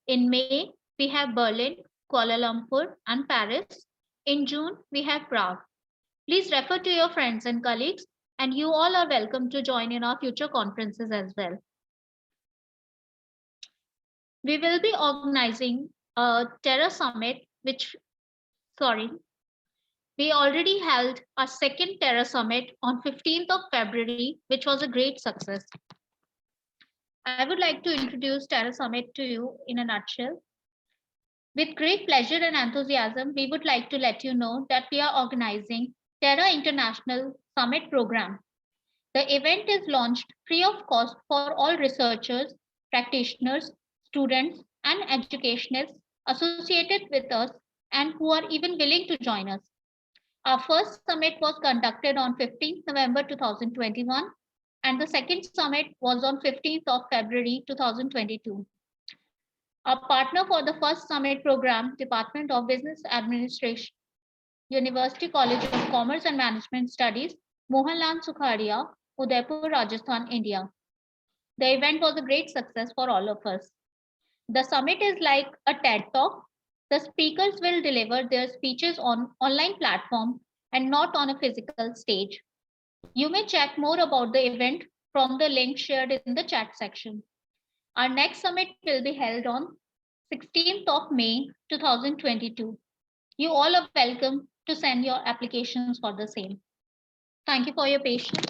In May, we have Berlin, Kuala Lumpur, and Paris. In June, we have Prague. Please refer to your friends and colleagues, and you all are welcome to join in our future conferences as well. We will be organizing a Terra Summit, we already held our second Terra Summit on 15th of February, which was a great success. I would like to introduce Terra Summit to you in a nutshell. With great pleasure and enthusiasm, we would like to let you know that we are organizing Terra International Summit Program. The event is launched free of cost for all researchers, practitioners, students, and educationists associated with us and who are even willing to join us. Our first summit was conducted on 15th November 2021, and the second summit was on 15th of February 2022. Our partner for the first summit program, Department of Business Administration, University College of Commerce and Management Studies, Mohanlal Sukhadia, Udaipur, Rajasthan, India. The event was a great success for all of us. The summit is like a TED Talk. The speakers will deliver their speeches on online platform and not on a physical stage. You may check more about the event from the link shared in the chat section. Our next summit will be held on 16th of May 2022. You all are welcome to send your applications for the same. Thank you for your patience.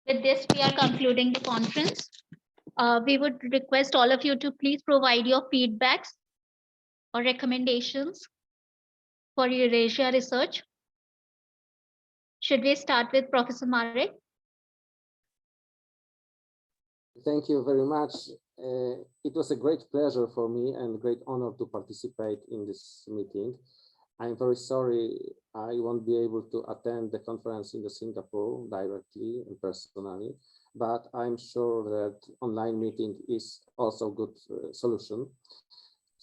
With this, we are concluding the conference. We would request all of you to please provide your feedbacks or recommendations for Eurasia Research. Should we start with Professor Marek? Thank you very much. It was a great pleasure for me and great honor to participate in this meeting. I'm very sorry I won't be able to attend the conference in Singapore directly and personally, but I'm sure that online meeting is also a good solution.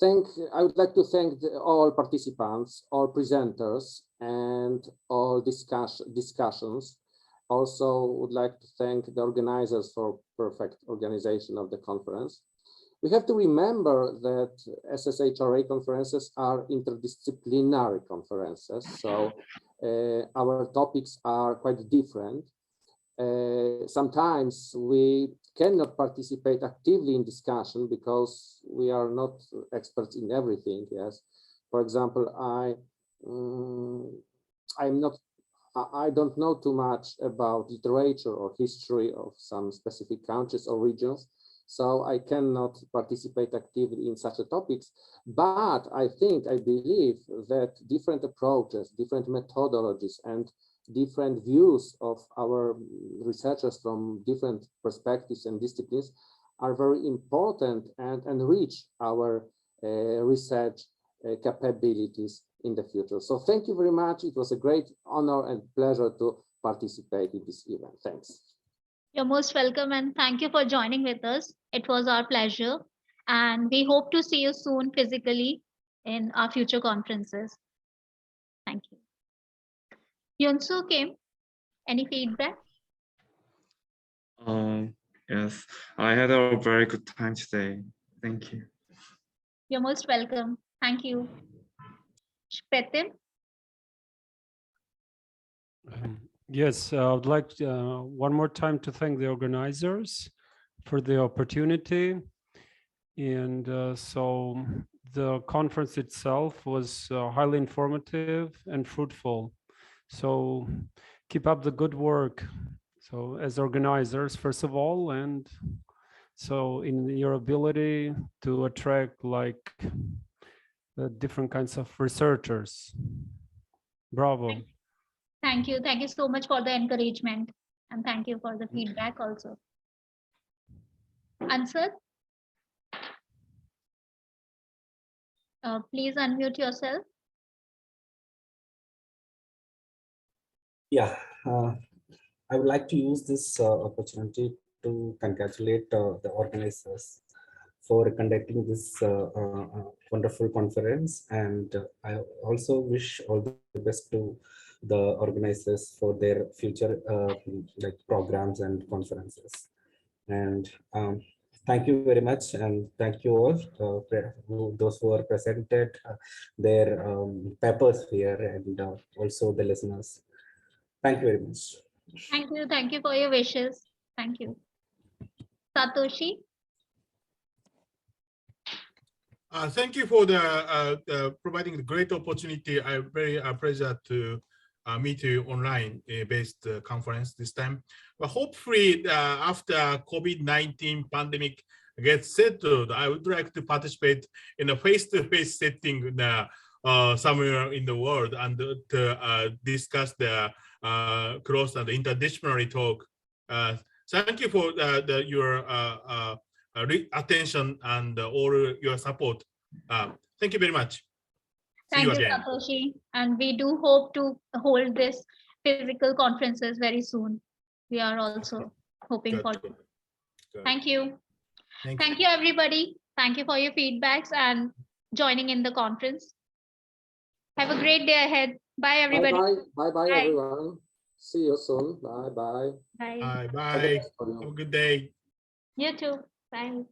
I would like to thank all participants, all presenters, and all discussions. Also would like to thank the organizers for perfect organization of the conference. We have to remember that SSHRA conferences are interdisciplinary conferences, so our topics are quite different. Sometimes we cannot participate actively in discussion because we are not experts in everything. Yes, for example, I don't know too much about literature or history of some specific countries or regions, so I cannot participate actively in such topics. But I believe that different approaches, different methodologies, and different views of our researchers from different perspectives and disciplines are very important and enrich our research capabilities in the future. So thank you very much. It was a great honor and pleasure to participate in this event. Thanks. You're most welcome, and thank you for joining with us. It was our pleasure, and we hope to see you soon physically in our future conferences. Thank you. Yunsu Kim, any feedback? Yes, I had a very good time today. Thank you. You're most welcome. Thank you. Shpetin? Yes, I would like one more time to thank the organizers for the opportunity. And so the conference itself was highly informative and fruitful. So keep up the good work. So as organizers, first of all, and so in your ability to attract like different kinds of researchers. Bravo. Thank you. Thank you so much for the encouragement, and thank you for the feedback also. Answer? Please unmute yourself. Yeah, I would like to use this opportunity to congratulate the organizers for conducting this wonderful conference, and I also wish all the best to the organizers for their future like programs and conferences. And thank you very much, and thank you all those who are presented their papers here, and also the listeners. Thank you very much. Thank you. Thank you for your wishes. Thank you. Satoshi? Thank you for the providing the great opportunity. I'm very pleasure to meet you online based conference this time. But hopefully after COVID-19 pandemic gets settled, I would like to participate in a face-to-face setting somewhere in the world and to discuss the cross and interdisciplinary talk. Thank you for your attention and all your support. Thank you very much. Thank you, Satoshi. And we do hope to hold this physical conferences very soon. We are also hoping for it. Thank you. Thank you, everybody. Thank you for your feedbacks and joining in the conference. Have a great day ahead. Bye, everybody. Bye, everyone. See you soon. Bye. Bye. Bye. Have a good day. You too. Bye.